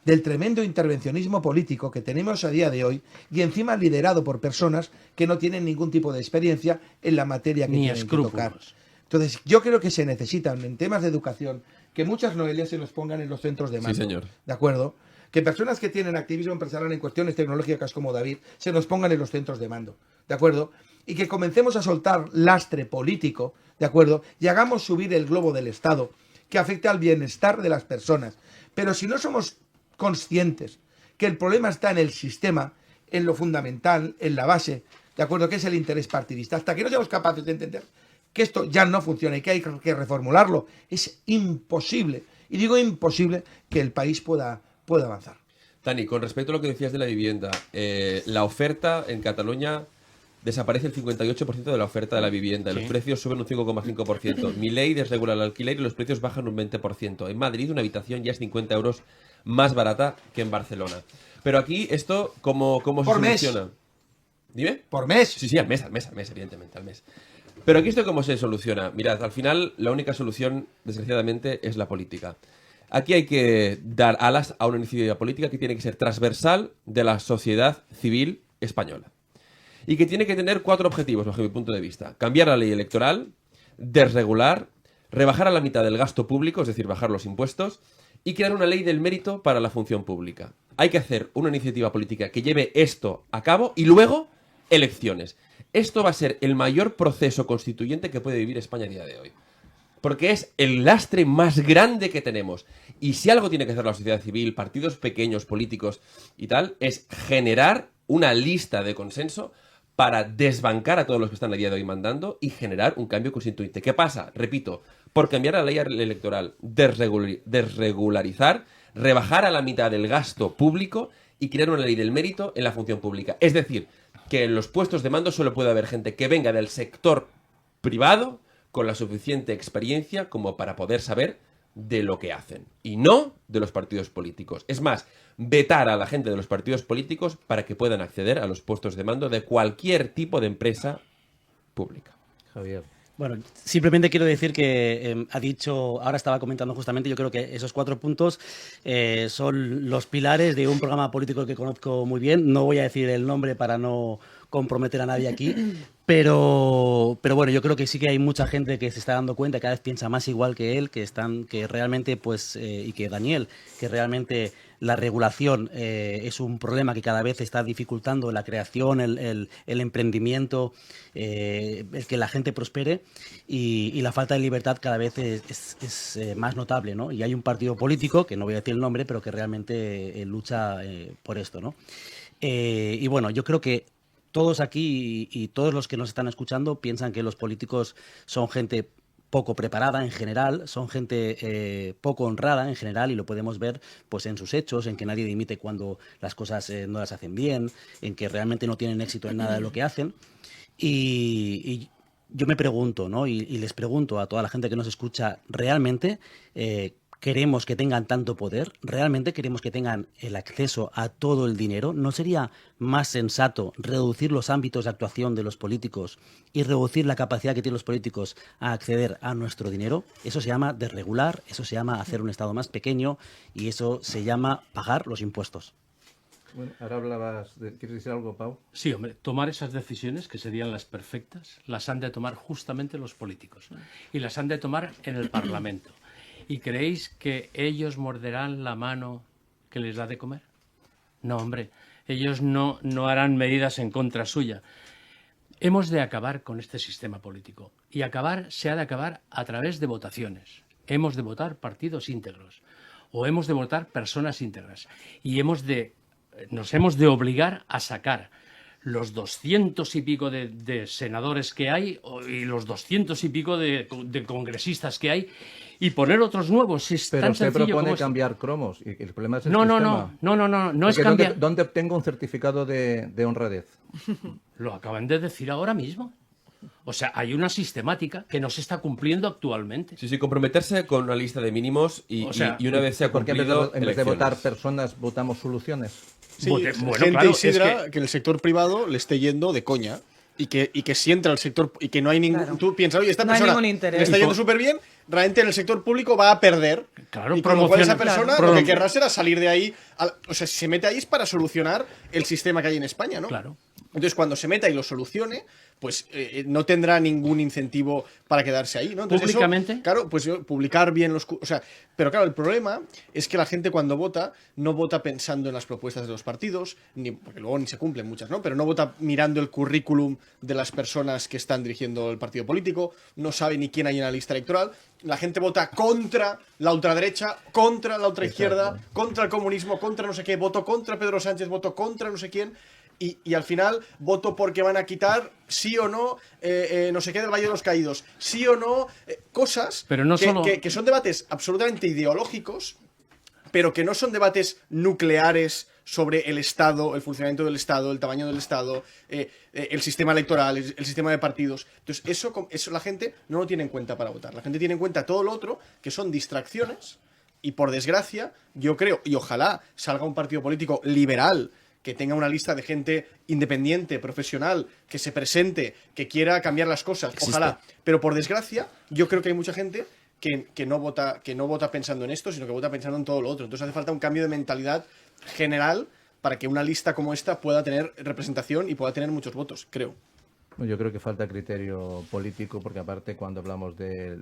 Speaker 3: Del tremendo intervencionismo político que tenemos a día de hoy y encima liderado por personas que no tienen ningún tipo de experiencia en la materia que tienen que tocar. Entonces, yo creo que se necesitan en temas de educación que muchas novelas se nos pongan en los centros de mando.
Speaker 7: Sí, señor.
Speaker 3: ¿De acuerdo? Que personas que tienen activismo empresarial en cuestiones tecnológicas como David se nos pongan en los centros de mando. ¿De acuerdo? Y que comencemos a soltar lastre político, ¿de acuerdo? Y hagamos subir el globo del Estado que afecte al bienestar de las personas. Pero si no somos conscientes que el problema está en el sistema, en lo fundamental, en la base, ¿de acuerdo?, que es el interés partidista. Hasta que no seamos capaces de entender que esto ya no funciona y que hay que reformularlo, es imposible, y digo imposible, que el país pueda avanzar.
Speaker 7: Tani, con respecto a lo que decías de la vivienda, la oferta en Cataluña desaparece el 58% de la oferta de la vivienda. Los precios suben un 5,5%. Milei desregula el alquiler y los precios bajan un 20%. En Madrid una habitación ya es 50 euros más barata que en Barcelona. Pero aquí esto, ¿cómo se soluciona?
Speaker 3: Mes.
Speaker 7: ¿Dime?
Speaker 3: ¿Por mes?
Speaker 7: Sí, al mes, evidentemente, al mes. Pero aquí esto cómo se soluciona. Mirad, al final la única solución, desgraciadamente, es la política. Aquí hay que dar alas a una iniciativa política que tiene que ser transversal de la sociedad civil española. Y que tiene que tener 4 objetivos, bajo mi punto de vista. Cambiar la ley electoral, desregular, rebajar a la mitad del gasto público, es decir, bajar los impuestos, y crear una ley del mérito para la función pública. Hay que hacer una iniciativa política que lleve esto a cabo y luego elecciones. Esto va a ser el mayor proceso constituyente que puede vivir España a día de hoy. Porque es el lastre más grande que tenemos. Y si algo tiene que hacer la sociedad civil, partidos pequeños, políticos y tal, es generar una lista de consenso para desbancar a todos los que están a día de hoy mandando y generar un cambio constituyente. ¿Qué pasa? Repito, por cambiar la ley electoral, desregularizar, rebajar a la mitad del gasto público y crear una ley del mérito en la función pública. Es decir, que en los puestos de mando solo puede haber gente que venga del sector privado con la suficiente experiencia como para poder saber de lo que hacen y no de los partidos políticos. Es más, vetar a la gente de los partidos políticos para que puedan acceder a los puestos de mando de cualquier tipo de empresa pública.
Speaker 2: Javier.
Speaker 6: Bueno, simplemente quiero decir que ha dicho, ahora estaba comentando justamente, yo creo que esos 4 puntos son los pilares de un programa político que conozco muy bien. No voy a decir el nombre para no comprometer a nadie aquí, pero bueno, yo creo que sí que hay mucha gente que se está dando cuenta, cada vez piensa más igual que él, que realmente, pues, y que Daniel, que realmente la regulación es un problema que cada vez está dificultando la creación, el emprendimiento, el que la gente prospere, y la falta de libertad cada vez es más notable, ¿no? Y hay un partido político, que no voy a decir el nombre, pero que realmente lucha por esto, ¿no? Y bueno, yo creo que todos aquí y todos los que nos están escuchando piensan que los políticos son gente poco preparada en general, son gente poco honrada en general, y lo podemos ver pues en sus hechos, en que nadie dimite cuando las cosas no las hacen bien, en que realmente no tienen éxito en nada de lo que hacen. Y yo me pregunto, ¿no? Y les pregunto a toda la gente que nos escucha, ¿realmente queremos que tengan tanto poder? ¿Realmente queremos que tengan el acceso a todo el dinero? ¿No sería más sensato reducir los ámbitos de actuación de los políticos y reducir la capacidad que tienen los políticos a acceder a nuestro dinero? Eso se llama desregular, eso se llama hacer un Estado más pequeño, y eso se llama pagar los impuestos.
Speaker 2: Bueno, ahora hablabas ¿quieres decir algo, Pau?
Speaker 5: Sí, hombre, tomar esas decisiones, que serían las perfectas, las han de tomar justamente los políticos, y las han de tomar en el Parlamento. ¿Y creéis que ellos morderán la mano que les da de comer? No, hombre, ellos no harán medidas en contra suya. Hemos de acabar con este sistema político, y se ha de acabar a través de votaciones. Hemos de votar partidos íntegros, o hemos de votar personas íntegras, y nos hemos de obligar a sacar los 200 y pico de senadores que hay, y los 200 y pico de congresistas que hay, y poner otros nuevos. Es
Speaker 2: Pero
Speaker 5: tan
Speaker 2: usted
Speaker 5: sencillo
Speaker 2: propone
Speaker 5: como
Speaker 2: cambiar cromos, y el problema es el
Speaker 5: No,
Speaker 2: sistema.
Speaker 5: no es cambiar.
Speaker 2: ¿Dónde obtengo un certificado de honradez?
Speaker 5: Lo acaban de decir ahora mismo. O sea, hay una sistemática que no se está cumpliendo actualmente.
Speaker 7: Sí, sí, comprometerse con una lista de mínimos y una vez se ha
Speaker 2: Porque
Speaker 7: cumplido,
Speaker 2: en vez de votar personas, votamos soluciones.
Speaker 4: Sí,
Speaker 5: Bueno,
Speaker 4: gente,
Speaker 5: claro,
Speaker 4: Isidra,
Speaker 5: es
Speaker 4: que en el sector privado le esté yendo de coña. Y que si entra al sector y que no hay ningún...
Speaker 8: Claro.
Speaker 4: Tú piensas, oye, esta
Speaker 8: No hay
Speaker 4: persona
Speaker 8: ningún interés.
Speaker 4: le está yendo súper bien, realmente en el sector público va a perder.
Speaker 5: Claro,
Speaker 4: y con lo cual esa
Speaker 5: promociona-
Speaker 4: persona
Speaker 5: claro,
Speaker 4: lo que querrá será salir de ahí. O sea, si se mete ahí es para solucionar el sistema que hay en España, ¿no?
Speaker 5: Claro.
Speaker 4: Entonces, cuando se meta y lo solucione, pues no tendrá ningún incentivo para quedarse ahí, ¿no? Entonces,
Speaker 5: ¿Públicamente?
Speaker 4: Eso, claro, pues publicar bien los... O sea, pero claro, el problema es que la gente cuando vota, no vota pensando en las propuestas de los partidos, porque luego ni se cumplen muchas, ¿no? Pero no vota mirando el currículum de las personas que están dirigiendo el partido político, no sabe ni quién hay en la lista electoral. La gente vota contra la ultraderecha, contra la ultraizquierda, contra el comunismo, contra no sé qué, voto contra Pedro Sánchez, voto contra no sé quién. Y al final voto porque van a quitar, sí o no, no sé qué del Valle de los Caídos, sí o no, cosas
Speaker 5: Pero no solo-
Speaker 4: que son debates absolutamente ideológicos, pero que no son debates nucleares sobre el Estado, el funcionamiento del Estado, el tamaño del Estado, el sistema electoral, el sistema de partidos. Entonces, eso la gente no lo tiene en cuenta para votar. La gente tiene en cuenta todo lo otro, que son distracciones, y por desgracia, yo creo, y ojalá salga un partido político liberal, que tenga una lista de gente independiente, profesional, que se presente, que quiera cambiar las cosas. Ojalá. Pero por desgracia, yo creo que hay mucha gente que no vota pensando en esto, sino que vota pensando en todo lo otro. Entonces hace falta un cambio de mentalidad general para que una lista como esta pueda tener representación y pueda tener muchos votos, creo.
Speaker 2: Yo creo que falta criterio político, porque aparte cuando hablamos de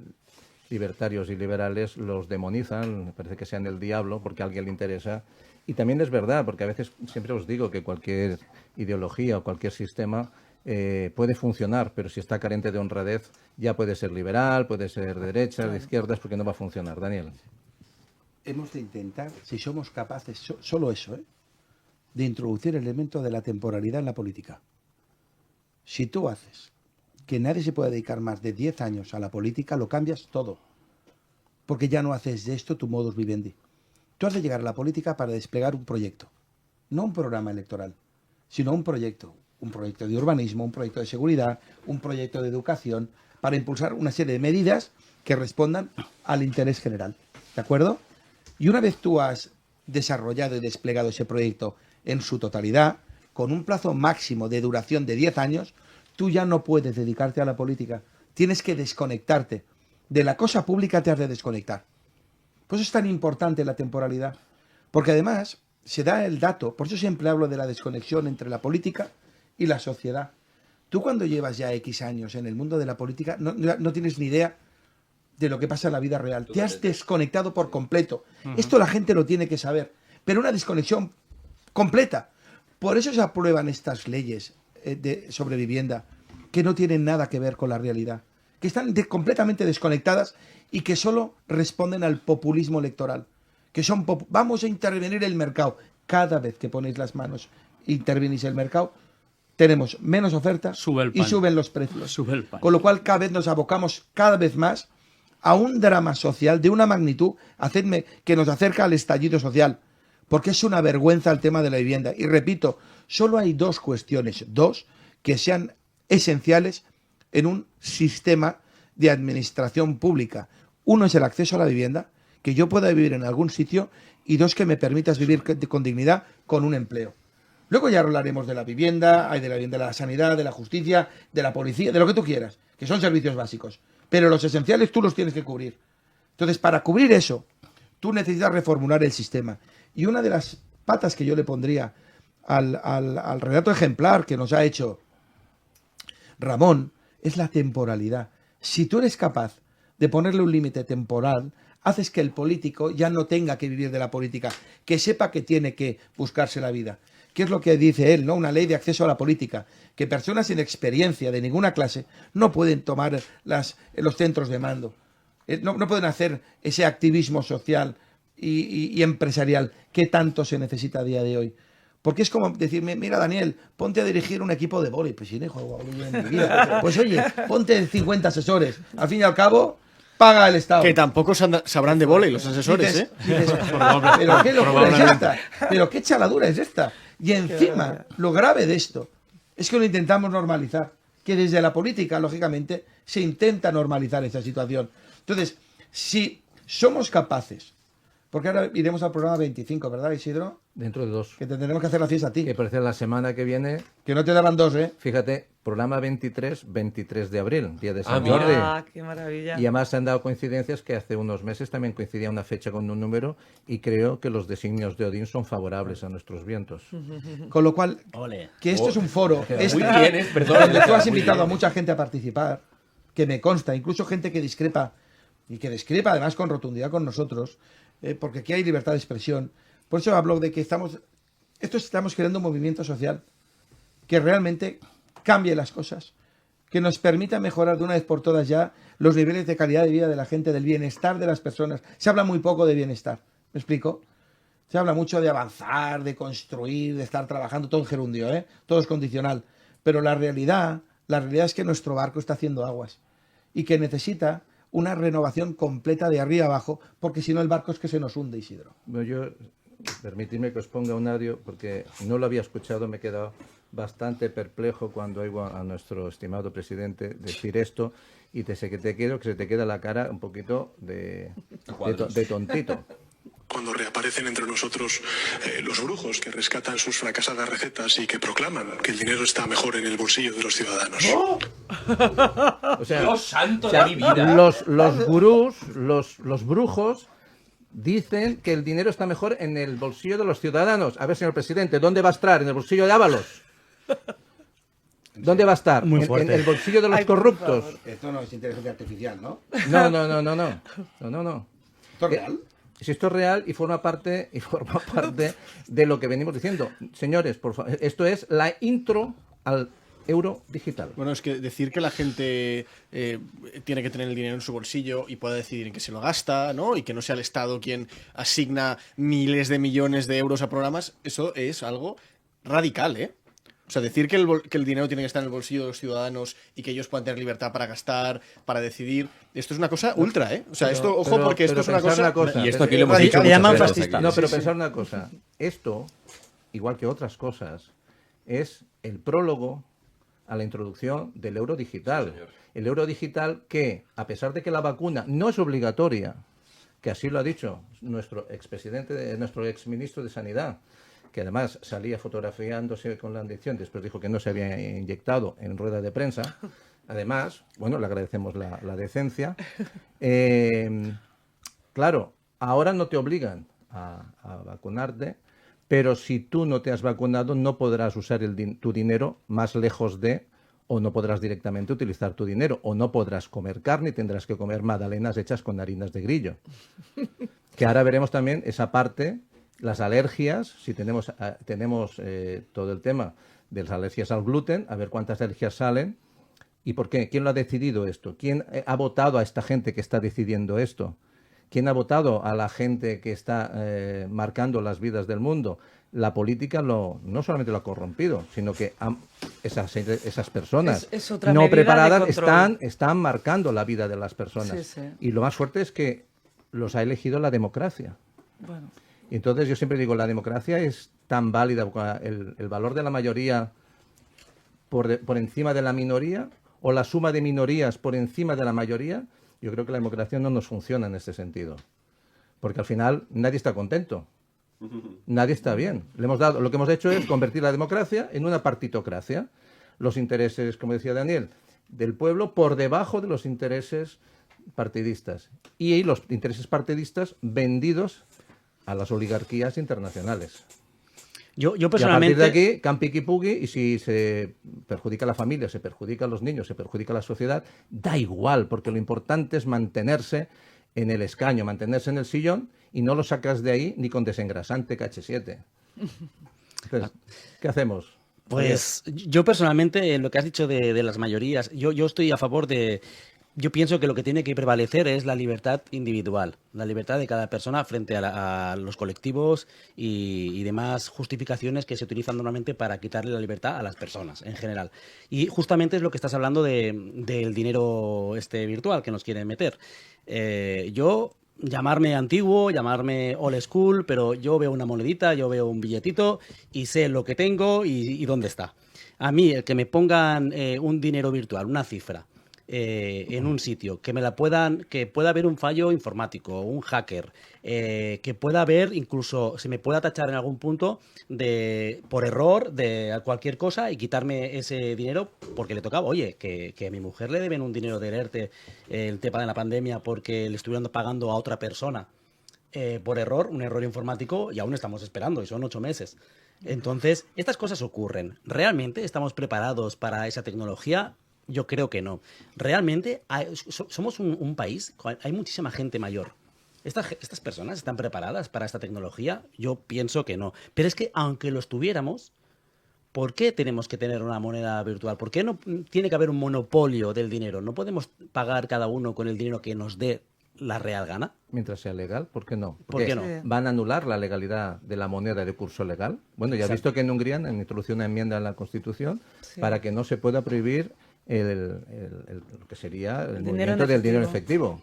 Speaker 2: libertarios y liberales los demonizan, me parece que sean el diablo porque a alguien le interesa. Y también es verdad, porque a veces siempre os digo que cualquier ideología o cualquier sistema puede funcionar, pero si está carente de honradez ya puede ser liberal, puede ser de derechas, de izquierdas, porque no va a funcionar. Daniel.
Speaker 3: Hemos de intentar, si somos capaces, solo eso, de introducir el elemento de la temporalidad en la política. Si tú haces que nadie se pueda dedicar más de 10 años a la política, lo cambias todo. Porque ya no haces de esto tu modus vivendi. Tú has de llegar a la política para desplegar un proyecto. No un programa electoral, sino un proyecto. Un proyecto de urbanismo, un proyecto de seguridad, un proyecto de educación, para impulsar una serie de medidas que respondan al interés general. ¿De acuerdo? Y una vez tú has desarrollado y desplegado ese proyecto en su totalidad, con un plazo máximo de duración de 10 años, tú ya no puedes dedicarte a la política. tienes que desconectarte. De la cosa pública te has de desconectar. Por eso es tan importante la temporalidad. Porque además se da el dato, por eso siempre hablo de la desconexión entre la política y la sociedad. Tú cuando llevas ya X años en el mundo de la política no tienes ni idea de lo que pasa en la vida real. Te has desconectado por completo. Esto la gente lo tiene que saber. Pero una desconexión completa. Por eso se aprueban estas leyes sobre vivienda que no tienen nada que ver con la realidad. Que están completamente desconectadas y que solo responden al populismo electoral. Que son vamos a intervenir el mercado. Cada vez que ponéis las manos, intervenís el mercado, tenemos menos oferta y suben los precios. Con lo cual cada vez nos abocamos cada vez más a un drama social de una magnitud, hacedme, que nos acerca al estallido social, porque es una vergüenza el tema de la vivienda. Y repito, solo hay dos cuestiones, que sean esenciales en un sistema de administración pública. Uno es el acceso a la vivienda, que yo pueda vivir en algún sitio, y dos, que me permitas vivir con dignidad, con un empleo. Luego ya hablaremos de la vivienda, de la sanidad, de la justicia, de la policía, de lo que tú quieras, que son servicios básicos. Pero los esenciales tú los tienes que cubrir. Entonces, para cubrir eso, tú necesitas reformular el sistema. Y una de las patas que yo le pondría al relato ejemplar que nos ha hecho Ramón es la temporalidad. Si tú eres capaz de ponerle un límite temporal, haces que el político ya no tenga que vivir de la política, que sepa que tiene que buscarse la vida. ¿Qué es lo que dice él, ¿no? Una ley de acceso a la política, que personas sin experiencia de ninguna clase no pueden tomar los centros de mando, no pueden hacer ese activismo social y empresarial que tanto se necesita a día de hoy. Porque es como decirme, mira Daniel, ponte a dirigir un equipo de vóley. Pues si no he jugado vóley en mi vida. Pues oye, ponte 50 asesores. Al fin y al cabo, paga el Estado.
Speaker 4: Que tampoco sabrán de vóley los asesores,
Speaker 3: dices, pero qué locura es esta. Pero qué chaladura es esta. Y encima, lo grave de esto es que lo intentamos normalizar. Que desde la política, lógicamente, se intenta normalizar esta situación. Entonces, si somos capaces, porque ahora iremos al programa 25, ¿verdad, Isidro?
Speaker 2: Dentro de 2.
Speaker 3: Que tendremos que hacer la fiesta a ti.
Speaker 2: Que parece la semana que viene.
Speaker 3: Que no te darán 2, ¿eh?
Speaker 2: Fíjate, programa 23 de abril, día de San
Speaker 8: Jordi.
Speaker 2: Jordi.
Speaker 8: Ah, qué maravilla.
Speaker 2: Y además se han dado coincidencias que hace unos meses también coincidía una fecha con un número y creo que los designios de Odín son favorables a nuestros vientos.
Speaker 3: Con lo cual, que esto es un foro.
Speaker 7: Muy bien, perdón.
Speaker 3: Donde tú has invitado a mucha gente a participar, que me consta, incluso gente que discrepa, y que discrepa además con rotundidad con nosotros, porque aquí hay libertad de expresión. Por eso hablo de que estamos creando un movimiento social que realmente cambie las cosas, que nos permita mejorar de una vez por todas ya los niveles de calidad de vida de la gente, del bienestar de las personas. Se habla muy poco de bienestar, ¿me explico? Se habla mucho de avanzar, de construir, de estar trabajando, todo en gerundio, todo es condicional. Pero la realidad es que nuestro barco está haciendo aguas y que necesita una renovación completa de arriba abajo, porque si no el barco es que se nos hunde, Isidro.
Speaker 2: Bueno, permitidme que os ponga un audio, porque no lo había escuchado, me he quedado bastante perplejo cuando oigo a nuestro estimado presidente decir esto, y que se te queda la cara un poquito de tontito.
Speaker 9: Cuando reaparecen entre nosotros los brujos que rescatan sus fracasadas recetas y que proclaman que el dinero está mejor en el bolsillo de los ciudadanos.
Speaker 7: ¡Oh!
Speaker 2: O sea,
Speaker 7: Dios santo de mi vida.
Speaker 2: Los gurús, los brujos, dicen que el dinero está mejor en el bolsillo de los ciudadanos. A ver, señor presidente, ¿dónde va a estar? ¿En el bolsillo de Ábalos? ¿Dónde va a estar? ¿En el bolsillo de los corruptos?
Speaker 3: Esto no es inteligencia artificial, ¿no?
Speaker 2: No.
Speaker 3: ¿Esto es real?
Speaker 2: Si esto es real y forma parte de lo que venimos diciendo. Señores, por favor, esto es la intro al euro digital.
Speaker 4: Bueno, es que decir que la gente tiene que tener el dinero en su bolsillo y pueda decidir en qué se lo gasta, ¿no? Y que no sea el Estado quien asigna miles de millones de euros a programas, eso es algo radical, ¿eh? O sea, decir que el dinero tiene que estar en el bolsillo de los ciudadanos y que ellos puedan tener libertad para gastar, para decidir, esto es una cosa ultra, ¿eh? O sea, porque esto es una cosa...
Speaker 7: Y esto aquí lo hemos dicho
Speaker 6: le llaman
Speaker 7: muchas veces
Speaker 6: fascista.
Speaker 7: aquí.
Speaker 2: No, pero pensar una cosa. Esto, igual que otras cosas, es el prólogo a la introducción del euro digital. El euro digital que, a pesar de que la vacuna no es obligatoria, que así lo ha dicho nuestro exministro de Sanidad, que además salía fotografiándose con la inyección, después dijo que no se había inyectado en rueda de prensa, además, bueno, le agradecemos la decencia. Claro, ahora no te obligan a vacunarte, pero si tú no te has vacunado no podrás usar tu dinero más lejos de, o no podrás directamente utilizar tu dinero, o no podrás comer carne y tendrás que comer magdalenas hechas con harinas de grillo. Que ahora veremos también esa parte, las alergias, si tenemos todo el tema de las alergias al gluten, a ver cuántas alergias salen y por qué. ¿Quién lo ha decidido esto? ¿Quién ha votado a esta gente que está decidiendo esto? ¿Quién ha votado a la gente que está marcando las vidas del mundo? La política no solamente lo ha corrompido, sino que esas personas
Speaker 8: es otra
Speaker 2: no
Speaker 8: medida
Speaker 2: preparadas
Speaker 8: de control.
Speaker 2: están marcando la vida de las personas.
Speaker 8: Sí, sí.
Speaker 2: Y lo más fuerte es que los ha elegido la democracia.
Speaker 8: Bueno.
Speaker 2: Y entonces yo siempre digo, la democracia es tan válida, el valor de la mayoría por encima de la minoría, o la suma de minorías por encima de la mayoría. Yo creo que la democracia no nos funciona en este sentido. Porque al final nadie está contento. Nadie está bien. Lo que hemos hecho es convertir la democracia en una partitocracia. Los intereses, como decía Daniel, del pueblo por debajo de los intereses partidistas. Y los intereses partidistas vendidos a las oligarquías internacionales.
Speaker 6: Yo
Speaker 2: Y a
Speaker 6: personalmente...
Speaker 2: partir de aquí, campiqui-pugui, y si se perjudica a la familia, se perjudica a los niños, se perjudica a la sociedad, da igual, porque lo importante es mantenerse en el escaño, mantenerse en el sillón, y no lo sacas de ahí ni con desengrasante KH7. Entonces, ¿qué hacemos?
Speaker 6: Pues yo personalmente, lo que has dicho de las mayorías, yo estoy a favor de... Yo pienso que lo que tiene que prevalecer es la libertad individual, la libertad de cada persona frente a los colectivos y demás justificaciones que se utilizan normalmente para quitarle la libertad a las personas en general. Y justamente es lo que estás hablando del dinero virtual que nos quieren meter. Yo, llamarme antiguo, llamarme old school, pero yo veo una monedita, yo veo un billetito y sé lo que tengo y dónde está. A mí, el que me pongan un dinero virtual, una cifra, en un sitio, que pueda haber un fallo informático, un hacker, que pueda haber, incluso se me pueda tachar en algún punto por error de cualquier cosa y quitarme ese dinero porque le tocaba. Oye, que a mi mujer le deben un dinero de ERTE, el tema de la pandemia, porque le estuvieron pagando a otra persona por error, un error informático, y aún estamos esperando, y son 8 meses. Entonces, estas cosas ocurren. ¿Realmente estamos preparados para esa tecnología? Yo creo que no. Realmente somos un país, hay muchísima gente mayor. ¿Estas personas están preparadas para esta tecnología? Yo pienso que no. Pero es que aunque lo estuviéramos, ¿por qué tenemos que tener una moneda virtual? ¿Por qué no tiene que haber un monopolio del dinero? ¿No podemos pagar cada uno con el dinero que nos dé la real gana?
Speaker 2: Mientras sea legal, ¿por qué no?
Speaker 6: ¿Por qué no?
Speaker 2: ¿Van a anular la legalidad de la moneda de curso legal? Bueno, ya he visto que en Hungría han introducido una enmienda en la Constitución para que no se pueda prohibir lo que sería el movimiento del dinero en efectivo,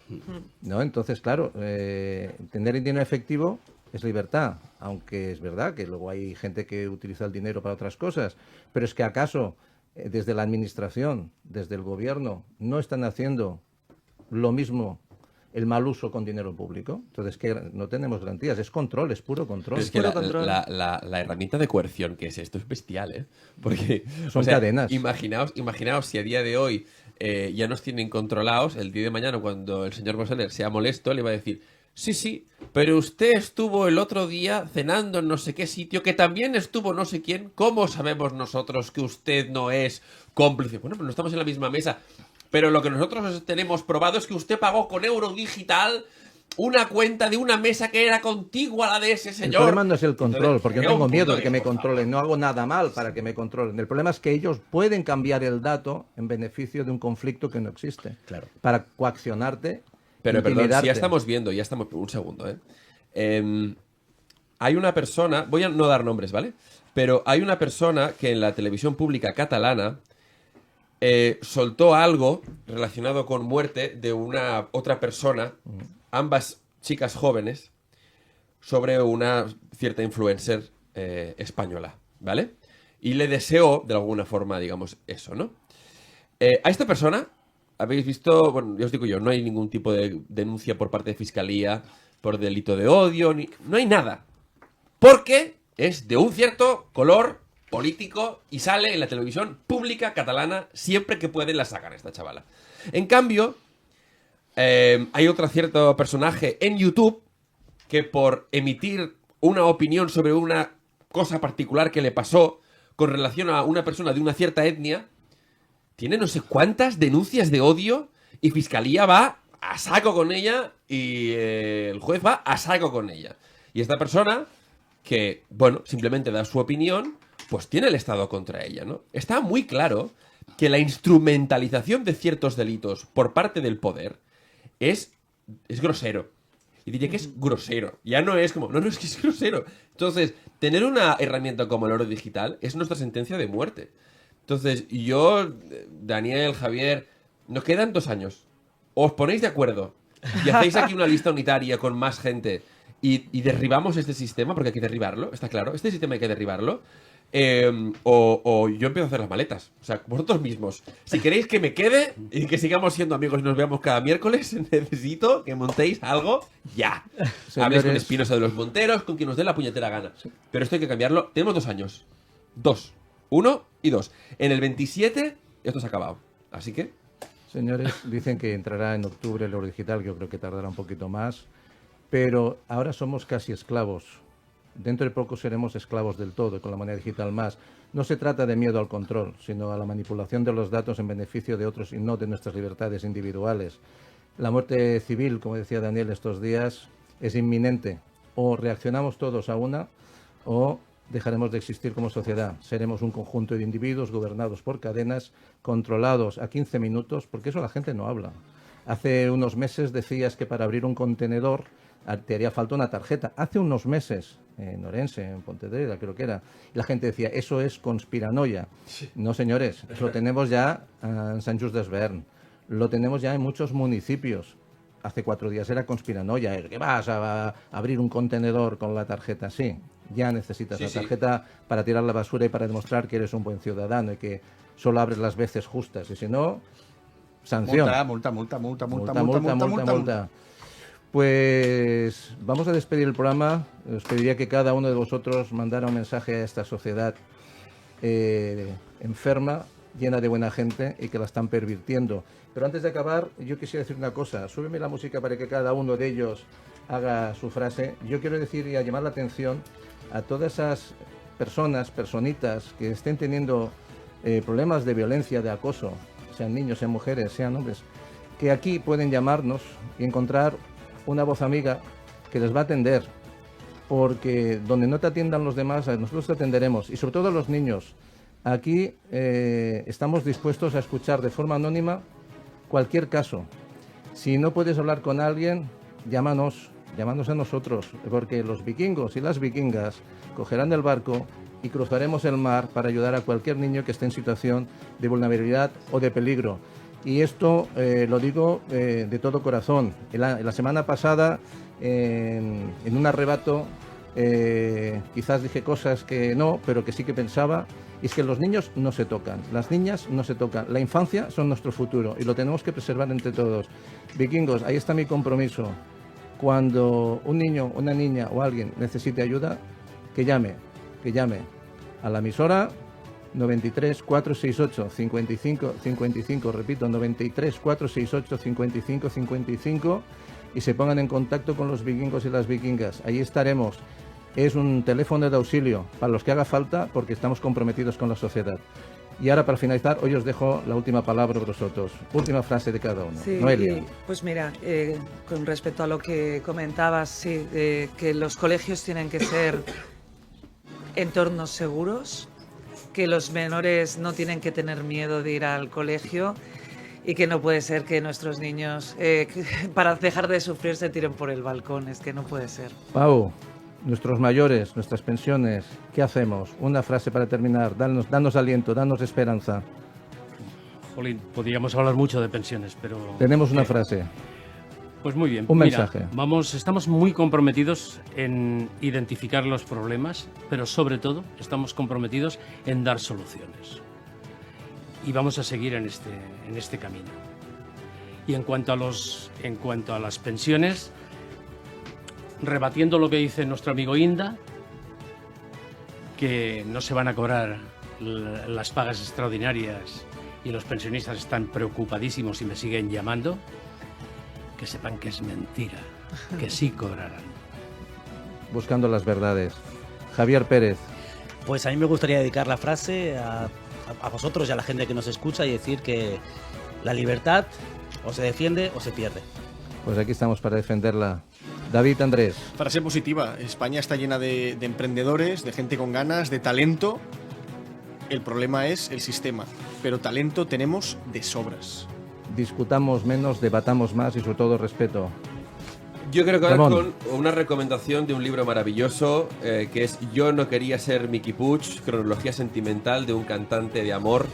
Speaker 2: ¿no? Entonces, claro, tener el dinero efectivo es libertad, aunque es verdad que luego hay gente que utiliza el dinero para otras cosas, pero es que acaso desde la administración, desde el gobierno, no están haciendo lo mismo, el mal uso con dinero público. Entonces, que no tenemos garantías, es control, es puro control.
Speaker 7: Pero es que la herramienta de coerción que es esto es bestial, ¿eh? Porque
Speaker 2: son cadenas.
Speaker 7: Imaginaos si a día de hoy ya nos tienen controlados, el día de mañana cuando el señor Bolsonaro sea molesto le va a decir: sí, pero usted estuvo el otro día cenando en no sé qué sitio, que también estuvo no sé quién. ¿Cómo sabemos nosotros que usted no es cómplice? Bueno, pues no estamos en la misma mesa. Pero lo que nosotros tenemos probado es que usted pagó con euro digital una cuenta de una mesa que era contigua a la de ese señor.
Speaker 2: El problema no es el control,
Speaker 7: Entonces,
Speaker 2: porque yo tengo miedo de que me controlen. No hago nada mal para que me controlen. El problema es que ellos pueden cambiar el dato en beneficio de un conflicto que no existe.
Speaker 6: Claro.
Speaker 2: Para coaccionarte.
Speaker 7: Pero perdón, si ya estamos viendo, un segundo, hay una persona, voy a no dar nombres, ¿vale? Pero hay una persona que en la televisión pública catalana soltó algo relacionado con muerte de una otra persona, ambas chicas jóvenes, sobre una cierta influencer española, ¿vale? Y le deseó, de alguna forma, digamos, eso, ¿no? A esta persona, habéis visto, bueno, ya os digo yo, no hay ningún tipo de denuncia por parte de Fiscalía por delito de odio, no hay nada. Porque es de un cierto color político y sale en la televisión pública catalana siempre que puede la sacan esta chavala. En cambio, hay otro cierto personaje en YouTube que por emitir una opinión sobre una cosa particular que le pasó con relación a una persona de una cierta etnia, tiene no sé cuántas denuncias de odio y Fiscalía va a saco con ella y el juez va a saco con ella. Y esta persona, que, bueno, simplemente da su opinión, pues tiene el Estado contra ella, ¿no? Está muy claro que la instrumentalización de ciertos delitos por parte del poder es grosero. Y diría que es grosero. Ya no es como... No, es que es grosero. Entonces, tener una herramienta como el oro digital es nuestra sentencia de muerte. Entonces, yo, Daniel, Javier, nos quedan 2 años. Os ponéis de acuerdo y hacéis aquí una lista unitaria con más gente y derribamos este sistema, porque hay que derribarlo, está claro. Este sistema hay que derribarlo. O yo empiezo a hacer las maletas. O sea, vosotros mismos. Si queréis que me quede y que sigamos siendo amigos y nos veamos cada miércoles, necesito que montéis algo ya. Habléis con Espinosa de los Monteros, con quien os dé la puñetera gana. Pero esto hay que cambiarlo. Tenemos 2 años. 2. 1 y 2. En el 27 esto se ha acabado. Así que...
Speaker 2: Señores, dicen que entrará en octubre el oro digital, que yo creo que tardará un poquito más. Pero ahora somos casi esclavos. Dentro de poco seremos esclavos del todo, con la moneda digital más. No se trata de miedo al control, sino a la manipulación de los datos en beneficio de otros y no de nuestras libertades individuales. La muerte civil, como decía Daniel estos días, es inminente. O reaccionamos todos a una, o dejaremos de existir como sociedad. Seremos un conjunto de individuos gobernados por cadenas, controlados a 15 minutos, porque eso la gente no habla. Hace unos meses decías que para abrir un contenedor te haría falta una tarjeta. Hace unos meses, en Orense, en Pontevedra, creo que era, y la gente decía, eso es conspiranoia. Sí. No, señores, lo tenemos ya en Sant Just Desvern, lo tenemos ya en muchos municipios. Hace 4 días era conspiranoia. ¿Qué vas a abrir un contenedor con la tarjeta? Sí, ya necesitas la tarjeta para tirar la basura y para demostrar que eres un buen ciudadano y que solo abres las veces justas. Y si no, sanción. Multa. Pues vamos a despedir el programa. Os pediría que cada uno de vosotros mandara un mensaje a esta sociedad enferma, llena de buena gente y que la están pervirtiendo. Pero antes de acabar, yo quisiera decir una cosa. Súbeme la música para que cada uno de ellos haga su frase. Yo quiero decir y a llamar la atención a todas esas personitas que estén teniendo problemas de violencia, de acoso, sean niños, sean mujeres, sean hombres, que aquí pueden llamarnos y encontrar una voz amiga que les va a atender, porque donde no te atiendan los demás, nosotros te atenderemos, y sobre todo a los niños. Aquí estamos dispuestos a escuchar de forma anónima cualquier caso. Si no puedes hablar con alguien, llámanos a nosotros, porque los vikingos y las vikingas cogerán el barco y cruzaremos el mar para ayudar a cualquier niño que esté en situación de vulnerabilidad o de peligro. Y esto lo digo de todo corazón. La semana pasada, en un arrebato, quizás dije cosas que no, pero que sí que pensaba, y es que los niños no se tocan, las niñas no se tocan, la infancia son nuestro futuro y lo tenemos que preservar entre todos. Vikingos, ahí está mi compromiso. Cuando un niño, una niña o alguien necesite ayuda, que llame a la emisora 93 468 55 55, repito, 93 468 55 55, y se pongan en contacto con los vikingos y las vikingas. Ahí estaremos. Es un teléfono de auxilio para los que haga falta, porque estamos comprometidos con la sociedad. Y ahora, para finalizar, hoy os dejo la última palabra a vosotros. Última frase de cada uno.
Speaker 8: Sí,
Speaker 2: Noelia.
Speaker 8: Pues mira, con respecto a lo que comentabas, sí, que los colegios tienen que ser entornos seguros, que los menores no tienen que tener miedo de ir al colegio y que no puede ser que nuestros niños, para dejar de sufrir, se tiren por el balcón. Es que no puede ser.
Speaker 2: Pau, nuestros mayores, nuestras pensiones, ¿qué hacemos? Una frase para terminar. Danos aliento, danos esperanza.
Speaker 5: Jolín, podríamos hablar mucho de pensiones, pero...
Speaker 2: Tenemos una frase.
Speaker 5: Pues muy bien.
Speaker 2: Un mensaje.
Speaker 5: Estamos muy comprometidos en identificar los problemas, pero sobre todo estamos comprometidos en dar soluciones. Y vamos a seguir en este camino. Y en cuanto a las pensiones, rebatiendo lo que dice nuestro amigo Inda, que no se van a cobrar las pagas extraordinarias y los pensionistas están preocupadísimos y me siguen llamando, que sepan que es mentira, que sí cobrarán.
Speaker 2: Buscando las verdades. Javier Pérez.
Speaker 6: Pues a mí me gustaría dedicar la frase a vosotros y a la gente que nos escucha y decir que la libertad o se defiende o se pierde.
Speaker 2: Pues aquí estamos para defenderla. David Andrés.
Speaker 4: Frase positiva. España está llena de emprendedores, de gente con ganas, de talento. El problema es el sistema, pero talento tenemos de sobras.
Speaker 2: Discutamos menos, debatamos más y sobre todo respeto.
Speaker 7: Yo creo que
Speaker 2: Ramón.
Speaker 7: con una recomendación de un libro maravilloso que es Yo no quería ser Mickey Puig, cronología sentimental de un cantante de amor.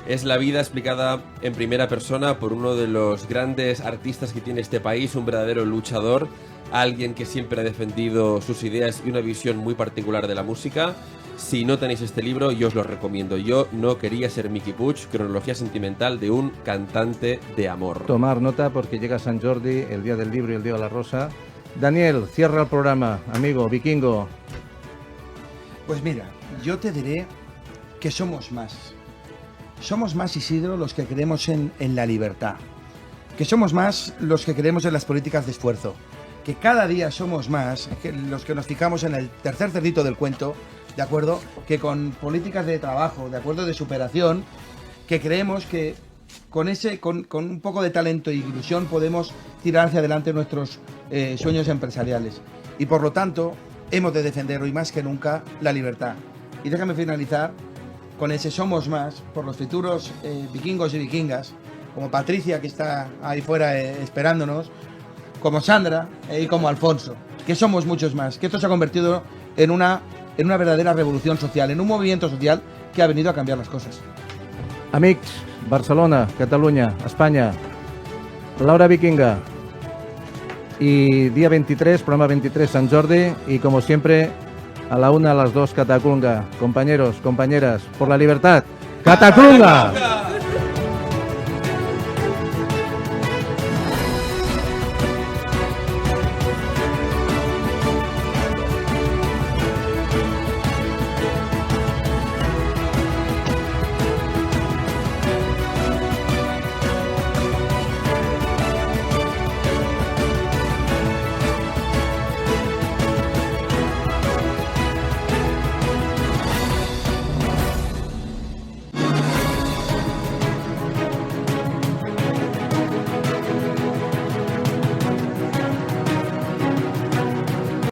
Speaker 7: Es la vida explicada en primera persona por uno de los grandes artistas que tiene este país, un verdadero luchador, alguien que siempre ha defendido sus ideas y una visión muy particular de la música. Si no tenéis este libro, yo os lo recomiendo. Yo no quería ser Mickey Puig, cronología sentimental de un cantante de amor.
Speaker 2: Tomar nota porque llega San Jordi, el día del libro y el día de la rosa. Daniel, cierra el programa, amigo, vikingo.
Speaker 3: Pues mira, yo te diré que somos más. Somos más, Isidro, los que creemos en la libertad. Que somos más los que creemos en las políticas de esfuerzo. Que cada día somos más los que nos fijamos en el tercer cerdito del cuento, ¿de acuerdo? Que con políticas de trabajo, ¿de acuerdo? De superación, que creemos que con un poco de talento e ilusión podemos tirar hacia adelante nuestros sueños empresariales. Y por lo tanto, hemos de defender hoy más que nunca la libertad. Y déjame finalizar con ese somos más por los futuros vikingos y vikingas, como Patricia, que está ahí fuera esperándonos, como Sandra y como Alfonso, que somos muchos más, que esto se ha convertido en una verdadera revolución social, en un movimiento social que ha venido a cambiar las cosas.
Speaker 2: Amics, Barcelona, Catalunya, Espanya, l'hora vikinga. Y día 23, programa 23, Sant Jordi, y como siempre, a la 1, a las 2, Catacunga. Compañeros, compañeras, por la libertad, ¡Catacunga!